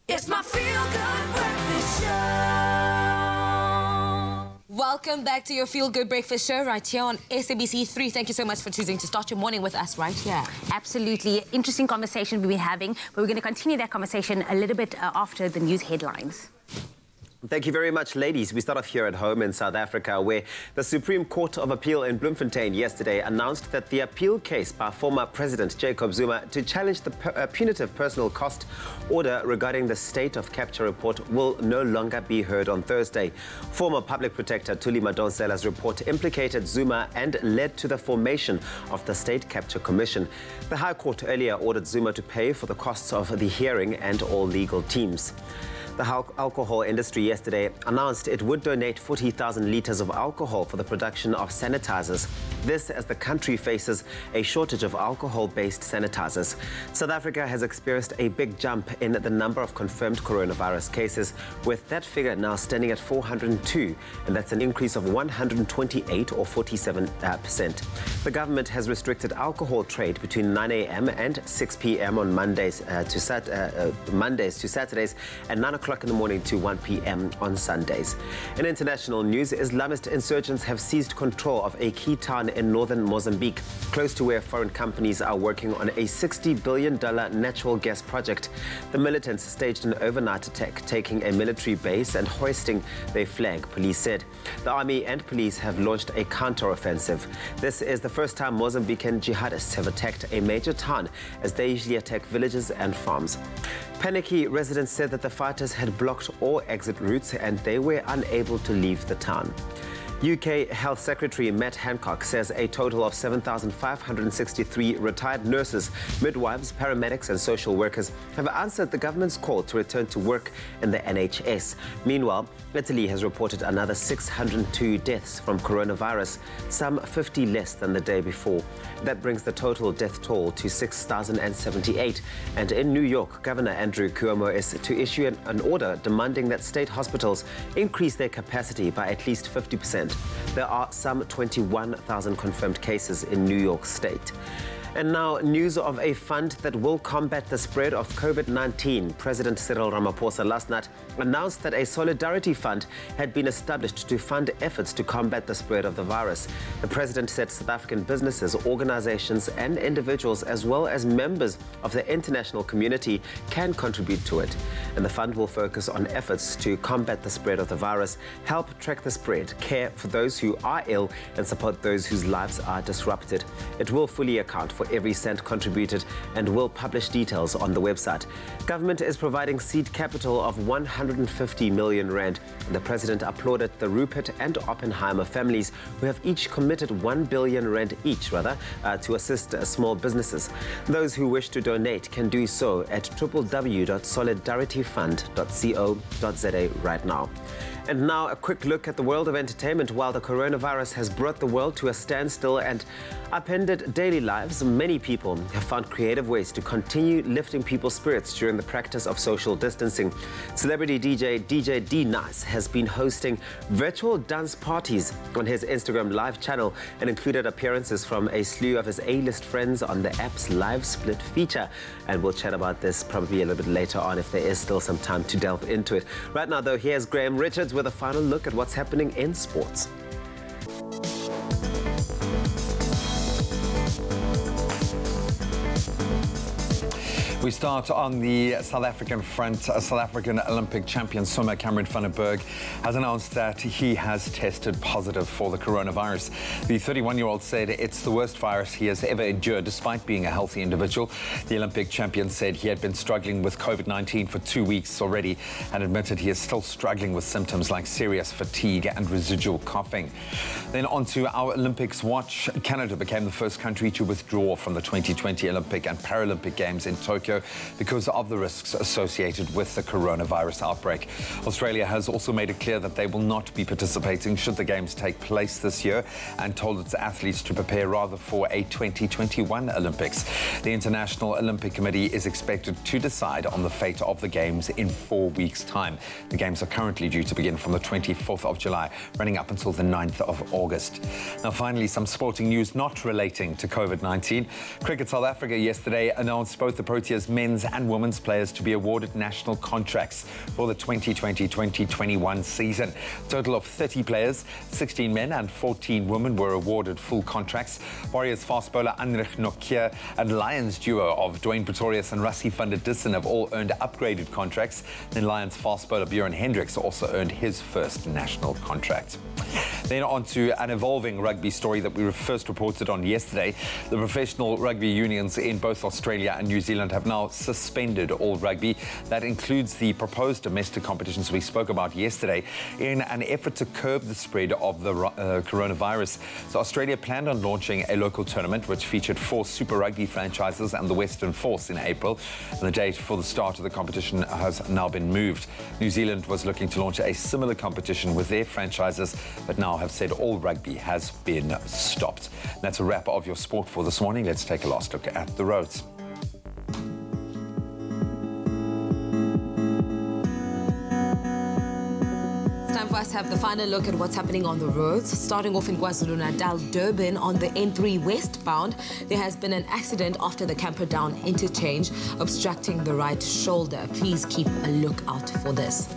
It's my feel-good breakfast show. Welcome back to your Feel Good Breakfast Show right here on SABC3. Thank you so much for choosing to start your morning with us right here. Absolutely. Interesting conversation we've been having, but we're going to continue that conversation a little bit after the news headlines. Thank you very much, ladies. We start off here at home in South Africa, where the Supreme Court of Appeal in Bloemfontein yesterday announced that the appeal case by former President Jacob Zuma to challenge the punitive personal cost order regarding the state of capture report will no longer be heard on Thursday. Former Public Protector Thuli Madonsela's report implicated Zuma and led to the formation of the State Capture Commission. The High Court earlier ordered Zuma to pay for the costs of the hearing and all legal teams. The alcohol industry yesterday announced it would donate 40,000 litres of alcohol for the production of sanitizers. This as the country faces a shortage of alcohol-based sanitizers. South Africa has experienced a big jump in the number of confirmed coronavirus cases, with that figure now standing at 402, and that's an increase of 128 or 47%. The government has restricted alcohol trade between 9 a.m. and 6 p.m. on Mondays to Saturdays, and 9 o'clock in the morning to 1 p.m. on Sundays. In international news, Islamist insurgents have seized control of a key town in northern Mozambique, close to where foreign companies are working on a $60 billion natural gas project. The militants staged an overnight attack, taking a military base and hoisting their flag, police said. The army and police have launched a counter-offensive. This is the first time Mozambican jihadists have attacked a major town, as they usually attack villages and farms. Panicky residents said that the fighters had blocked all exit routes and they were unable to leave the town. UK Health Secretary Matt Hancock says a total of 7,563 retired nurses, midwives, paramedics and social workers have answered the government's call to return to work in the NHS. Meanwhile, Italy has reported another 602 deaths from coronavirus, some 50 less than the day before. That brings the total death toll to 6,078. And in New York, Governor Andrew Cuomo is to issue an order demanding that state hospitals increase their capacity by at least 50%. 20%. There are some 21,000 confirmed cases in New York State. And now, news of a fund that will combat the spread of COVID-19. President Cyril Ramaphosa last night announced that a solidarity fund had been established to fund efforts to combat the spread of the virus. The president said South African businesses, organizations and individuals, as well as members of the international community, can contribute to it. And the fund will focus on efforts to combat the spread of the virus, help track the spread, care for those who are ill, and support those whose lives are disrupted. It will fully account for every cent contributed and will publish details on the website. Government is providing seed capital of 150 million rand. The president applauded the Rupert and Oppenheimer families, who have each committed 1 billion rand each, to assist small businesses. Those who wish to donate can do so at www.solidarityfund.co.za right now. And now a quick look at the world of entertainment. While the coronavirus has brought the world to a standstill and upended daily lives, many people have found creative ways to continue lifting people's spirits during the practice of social distancing. Celebrity DJ D-Nice has been hosting virtual dance parties on his Instagram live channel and included appearances from a slew of his A-list friends on the app's live split feature. And we'll chat about this probably a little bit later on if there is still some time to delve into it. Right now, though, here's Graham Richards with a final look at what's happening in sports. We start on the South African front. South African Olympic champion swimmer Cameron van der Berg has announced that he has tested positive for the coronavirus. The 31-year-old said it's the worst virus he has ever endured, despite being a healthy individual. The Olympic champion said he had been struggling with COVID-19 for 2 weeks already and admitted he is still struggling with symptoms like serious fatigue and residual coughing. Then on to our Olympics watch. Canada became the first country to withdraw from the 2020 Olympic and Paralympic Games in Tokyo because of the risks associated with the coronavirus outbreak. Australia has also made it clear that they will not be participating should the Games take place this year and told its athletes to prepare rather for a 2021 Olympics. The International Olympic Committee is expected to decide on the fate of the Games in 4 weeks' time. The Games are currently due to begin from the 24th of July, running up until the 9th of August. Now, finally, some sporting news not relating to COVID-19. Cricket South Africa yesterday announced both the Proteas men's and women's players to be awarded national contracts for the 2020-2021 season. A total of 30 players, 16 men and 14 women were awarded full contracts. Warriors fast bowler Anrich Nokia and Lions duo of Dwayne Pretorius and Rassie van der Dussen have all earned upgraded contracts. Then Lions fast bowler Bjorn Hendricks also earned his first national contract. Then on to an evolving rugby story that we first reported on yesterday. The professional rugby unions in both Australia and New Zealand have now suspended all rugby. That includes the proposed domestic competitions we spoke about yesterday in an effort to curb the spread of the coronavirus. So Australia planned on launching a local tournament which featured 4 Super Rugby franchises and the Western Force in April. And the date for the start of the competition has now been moved. New Zealand was looking to launch a similar competition with their franchises, but now have said all rugby has been stopped. That's a wrap of your sport for this morning. Let's take a last look at the roads. Time for us to have the final look at what's happening on the roads. Starting off in KwaZulu-Natal, Durban on the N3 westbound, there has been an accident after the Camperdown interchange obstructing the right shoulder. Please keep a lookout for this.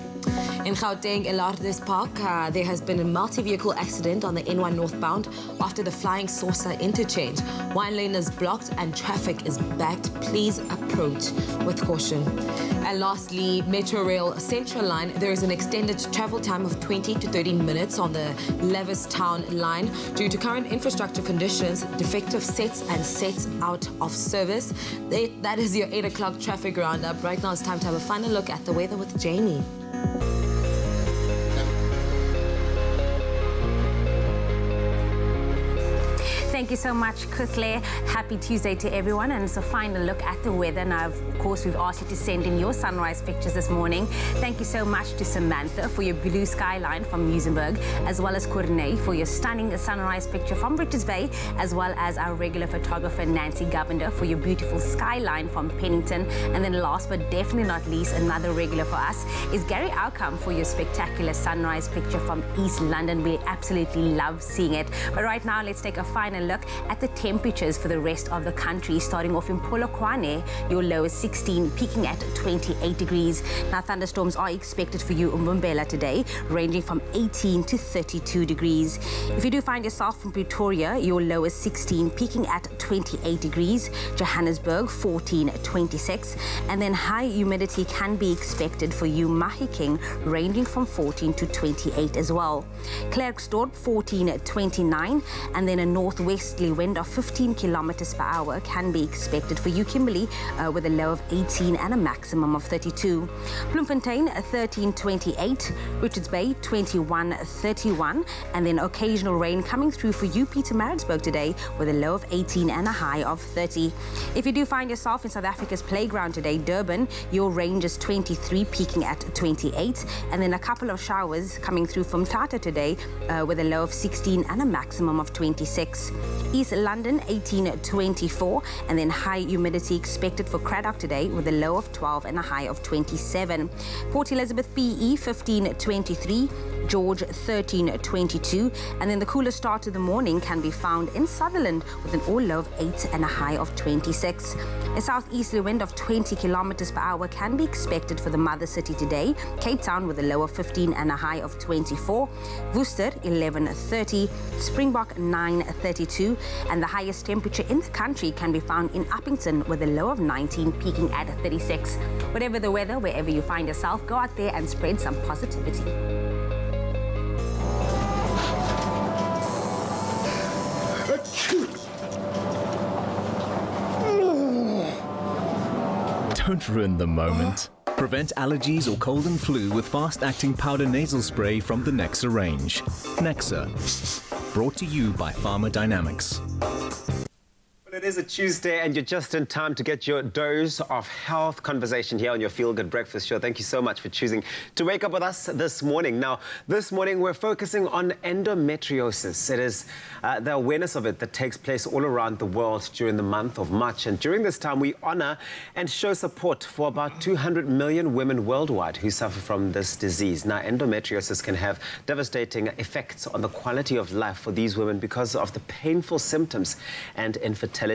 In Gauteng, Elardes Park, there has been a multi-vehicle accident on the N1 northbound after the Flying Saucer interchange. One lane is blocked and traffic is backed. Please approach with caution. And lastly, Metro Rail Central Line, there is an extended travel time of 20 to 30 minutes on the Lewistown line due to current infrastructure conditions, defective sets and sets out of service. That is your 8 o'clock traffic roundup. Right now it's time to have a final look at the weather with Jamie. Thank you so much, Kutle. Happy Tuesday to everyone. And it's a final look at the weather. Now, of course, we've asked you to send in your sunrise pictures this morning. Thank you so much to Samantha for your blue skyline from Muizenberg, as well as Courtney for your stunning sunrise picture from Richards Bay, as well as our regular photographer, Nancy Govender, for your beautiful skyline from Pennington. And then last but definitely not least, another regular for us is Gary Outcome for your spectacular sunrise picture from East London. We absolutely love seeing it. But right now, let's take a final look at the temperatures for the rest of the country, starting off in Polokwane, your low is 16, peaking at 28 degrees. Now, thunderstorms are expected for you in Mbombela today, ranging from 18 to 32 degrees. If you do find yourself in Pretoria, your low is 16, peaking at 28 degrees. Johannesburg, 14, 26. And then high humidity can be expected for you, Mahikeng, ranging from 14 to 28 as well. Klerksdorp, 14, 29. And then a northwesterly wind of 15 kilometers per hour can be expected for you, Kimberley, with a low of 18 and a maximum of 32. Bloemfontein, 13, 28. Richards Bay, 21, 31. And then occasional rain coming through for you, Pietermaritzburg, today, with a low of 18 and a high of 30. If you do find yourself in South Africa's playground today, Durban, your range is 23, peaking at 28. And then a couple of showers coming through from Tata today, with a low of 16 and a maximum of 26. East London, 18, 24. And then high humidity expected for Craddock today, with a low of 12 and a high of 27. Port Elizabeth, PE, 15, 23. George, 13, 22. And then the coolest start to the morning can be found in Sutherland, with an all low of 8 and a high of 26. A southeasterly wind of 20 kilometers per hour can be expected for the mother city today. Cape Town with a low of 15 and a high of 24. Worcester, 11, 30. Springbok, 9, 32. And the highest temperature in the country can be found in Uppington, with a low of 19, peaking at 36. Whatever the weather, wherever you find yourself, go out there and spread some positivity. Don't ruin the moment. Prevent allergies or cold and flu with fast-acting powder nasal spray from the Nexa range. Nexa, brought to you by Pharmadynamics. It is a Tuesday and you're just in time to get your dose of health conversation here on your Feel Good Breakfast Show. Thank you so much for choosing to wake up with us this morning. Now, this morning we're focusing on endometriosis. It is the awareness of it that takes place all around the world during the month of March. And during this time, we honor and show support for about 200 million women worldwide who suffer from this disease. Now, endometriosis can have devastating effects on the quality of life for these women because of the painful symptoms and infertility.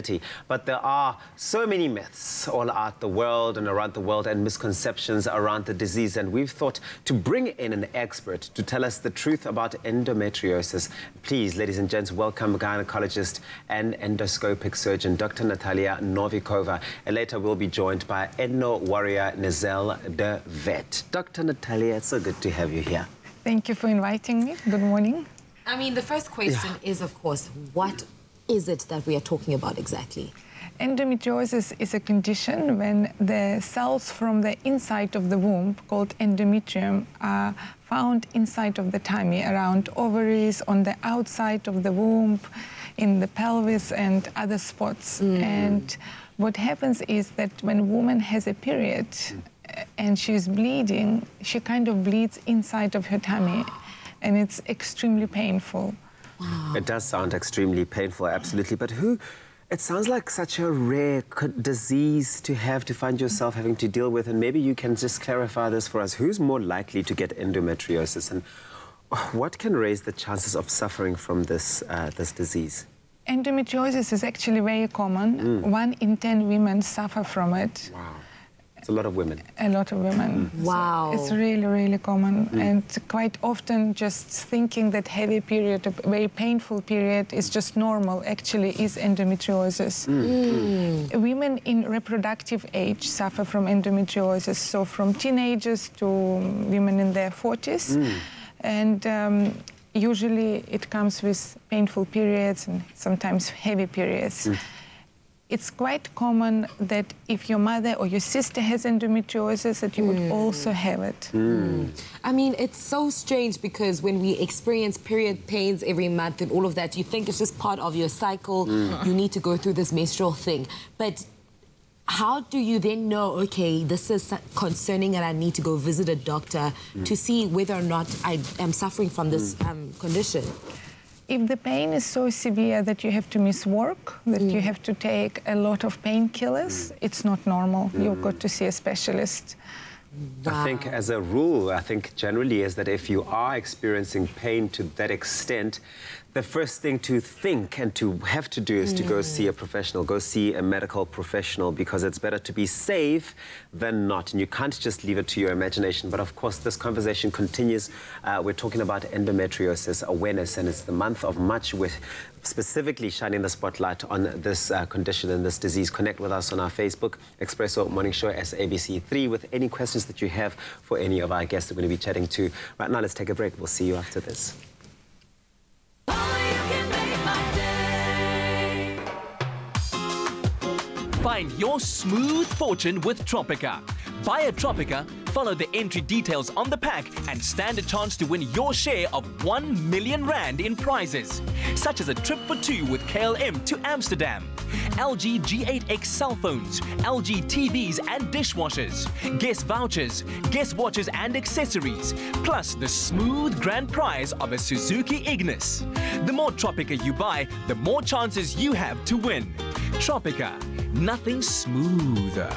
But there are so many myths all out the world and around the world and misconceptions around the disease. And we've thought to bring in an expert to tell us the truth about endometriosis. Please, ladies and gents, welcome gynecologist and endoscopic surgeon, Dr. Natalia Novikova. And later we'll be joined by endo warrior Nizel de Vet. Dr. Natalia, it's so good to have you here. Thank you for inviting me. Good morning. I mean, the first question is, of course, what is it that we are talking about exactly? Endometriosis is a condition when the cells from the inside of the womb, called endometrium, are found inside of the tummy, around ovaries, on the outside of the womb, in the pelvis and other spots. And what happens is that when a woman has a period and she's bleeding, she kind of bleeds inside of her tummy, and it's extremely painful. Wow. It does sound extremely painful, absolutely. But it sounds like such a rare disease to have to find yourself having to deal with. And maybe you can just clarify this for us. Who's more likely to get endometriosis, and what can raise the chances of suffering from this disease? Endometriosis is actually very common. 1 in 10 women suffer from it. Wow. It's a lot of women. A lot of women. Wow. So it's really, really common. And quite often just thinking that heavy period, a very painful period, is just normal, actually is endometriosis. Women in reproductive age suffer from endometriosis, so from teenagers to women in their 40s. And usually it comes with painful periods and sometimes heavy periods. it's quite common that if your mother or your sister has endometriosis, that you would also have it. I mean, it's so strange because when we experience period pains every month and all of that, you think it's just part of your cycle. You need to go through this menstrual thing. But how do you then know, okay, this is concerning and I need to go visit a doctor to see whether or not I am suffering from this condition? If the pain is so severe that you have to miss work, that you have to take a lot of painkillers, it's not normal. You've got to see a specialist. I think as a rule, I think generally is that if you are experiencing pain to that extent, the first thing to think and to have to do is to go see a professional, go see a medical professional, because it's better to be safe than not. And you can't just leave it to your imagination. But of course, this conversation continues. We're talking about endometriosis awareness, and it's the month of March with specifically shining the spotlight on this condition and this disease. Connect with us on our Facebook, Expresso Morning Show SABC3, with any questions that you have for any of our guests that we're going to be chatting to. Right now, let's take a break. We'll see you after this. Find your smooth fortune with Tropica. Buy a Tropica, follow the entry details on the pack, and stand a chance to win your share of 1 million rand in prizes, such as a trip for 2 with KLM to Amsterdam, LG G8X cell phones, LG TVs and dishwashers, guest vouchers, guest watches and accessories, plus the smooth grand prize of a Suzuki Ignis. The more Tropica you buy, the more chances you have to win. Tropica, nothing smoother.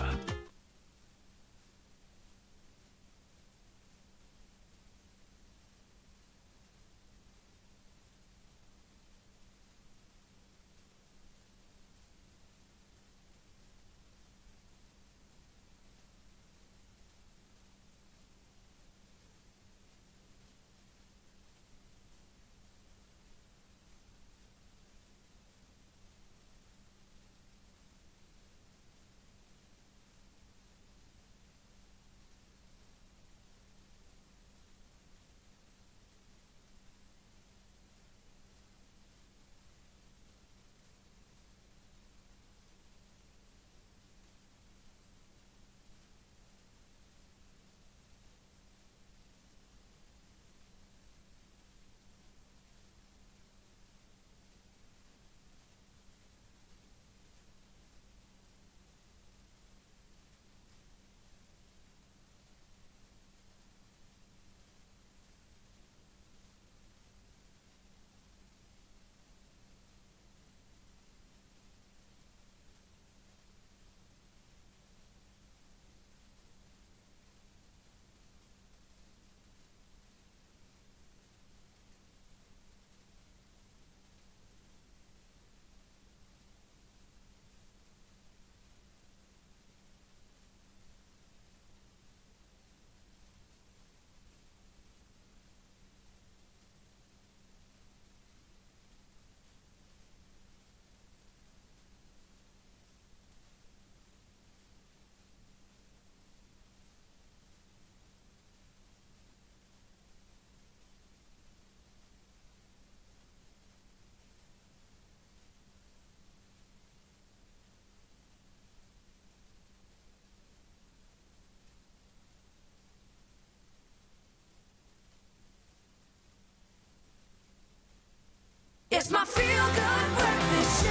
It's my feel-good breakfast show.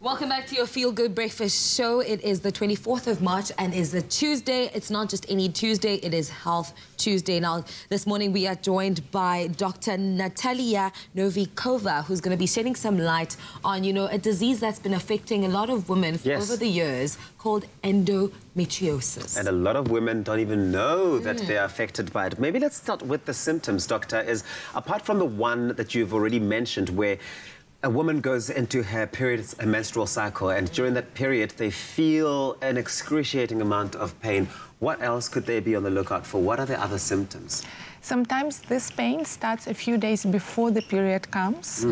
Welcome back to your Feel Good Breakfast Show. It is the 24th of March and is a Tuesday. It's not just any Tuesday, it is Health Tuesday. Now, this morning we are joined by Dr. Natalia Novikova, who's going to be shedding some light on, you know, a disease that's been affecting a lot of women over the years called endometriosis. And a lot of women don't even know that they're affected by it. Maybe let's start with the symptoms, Doctor, is apart from the one that you've already mentioned where a woman goes into her period, a menstrual cycle, and during that period they feel an excruciating amount of pain. What else could they be on the lookout for? What are the other symptoms? Sometimes this pain starts a few days before the period comes.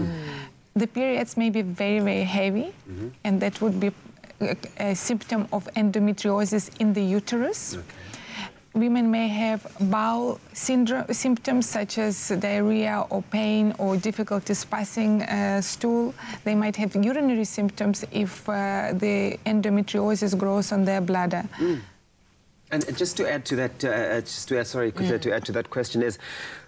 The periods may be very, very heavy, and that would be a symptom of endometriosis in the uterus. women may have bowel symptoms such as diarrhea or pain or difficulties passing stool. They might have urinary symptoms if the endometriosis grows on their bladder. And just to add to that, to add to that question is,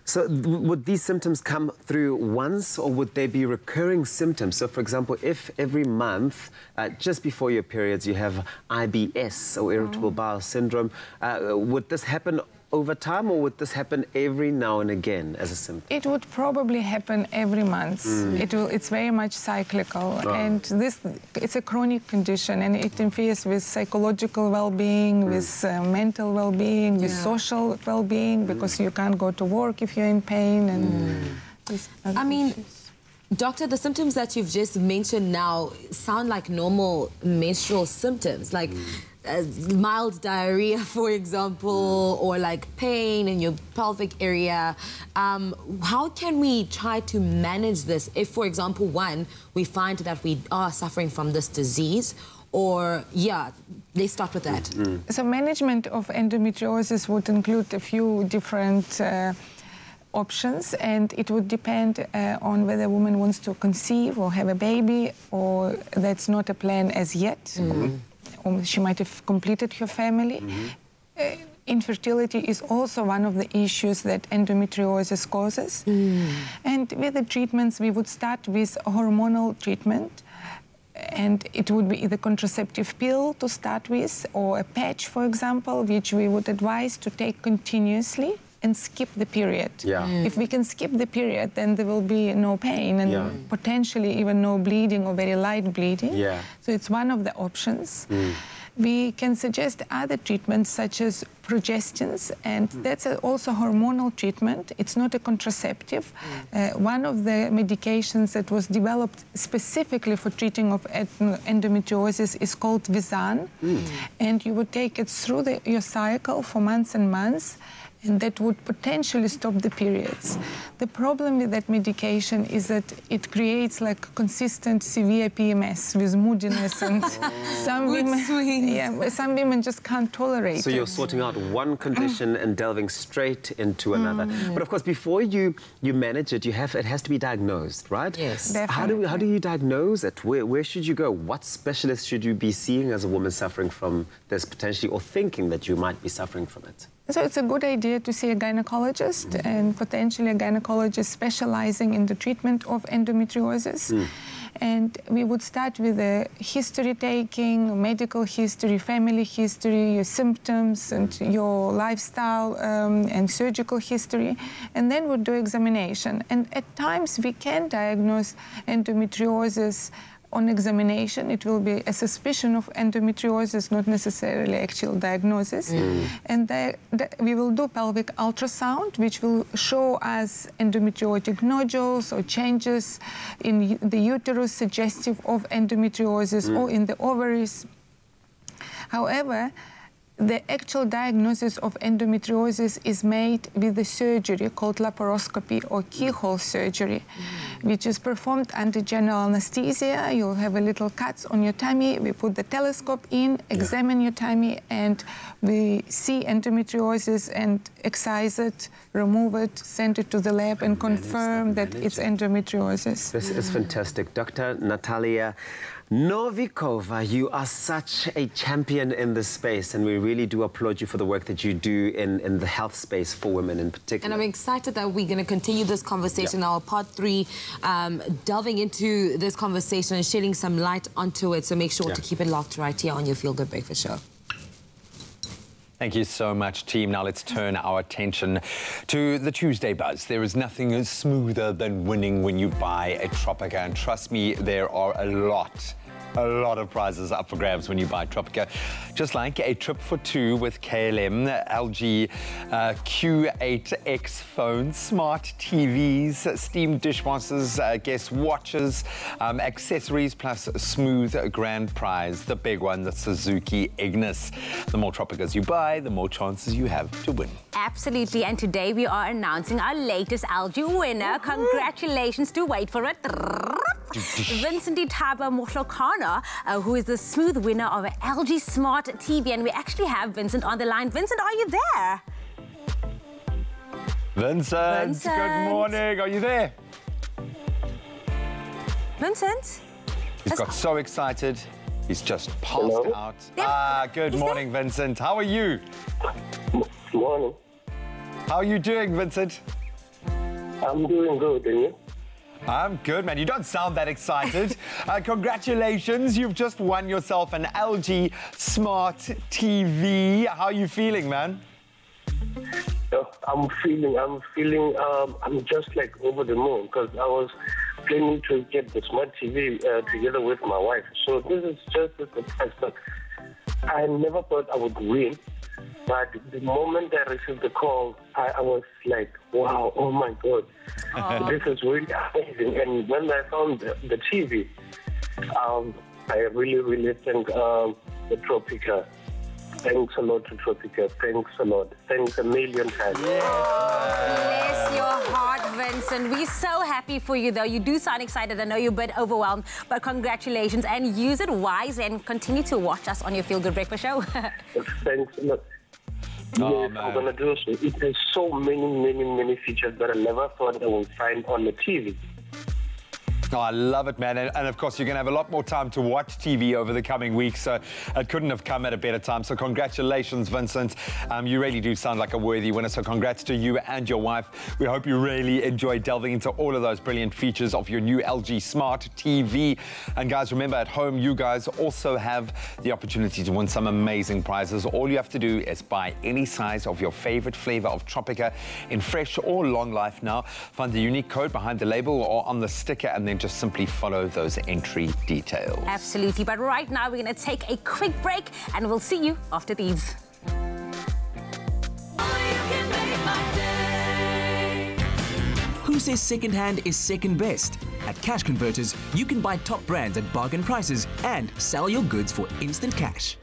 so would these symptoms come through once, or would they be recurring symptoms? So, for example, if every month, just before your periods, you have IBS, or irritable bowel syndrome, would this happen over time, or would this happen every now and again as a symptom? It would probably happen every month. It's very much cyclical, and it's a chronic condition, and it interferes with psychological well-being, with mental well-being, with social well-being, because you can't go to work if you're in pain. And I mean, Doctor, the symptoms that you've just mentioned now sound like normal menstrual symptoms, like mild diarrhea, for example, or like pain in your pelvic area. How can we try to manage this if, for example, one, we find that we are suffering from this disease, or, let's start with that. So management of endometriosis would include a few different options, and it would depend on whether a woman wants to conceive or have a baby, or that's not a plan as yet. Or she might have completed her family. Infertility is also one of the issues that endometriosis causes. And with the treatments, we would start with hormonal treatment. And it would be either contraceptive pill to start with, or a patch, for example, which we would advise to take continuously and skip the period. If we can skip the period, then there will be no pain and potentially even no bleeding or very light bleeding. So it's one of the options. We can suggest other treatments such as progestins, and that's also hormonal treatment. It's not a contraceptive. One of the medications that was developed specifically for treating of endometriosis is called Visan, and you would take it through your cycle for months and months, and that would potentially stop the periods. The problem with that medication is that it creates like consistent severe PMS with moodiness, and some women just can't tolerate it. So you're sorting out one condition and delving straight into another. But of course, before you manage it, it has to be diagnosed, right? Yes. How do you diagnose it? Where should you go? What specialist should you be seeing as a woman suffering from this potentially, or thinking that you might be suffering from it? So it's a good idea to see a gynecologist, and potentially a gynecologist specializing in the treatment of endometriosis. And we would start with a history taking, medical history, family history, your symptoms and your lifestyle and surgical history, and then we'll do examination. And at times we can diagnose endometriosis on examination. It will be a suspicion of endometriosis, not necessarily actual diagnosis. And we will do pelvic ultrasound, which will show us endometriotic nodules or changes in the uterus suggestive of endometriosis, or in the ovaries. However, the actual diagnosis of endometriosis is made with the surgery called laparoscopy, or keyhole surgery, which is performed under general anesthesia. You'll have a little cuts on your tummy. We put the telescope in, examine your tummy, and we see endometriosis and excise it, remove it, send it to the lab, and confirm that it's endometriosis. This is fantastic. Dr. Natalia Novikova, you are such a champion in this space, and we really do applaud you for the work that you do in the health space for women in particular. And I'm excited that we're going to continue this conversation, our part 3, delving into this conversation and shedding some light onto it. So make sure to keep it locked right here on your Feel Good Breakfast Show. Thank you so much, team. Now let's turn our attention to the Tuesday buzz. There is nothing smoother than winning when you buy a Tropica, and trust me, there are a lot of prizes up for grabs when you buy Tropica. Just like a trip for 2 with KLM, LG Q8X phones, smart TVs, steam dishwashers, guest watches, accessories, plus smooth grand prize, the big one, the Suzuki Ignis. The more Tropicas you buy, the more chances you have to win. Absolutely, and today we are announcing our latest LG winner. Congratulations to, wait for it, Vincent Itaba Mohlokana, who is the smooth winner of an LG Smart TV. And we actually have Vincent on the line. Vincent, are you there? Vincent, good morning. Are you there? Vincent? He's got so excited. He's just passed out. Good morning, Vincent. How are you? Morning. How are you doing, Vincent? I'm doing good, and you? I'm good, man. You don't sound that excited. Congratulations. You've just won yourself an LG Smart TV. How are you feeling, man? I'm just like over the moon because I was planning to get the Smart TV together with my wife. So this is just a surprise. But I never thought I would win. But the moment I received the call, I was like, wow, oh my God, this is really amazing. And when I found the TV, I really, really thank the Tropica. Thanks a lot to Tropica. Thanks a lot. Thanks a million times. Bless your heart, Vincent. We're so happy for you, though. You do sound excited. I know you're a bit overwhelmed, but congratulations. And use it wise and continue to watch us on your Feel Good Breakfast show. Thanks a lot. Yes, I'm going to do so. It has so many features that I never thought I would find on the TV. Oh, I love it, man. And of course, you're going to have a lot more time to watch TV over the coming weeks, so it couldn't have come at a better time. So congratulations, Vincent. You really do sound like a worthy winner, so congrats to you and your wife. We hope you really enjoy delving into all of those brilliant features of your new LG Smart TV. And guys, remember, at home, you guys also have the opportunity to win some amazing prizes. All you have to do is buy any size of your favorite flavor of Tropica in fresh or long life now. Find the unique code behind the label or on the sticker, and then just simply follow those entry details. Absolutely. But right now, we're going to take a quick break, and we'll see you after these. Who says second-hand is second best? At Cash Converters, you can buy top brands at bargain prices and sell your goods for instant cash.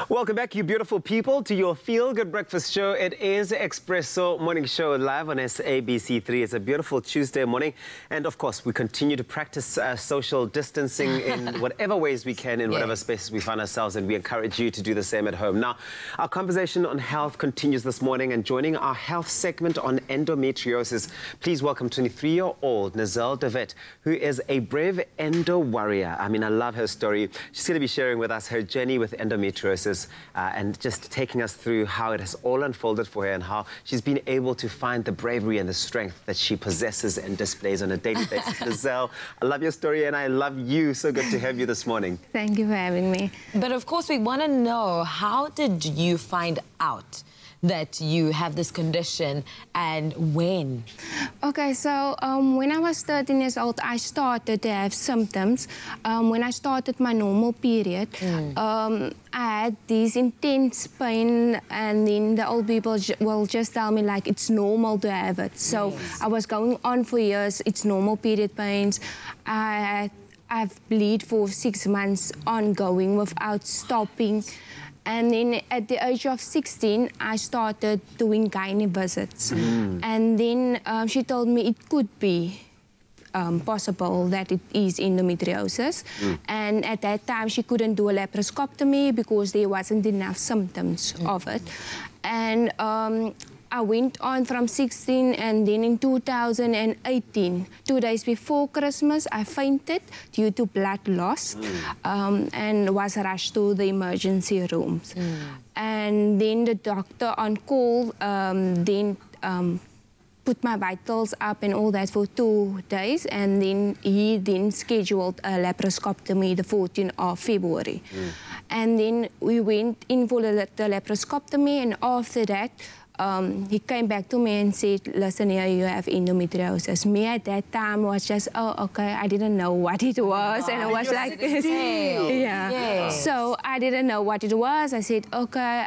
Welcome back, you beautiful people, to your Feel Good Breakfast show. It is Expresso Morning Show live on SABC3. It's a beautiful Tuesday morning. And of course, we continue to practice social distancing in whatever ways we can, in whatever spaces we find ourselves. And we encourage you to do the same at home. Now, our conversation on health continues this morning. And joining our health segment on endometriosis, please welcome 23-year-old Nazelle de Wet, who is a brave endo warrior. I mean, I love her story. She's going to be sharing with us her journey with endometriosis and just taking us through how it has all unfolded for her and how she's been able to find the bravery and the strength that she possesses and displays on a daily basis. Nazelle, I love your story and I love you. So good to have you this morning. Thank you for having me. But of course, we want to know, how did you find out that you have this condition and when? Okay, so when I was 13 years old, I started to have symptoms. When I started my normal period, I had this intense pain, and then the old people will just tell me, like, it's normal to have it. So I was going on for years, it's normal period pains. I've bleed for 6 months ongoing without stopping. And then at the age of 16, I started doing gynae visits. And then she told me it could be possible that it is endometriosis. And at that time, she couldn't do a laparoscopy because there wasn't enough symptoms of it. And I went on from 16, and then in 2018, 2 days before Christmas, I fainted due to blood loss and was rushed to the emergency rooms. And then the doctor on call put my vitals up and all that for 2 days, and then he then scheduled a laparoscopy the 14th of February. And then we went in for the laparoscopy, and after that, he came back to me and said, listen here, you have endometriosis. Me at that time was just, oh, okay, I didn't know what it was. And I was like, So I didn't know what it was. I said, okay,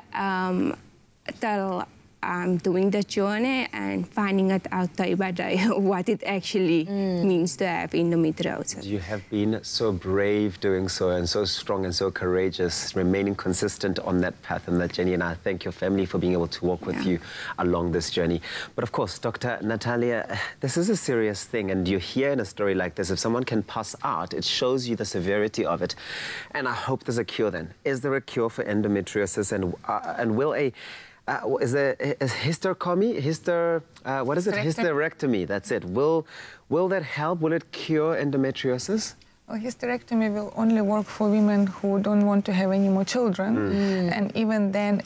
till I'm doing the journey and finding it out day by day what it actually means to have endometriosis. You have been so brave doing so, and so strong and so courageous, remaining consistent on that path and that journey. And I thank your family for being able to walk with you along this journey. But of course, Dr. Natalia, this is a serious thing. And you hear in a story like this, if someone can pass out, it shows you the severity of it. And I hope there's a cure then. Is there a cure for endometriosis? And will is there a hysterectomy? What is it? Hysterectomy, that's it. Will that help? Will it cure endometriosis? Well, hysterectomy will only work for women who don't want to have any more children. And even then,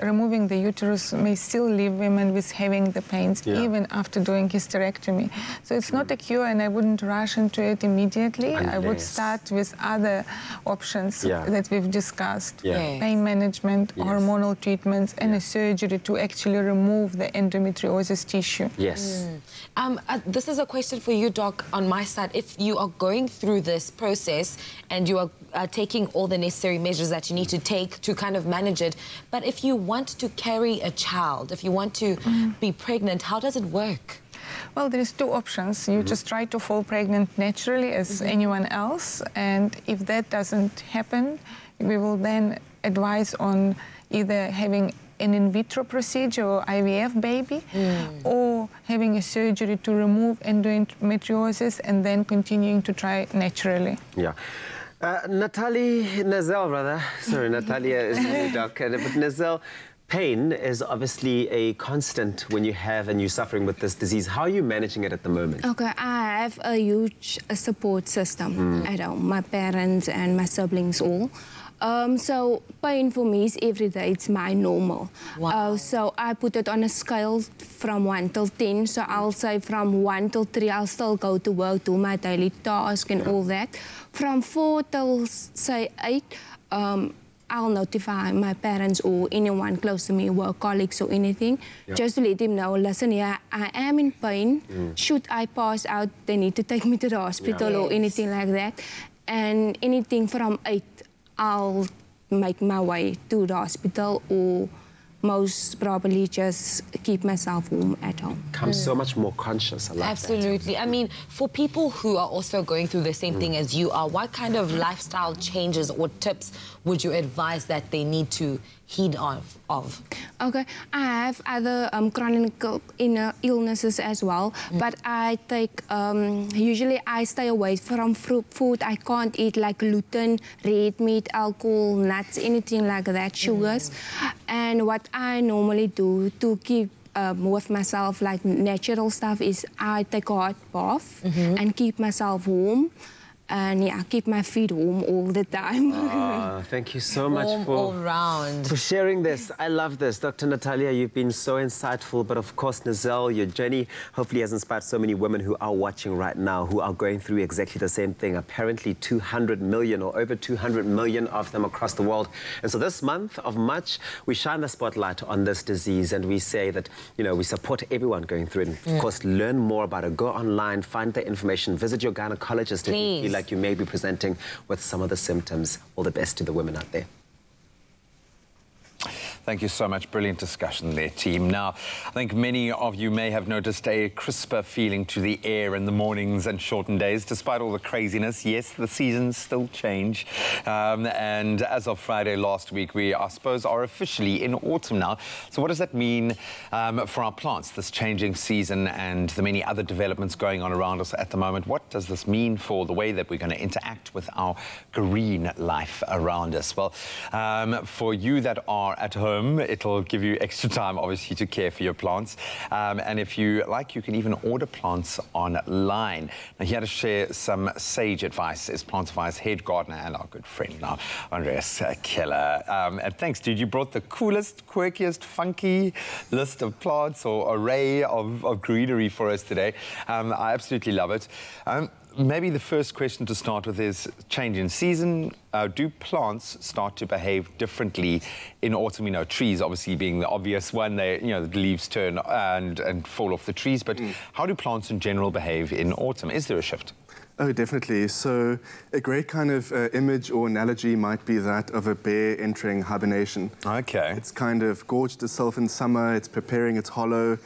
removing the uterus may still leave women with having the pains, even after doing hysterectomy. So it's not a cure, and I wouldn't rush into it immediately. I would start with other options that we've discussed. Pain management, hormonal treatments, and a surgery to actually remove the endometriosis tissue. This is a question for you, Doc, on my side. If you are going through this process and you are taking all the necessary measures that you need to take to kind of manage it, but if you want to carry a child, if you want to be pregnant, how does it work? Well, there's two options. You just try to fall pregnant naturally as anyone else, and if that doesn't happen, we will then advise on either having an in vitro procedure or IVF baby, or having a surgery to remove endometriosis and then continuing to try naturally. Nazelle, rather. Sorry, Natalia is the doc. But Nazelle, pain is obviously a constant when you have and you're suffering with this disease. How are you managing it at the moment? Okay, I have a huge support system at home. My parents and my siblings all. So pain for me is every day. It's my normal. So I put it on a scale from 1 till 10. So I'll say from 1 till 3, I'll still go to work, do my daily task and all that. From 4 till, say, 8, I'll notify my parents or anyone close to me, work colleagues or anything, just to let them know, listen here, I am in pain. Should I pass out, they need to take me to the hospital or anything like that. And anything from 8, I'll make my way to the hospital or most probably just keep myself warm at home. Become so much more conscious. I love Absolutely. that. I mean, for people who are also going through the same thing as you are, what kind of lifestyle changes or tips would you advise that they need to heed of? Okay, I have other chronic illnesses as well, but I take, usually I stay away from food. I can't eat like gluten, red meat, alcohol, nuts, anything like that, sugars. And what I normally do to keep with myself like natural stuff is I take a hot bath and keep myself warm. And yeah, I keep my feet warm all the time. Thank you so much all round. for sharing this. I love this. Dr. Natalia, you've been so insightful, but of course, Nazelle, your journey hopefully has inspired so many women who are watching right now, who are going through exactly the same thing. Apparently 200 million or over 200 million of them across the world. And so this month of March, we shine the spotlight on this disease and we say that, you know, we support everyone going through it. And of course, learn more about it. Go online, find the information, visit your gynecologist if you feel like you may be presenting with some of the symptoms. All the best to the women out there. Thank you so much. Brilliant discussion there, team. Now, I think many of you may have noticed a crisper feeling to the air in the mornings and shortened days, despite all the craziness. Yes, the seasons still change. And as of Friday last week, we, I suppose, are officially in autumn now. So what does that mean for our plants, this changing season and the many other developments going on around us at the moment? What does this mean for the way that we're going to interact with our green life around us? Well, for you that are at home, it'll give you extra time, obviously, to care for your plants. And if you like, you can even order plants online. Now, here to share some sage advice is Plantify's head gardener and our good friend now, Andreas Keller. And thanks, dude. You brought the coolest, quirkiest, funky list of plants or array of greenery for us today. I absolutely love it. Maybe the first question to start with is change in season. Do plants start to behave differently in autumn? You know, trees obviously being the obvious one. They, you know, the leaves turn and fall off the trees. But how do plants in general behave in autumn? Is there a shift? Oh, definitely. So a great kind of image or analogy might be that of a bear entering hibernation. Okay. It's kind of gorged itself in summer. It's preparing its hollow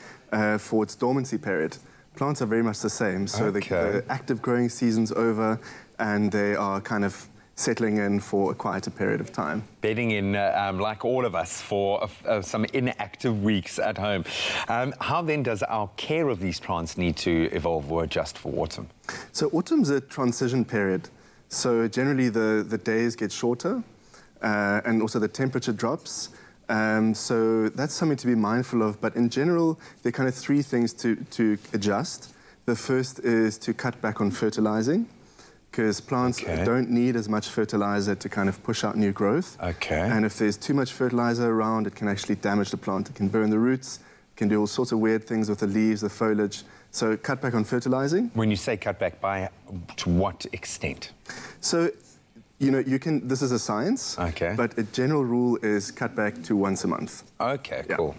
for its dormancy period. Plants are very much the same. So the active growing season's over and they are kind of settling in for a quieter period of time. Bedding in, like all of us, for some inactive weeks at home. How then does our care of these plants need to evolve or adjust for autumn? So autumn's a transition period. So generally the days get shorter and also the temperature drops. So that's something to be mindful of. But in general, there are kind of three things to adjust. The first is to cut back on fertilizing, because plants don't need as much fertilizer to kind of push out new growth. And if there's too much fertilizer around, it can actually damage the plant. It can burn the roots, it can do all sorts of weird things with the leaves, the foliage. So cut back on fertilizing. When you say cut back, to what extent? So, you know, you can, this is a science, but a general rule is cut back to once a month. Okay, cool,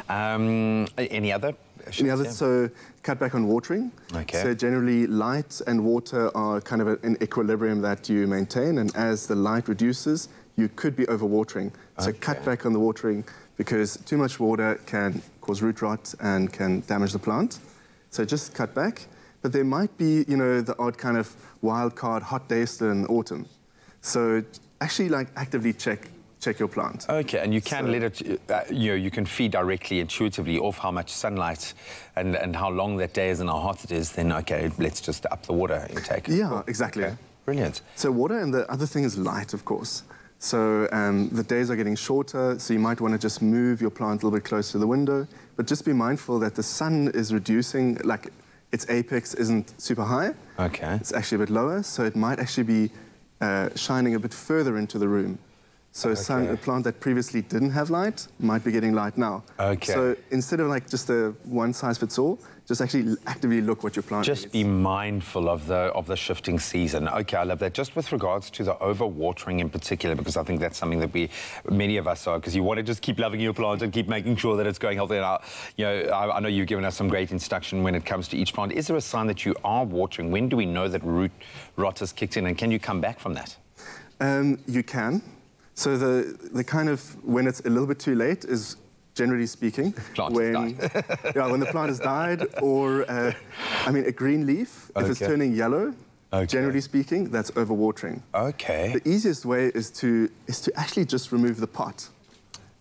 any other? So cut back on watering. So generally light and water are kind of an equilibrium that you maintain, and as the light reduces, you could be overwatering. So cut back on the watering, because too much water can cause root rot and can damage the plant. So just cut back. But there might be, you know, the odd kind of wild card hot day still in autumn. So actually, like, actively check your plant. And you can let it, you know, you can feed directly, intuitively off how much sunlight and how long that day is and how hot it is. Then, let's just up the water intake. Yeah, exactly. Brilliant. So water, and the other thing is light, of course. So the days are getting shorter, so you might want to just move your plant a little bit closer to the window. But just be mindful that the sun is reducing, like, its apex isn't super high. It's actually a bit lower, so it might actually be shining a bit further into the room. So a plant that previously didn't have light might be getting light now. So instead of like just a one size fits all, just actually actively look what your plant needs. Just be mindful of the shifting season. I love that. Just with regards to the overwatering in particular, because I think that's something that many of us are, because you want to just keep loving your plant and keep making sure that it's going healthy. And I know you've given us some great instruction when it comes to each plant. Is there a sign that you are watering? When do we know that root rot has kicked in, and can you come back from that? You can. So the kind of, when it's a little bit too late is, generally speaking, when the plant has died, or, I mean, a green leaf, if it's turning yellow, generally speaking, that's overwatering. Okay. The easiest way is to actually just remove the pot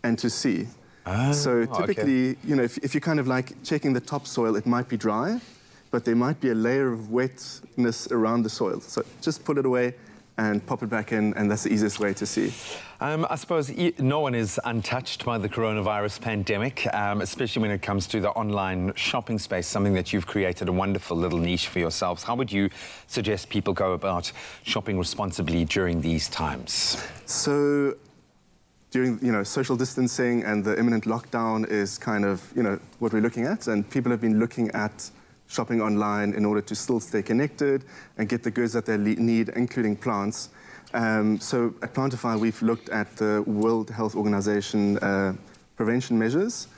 and to see. So typically, you know, if you're kind of like checking the topsoil, it might be dry, but there might be a layer of wetness around the soil. So just pull it away and pop it back in, and that's the easiest way to see. I suppose no one is untouched by the coronavirus pandemic, especially when it comes to the online shopping space, something that you've created a wonderful little niche for yourselves. How would you suggest people go about shopping responsibly during these times? So during, you know, social distancing and the imminent lockdown is kind of, you know, what we're looking at, and people have been looking at shopping online in order to still stay connected and get the goods that they need, including plants. So at Plantify, we've looked at the World Health Organization prevention measures,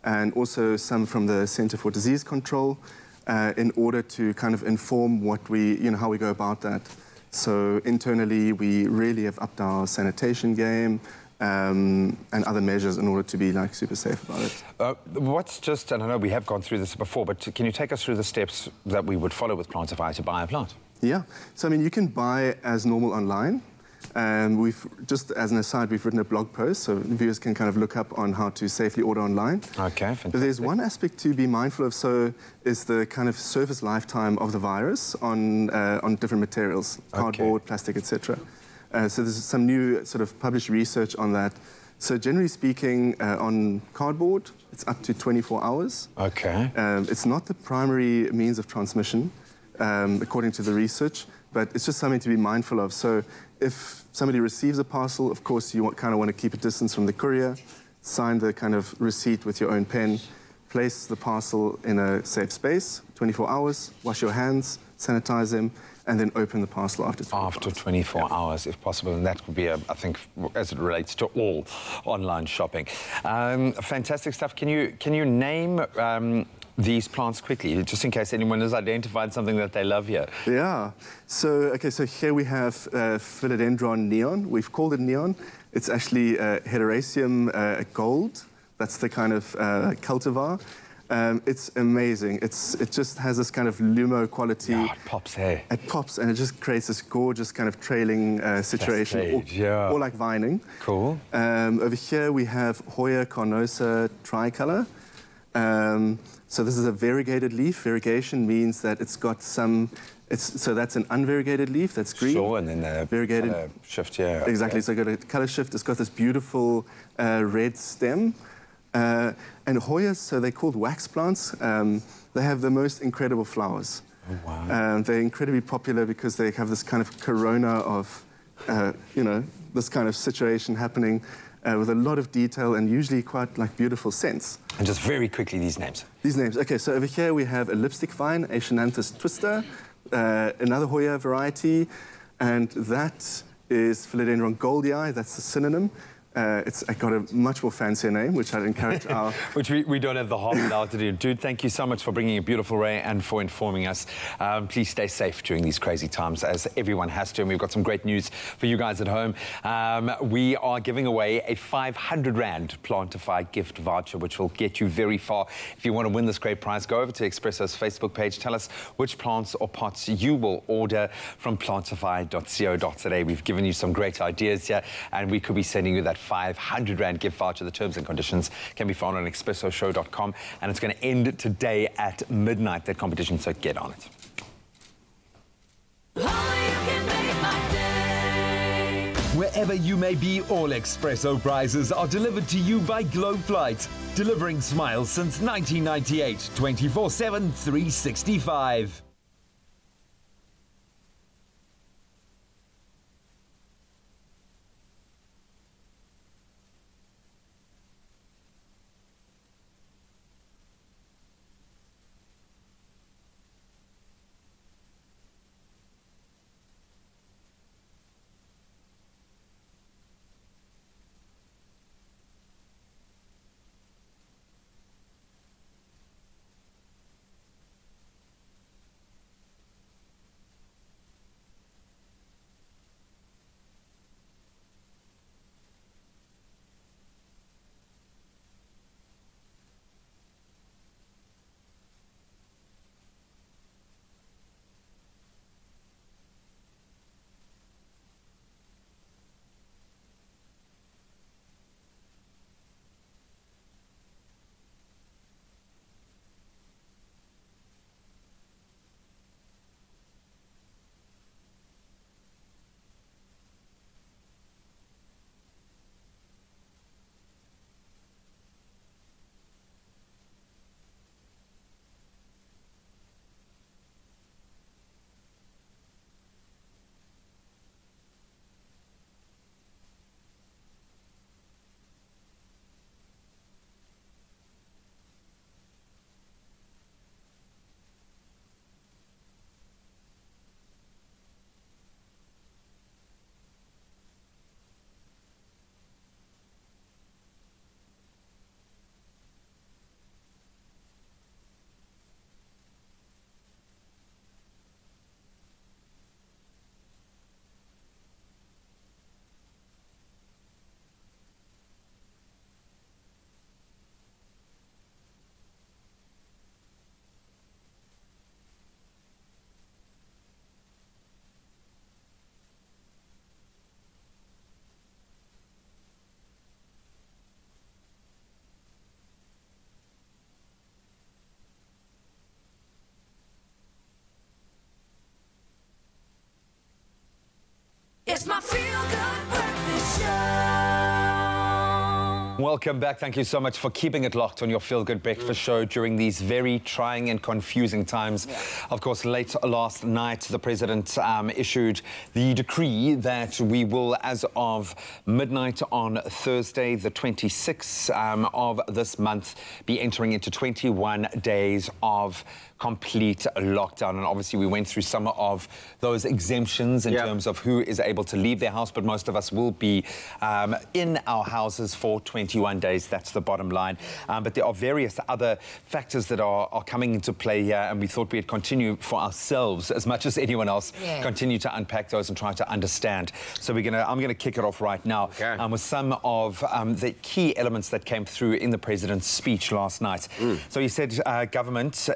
and also some from the Center for Disease Control, in order to kind of inform what we, you know, how we go about that. So internally, we really have upped our sanitation game, and other measures in order to be like super safe about it. What's just, and I know we have gone through this before, but can you take us through the steps that we would follow with Plantify to buy a plant? Yeah, so I mean, you can buy as normal online. We've, just as an aside, we've written a blog post, so viewers can kind of look up on how to safely order online. Okay, fantastic. But there's one aspect to be mindful of, so is the kind of surface lifetime of the virus on different materials, cardboard, plastic, etc. So there's some new sort of published research on that. So generally speaking, on cardboard, it's up to 24 hours. Okay. It's not the primary means of transmission, according to the research, but it's just something to be mindful of. So if somebody receives a parcel, of course, you kind of want to keep a distance from the courier, sign the kind of receipt with your own pen, place the parcel in a safe space, 24 hours, wash your hands, sanitize them, and then open the parcel after 24 hours, if possible. And that would be, I think, as it relates to all online shopping. Fantastic stuff. Can you name these plants quickly, just in case anyone has identified something that they love here? Yeah. So, okay, so here we have Philodendron neon. We've called it neon. It's actually Hederaceum gold. That's the kind of cultivar. It's amazing. It just has this kind of lumo quality. Yeah, it pops, hey? It pops, and it just creates this gorgeous kind of trailing situation, or like vining. Cool. Over here we have Hoya carnosa tricolor. So this is a variegated leaf. Variegation means that it's got some. So that's an unvariegated leaf. That's green. Sure, and then the variegated color shift. Yeah. Exactly. So it's got a color shift. It's got this beautiful red stem. And Hoyas, so they're called wax plants. They have the most incredible flowers. Oh, wow. They're incredibly popular because they have this kind of corona of, you know, this kind of situation happening with a lot of detail and usually quite like beautiful scents. And just very quickly, these names. These names. Okay, so over here we have a lipstick vine, Aeschynanthus twister, another Hoya variety, and that is Philodendron goldii. That's the synonym. It's got a much more fancier name, which I'd encourage our... Which we don't have the half an hour to do. Dude, thank you so much for bringing a beautiful array and for informing us. Please stay safe during these crazy times, as everyone has to, and we've got some great news for you guys at home. We are giving away a 500 Rand Plantify gift voucher, which will get you very far. If you want to win this great prize, go over to Expresso's Facebook page. Tell us which plants or pots you will order from plantify.co.za. We've given you some great ideas here, and we could be sending you that 500 Rand gift voucher. The terms and conditions can be found on expressoshow.com, and it's going to end today at midnight, that competition, so get on it. Wherever you may be, all Expresso prizes are delivered to you by Globe Flight, delivering smiles since 1998, 24/7, 365. Welcome back. Thank you so much for keeping it locked on your Feel Good Breakfast show during these very trying and confusing times. Of course, late last night, the President issued the decree that we will, as of midnight on Thursday, the 26th of this month, be entering into 21 days of complete lockdown. And obviously we went through some of those exemptions in terms of who is able to leave their house, but most of us will be in our houses for 21 days. That's the bottom line. But there are various other factors that are coming into play here, and we thought we'd continue for ourselves as much as anyone else, continue to unpack those and try to understand. So I'm gonna kick it off right now with some of the key elements that came through in the President's speech last night. So he said government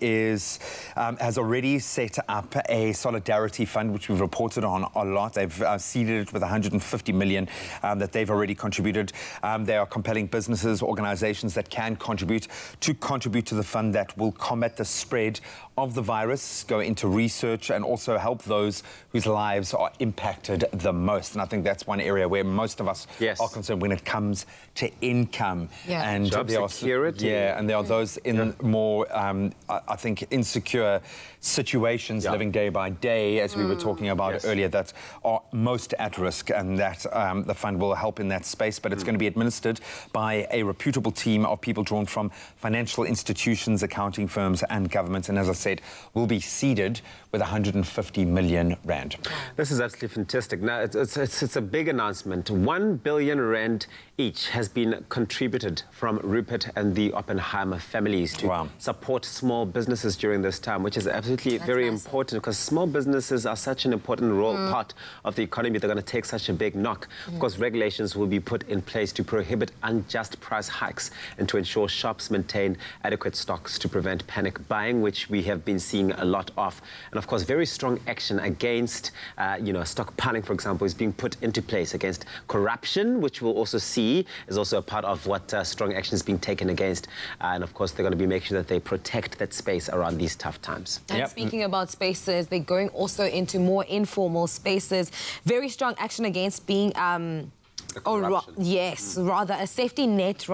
has already set up a solidarity fund, which we've reported on a lot. They've seeded it with 150 million that they've already contributed. They are compelling businesses, organizations that can contribute to the fund that will combat the spread of the virus, go into research, and also help those whose lives are impacted the most. And I think that's one area where most of us are concerned when it comes to income and job security. And there are those in more, I think, insecure situations, living day by day, as we were talking about earlier, that are most at risk, and that the fund will help in that space. But it's going to be administered by a reputable team of people drawn from financial institutions, accounting firms and governments, and as I said, will be seeded with 150 million rand. This is absolutely fantastic. Now, it's a big announcement. 1 billion rand each has been contributed from Rupert and the Oppenheimer families to support small businesses during this time, which is absolutely very important, because small businesses are such an important part of the economy. They're going to take such a big knock. Of course, regulations will be put in place to prohibit unjust price hikes and to ensure shops maintain adequate stocks to prevent panic buying, which we have been seeing a lot of. And of course, very strong action against, stockpiling, for example, is being put into place against corruption, which we'll also see is also a part of what strong action is being taken against. And of course, they're going to be making sure that they protect that space around these tough times. And speaking about spaces, they're going also into more informal spaces. Very strong action against being... rather a safety net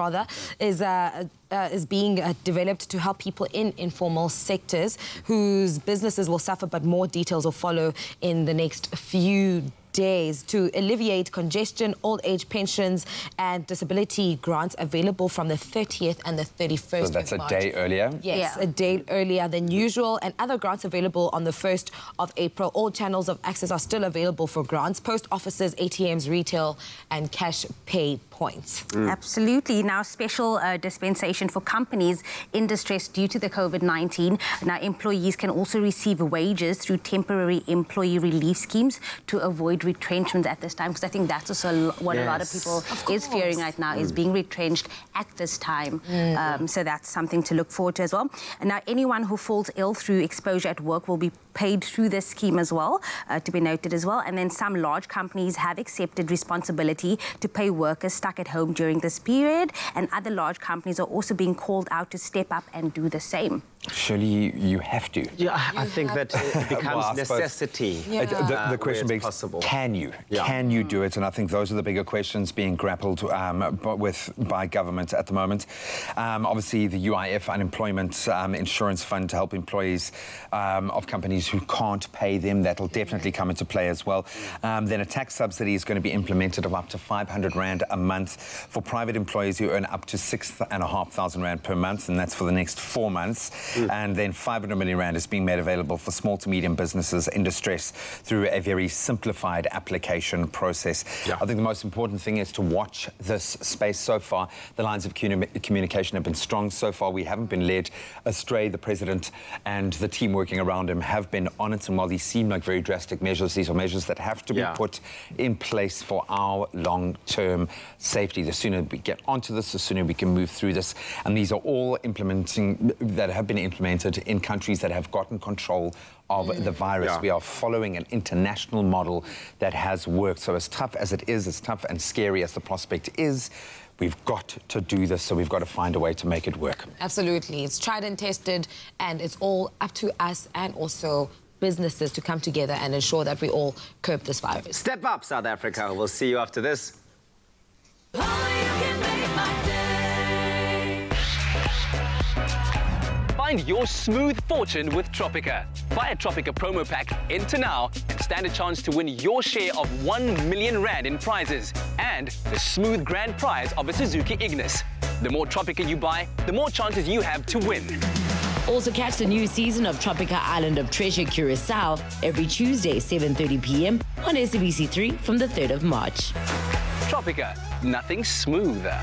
is being developed to help people in informal sectors whose businesses will suffer, but more details will follow in the next few days to alleviate congestion, old age pensions and disability grants available from the 30th and the 31st So that's of March. a day earlier? Yes, a day earlier than usual, and other grants available on the 1st of April. All channels of access are still available for grants: post offices, ATMs, retail and cash pay points. Absolutely. Now, special dispensation for companies in distress due to the COVID-19. Now, employees can also receive wages through temporary employee relief schemes to avoid retrenchment at this time, because I think that's also what a lot of people is fearing right now, is being retrenched at this time. So that's something to look forward to as well. And now, anyone who falls ill through exposure at work will be paid through this scheme as well, to be noted as well. And then some large companies have accepted responsibility to pay workers stuck at home during this period, and other large companies are also being called out to step up and do the same. Surely you have to. Yeah, I think that it becomes necessity. The question being, can you? Can you do it? And I think those are the bigger questions being grappled with by government at the moment. Obviously, the UIF Unemployment Insurance Fund to help employees of companies who can't pay them, that'll definitely come into play as well. Then a tax subsidy is going to be implemented of up to 500 rand a month for private employees who earn up to 6,500 rand per month, and that's for the next 4 months. And then 500 million rand is being made available for small to medium businesses in distress through a very simplified application process. I think the most important thing is to watch this space. So far, the lines of communication have been strong. So far, we haven't been led astray. The President and the team working around him have been on it, and while these seem like very drastic measures, these are measures that have to be put in place for our long-term safety. The sooner we get onto this, the sooner we can move through this. And these are all that have been implemented in countries that have gotten control of the virus. We are following an international model that has worked. So as tough as it is, as tough and scary as the prospect is, we've got to do this, so we've got to find a way to make it work. Absolutely. It's tried and tested, and it's all up to us and also businesses to come together and ensure that we all curb this virus. Step up, South Africa. We'll see you after this. Oh, you can make Find your smooth fortune with Tropica. Buy a Tropica promo pack, enter now, and stand a chance to win your share of 1 million rand in prizes and the smooth grand prize of a Suzuki Ignis. The more Tropica you buy, the more chances you have to win. Also catch the new season of Tropica Island of Treasure Curacao every Tuesday, 7:30 p.m. on SABC3 from the 3rd of March. Tropica, nothing smoother.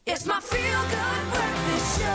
It's my feel-good breakfast show.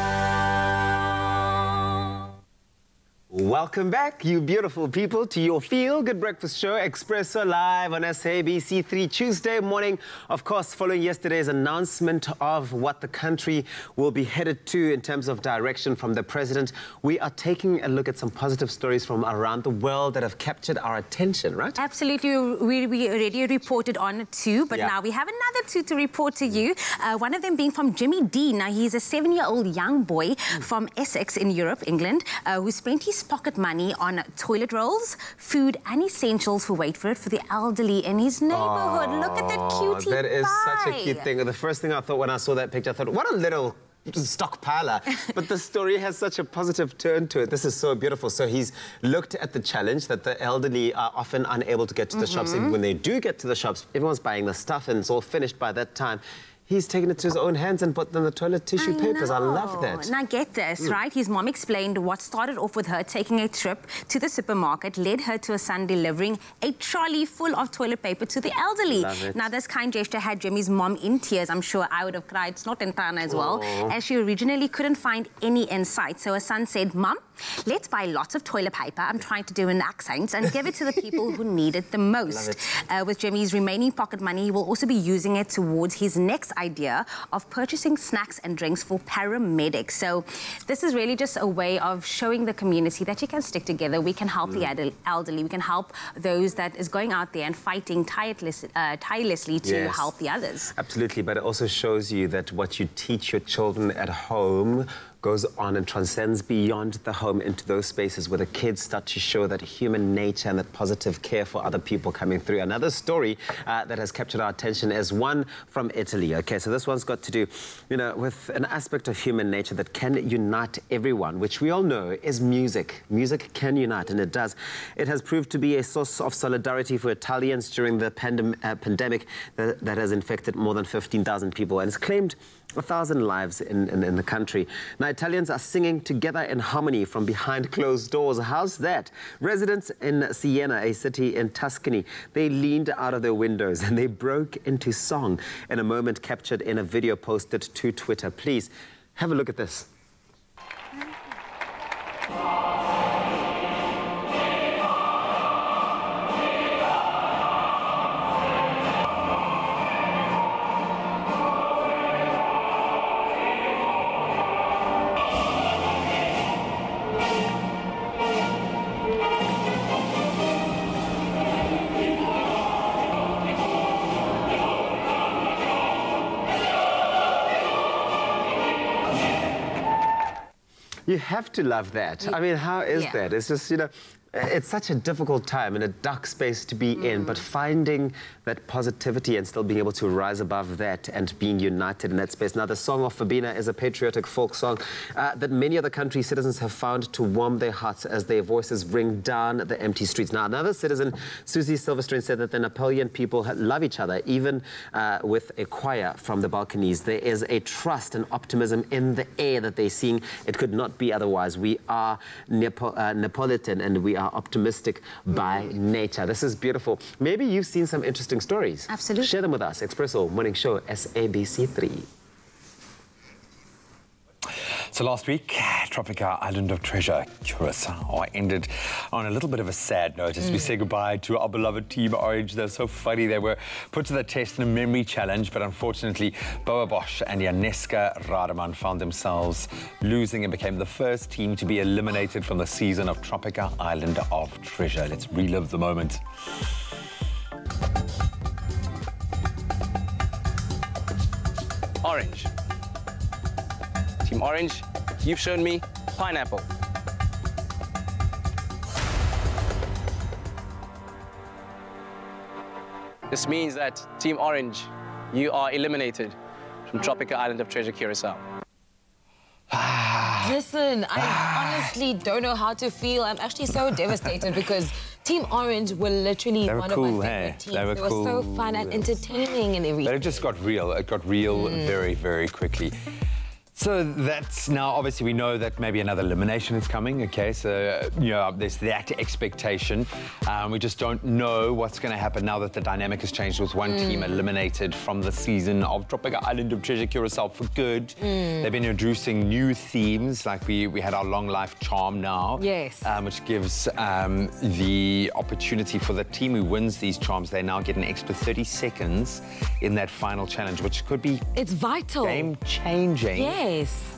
Welcome back, you beautiful people, to your Feel Good Breakfast Show, Expresso live on SABC3 Tuesday morning. Of course, following yesterday's announcement of what the country will be headed to in terms of direction from the president, we are taking a look at some positive stories from around the world that have captured our attention, right? Absolutely. We already reported on 2, but now we have another 2 to report to you. One of them being from Jimmy D. Now, he's a 7-year-old young boy from Essex in Europe, England, who spent his pocket money on toilet rolls, food and essentials for the elderly in his neighborhood. Look at that cutie That is pie. such a cute thing. The first thing I thought when I saw that picture, I thought, what a little stockpiler. But the story has such a positive turn to it. This is so beautiful. So he's looked at the challenge that the elderly are often unable to get to the shops. Even when they do get to the shops, everyone's buying the stuff and it's all finished by that time. He's taken it to his own hands and put them in the toilet tissue papers. I love that. Now get this, right? His mom explained what started off with her taking a trip to the supermarket led her to a son delivering a trolley full of toilet paper to the elderly. Love it. Now this kind gesture had Jimmy's mom in tears. I'm sure I would have cried snot and tana as well, as she originally couldn't find any in sight. So her son said, "Mom, let's buy lots of toilet paper," I'm trying to do an accent, "and give it to the people who need it the most." With Jimmy's remaining pocket money, he will also be using it towards his next idea of purchasing snacks and drinks for paramedics. So this is really just a way of showing the community that you can stick together. We can help the elderly. We can help those that is going out there and fighting tirelessly to help the others. Absolutely, but it also shows you that what you teach your children at home goes on and transcends beyond the home into those spaces where the kids start to show that human nature and that positive care for other people coming through. Another story that has captured our attention is one from Italy. Okay, so this one's got to do, with an aspect of human nature that can unite everyone, which we all know is music. Music can unite, and it does. It has proved to be a source of solidarity for Italians during the pandemic that has infected more than 15,000 people, and it's claimed 1,000 lives in the country. Now, Italians are singing together in harmony from behind closed doors. How's that? Residents in Siena, a city in Tuscany, they leaned out of their windows and they broke into song in a moment captured in a video posted to Twitter. Please have a look at this. You have to love that. I mean, how is that? It's just, you know, it's such a difficult time and a dark space to be in, but finding that positivity and still being able to rise above that and being united in that space. Now, the Song of Fabina is a patriotic folk song that many other country citizens have found to warm their hearts as their voices ring down the empty streets. Now, another citizen, Susie Silverstone, said that the Napoleon people love each other, even with a choir from the balconies. There is a trust and optimism in the air that they're seeing. It could not be otherwise. We are Neapolitan and we are optimistic by nature. This is beautiful. Maybe you've seen some interesting stories. Absolutely. Share them with us. Expresso Morning Show, SABC3. So last week, Tropica Island of Treasure, Curacao, ended on a little bit of a sad note as we say goodbye to our beloved Team Orange. They're so funny. They were put to the test in a memory challenge, but unfortunately, Boa Bosch and Janeska Rademan found themselves losing and became the first team to be eliminated from the season of Tropica Island of Treasure. Let's relive the moment. Orange. Team Orange, you've shown me pineapple. This means that Team Orange, you are eliminated from Tropica Island of Treasure, Curacao. Listen, I honestly don't know how to feel. I'm actually so devastated because Team Orange were literally one of my favorite teams. They were so fun and entertaining and everything. But it just got real. It got real very, very quickly. So that's now, obviously, we know that maybe another elimination is coming, okay? So, you know, there's that expectation. We just don't know what's going to happen now that the dynamic has changed with one team eliminated from the season of Tropica Island of Treasure Curacao for good. They've been introducing new themes, like we had our Long Life Charm now. Yes. Which gives the opportunity for the team who wins these charms, they now get an extra 30 seconds in that final challenge, which could be... It's vital. Game-changing. Yes.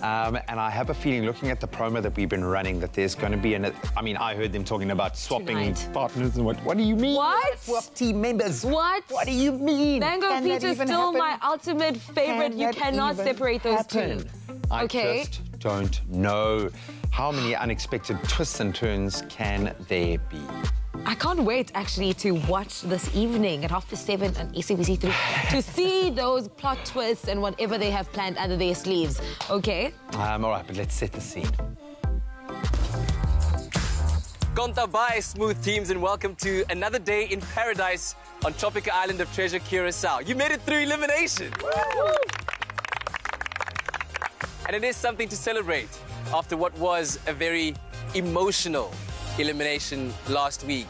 And I have a feeling, looking at the promo that we've been running, that there's going to be I mean, I heard them talking about swapping partners and what do you mean? What? Swap team members. What? What do you mean? Mango Peach is still my ultimate favorite. You cannot separate those two. I just don't know. How many unexpected twists and turns can there be? I can't wait, actually, to watch this evening at 7:30 on SABC3 to see those plot twists and whatever they have planned under their sleeves, okay? All right, but let's set the scene. Konta bye, smooth teams, and welcome to another day in paradise on Tropica Island of Treasure, Curacao. You made it through elimination. Woo! And it is something to celebrate after what was a very emotional elimination last week.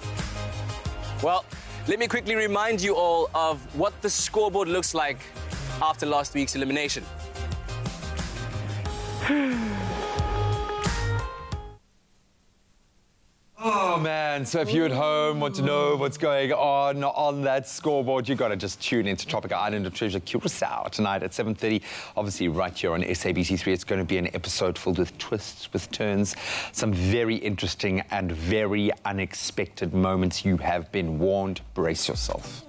Well, let me quickly remind you all of what the scoreboard looks like after last week's elimination. Oh, man. So if you at home want to know what's going on that scoreboard, you've got to just tune into Tropica Island of Treasure Curacao tonight at 7:30. Obviously, right here on SABC3, it's going to be an episode filled with twists, with turns, some very interesting and very unexpected moments. You have been warned. Brace yourself.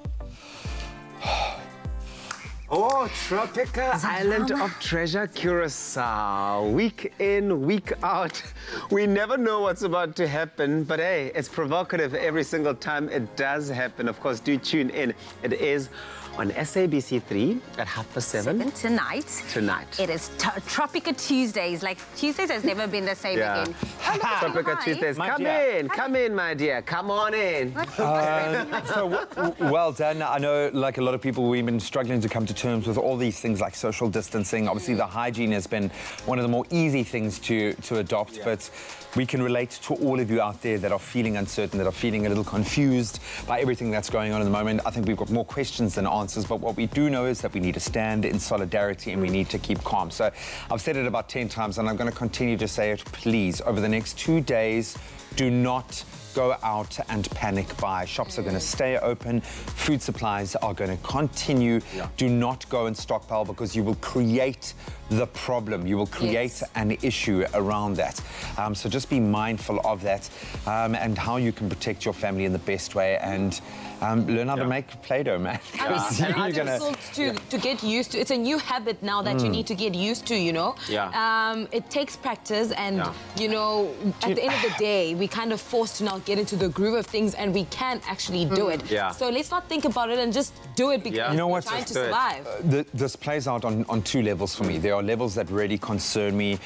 Oh, Tropica Island of Treasure Curacao. Week in, week out. We never know what's about to happen, but hey, it's provocative every single time it does happen. Of course, do tune in. It is on SABC3 at 7:30 tonight. It is Tropica Tuesdays. Like, Tuesdays has never been the same again. Tropica Tuesdays. Come in, my dear. Come on in. So, well done. I know, like a lot of people, we've been struggling to come to terms with all these things like social distancing. Obviously, the hygiene has been one of the more easy things to adopt, but we can relate to all of you out there that are feeling uncertain, that are feeling a little confused by everything that's going on at the moment. I think we've got more questions than answers, but what we do know is that we need to stand in solidarity and we need to keep calm. So I've said it about 10 times and I'm going to continue to say it. Please, over the next 2 days, do not go out and panic buy. Shops are going to stay open. Food supplies are going to continue. Do not go and stockpile because you will create the problem. You will create an issue around that. So just be mindful of that and how you can protect your family in the best way. And Learn how to make Play-Doh, man. And it's very difficult to get used to. It's a new habit now that you need to get used to, you know. Yeah. It takes practice, and you know, at the end of the day, we kind of forced to now get into the groove of things, and we can actually do it. Yeah. So let's not think about it and just do it because we're trying to survive. This plays out on two levels for me. There are levels that really concern me.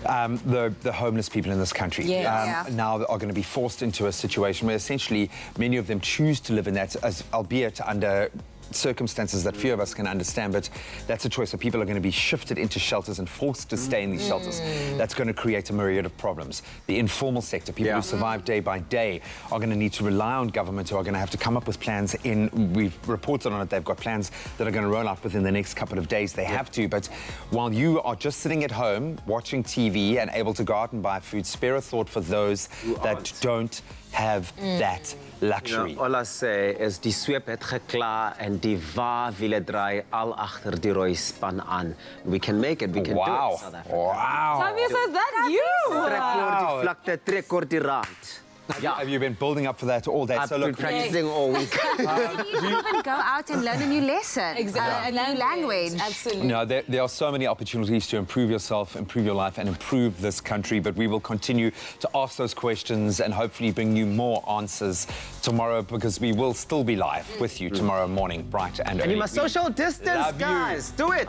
The homeless people in this country now are going to be forced into a situation where essentially many of them choose to live in that, albeit under circumstances that few of us can understand, but that's a choice. So people are going to be shifted into shelters and forced to stay in these shelters. That's going to create a myriad of problems. The informal sector, people who survive day by day, are going to need to rely on government, who are going to have to come up with plans. We've reported on it, they've got plans that are going to roll out within the next couple of days. They have to, but while you are just sitting at home watching TV and able to go out and buy food, spare a thought for those that don't have that luxury. All I say is die sweep het gekla en die wa wiele draai al agter die rooi span aan. We can make it. We can do it. South Africa. Wow. Tavius, is that you? Trek oor die vlakte, trek oor die rand. Have you been building up for that all day? I've been practicing all week. You can even go out and learn a new lesson, a new language. Absolutely. No, there are so many opportunities to improve yourself, improve your life, and improve this country. But we will continue to ask those questions and hopefully bring you more answers tomorrow, because we will still be live with you tomorrow morning, bright and early. And you must social distance, guys. Do it.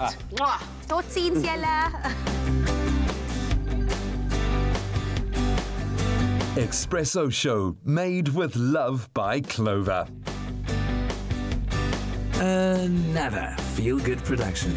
Tot ziens, julle. Expresso Show, made with love by Clover. Another feel-good production.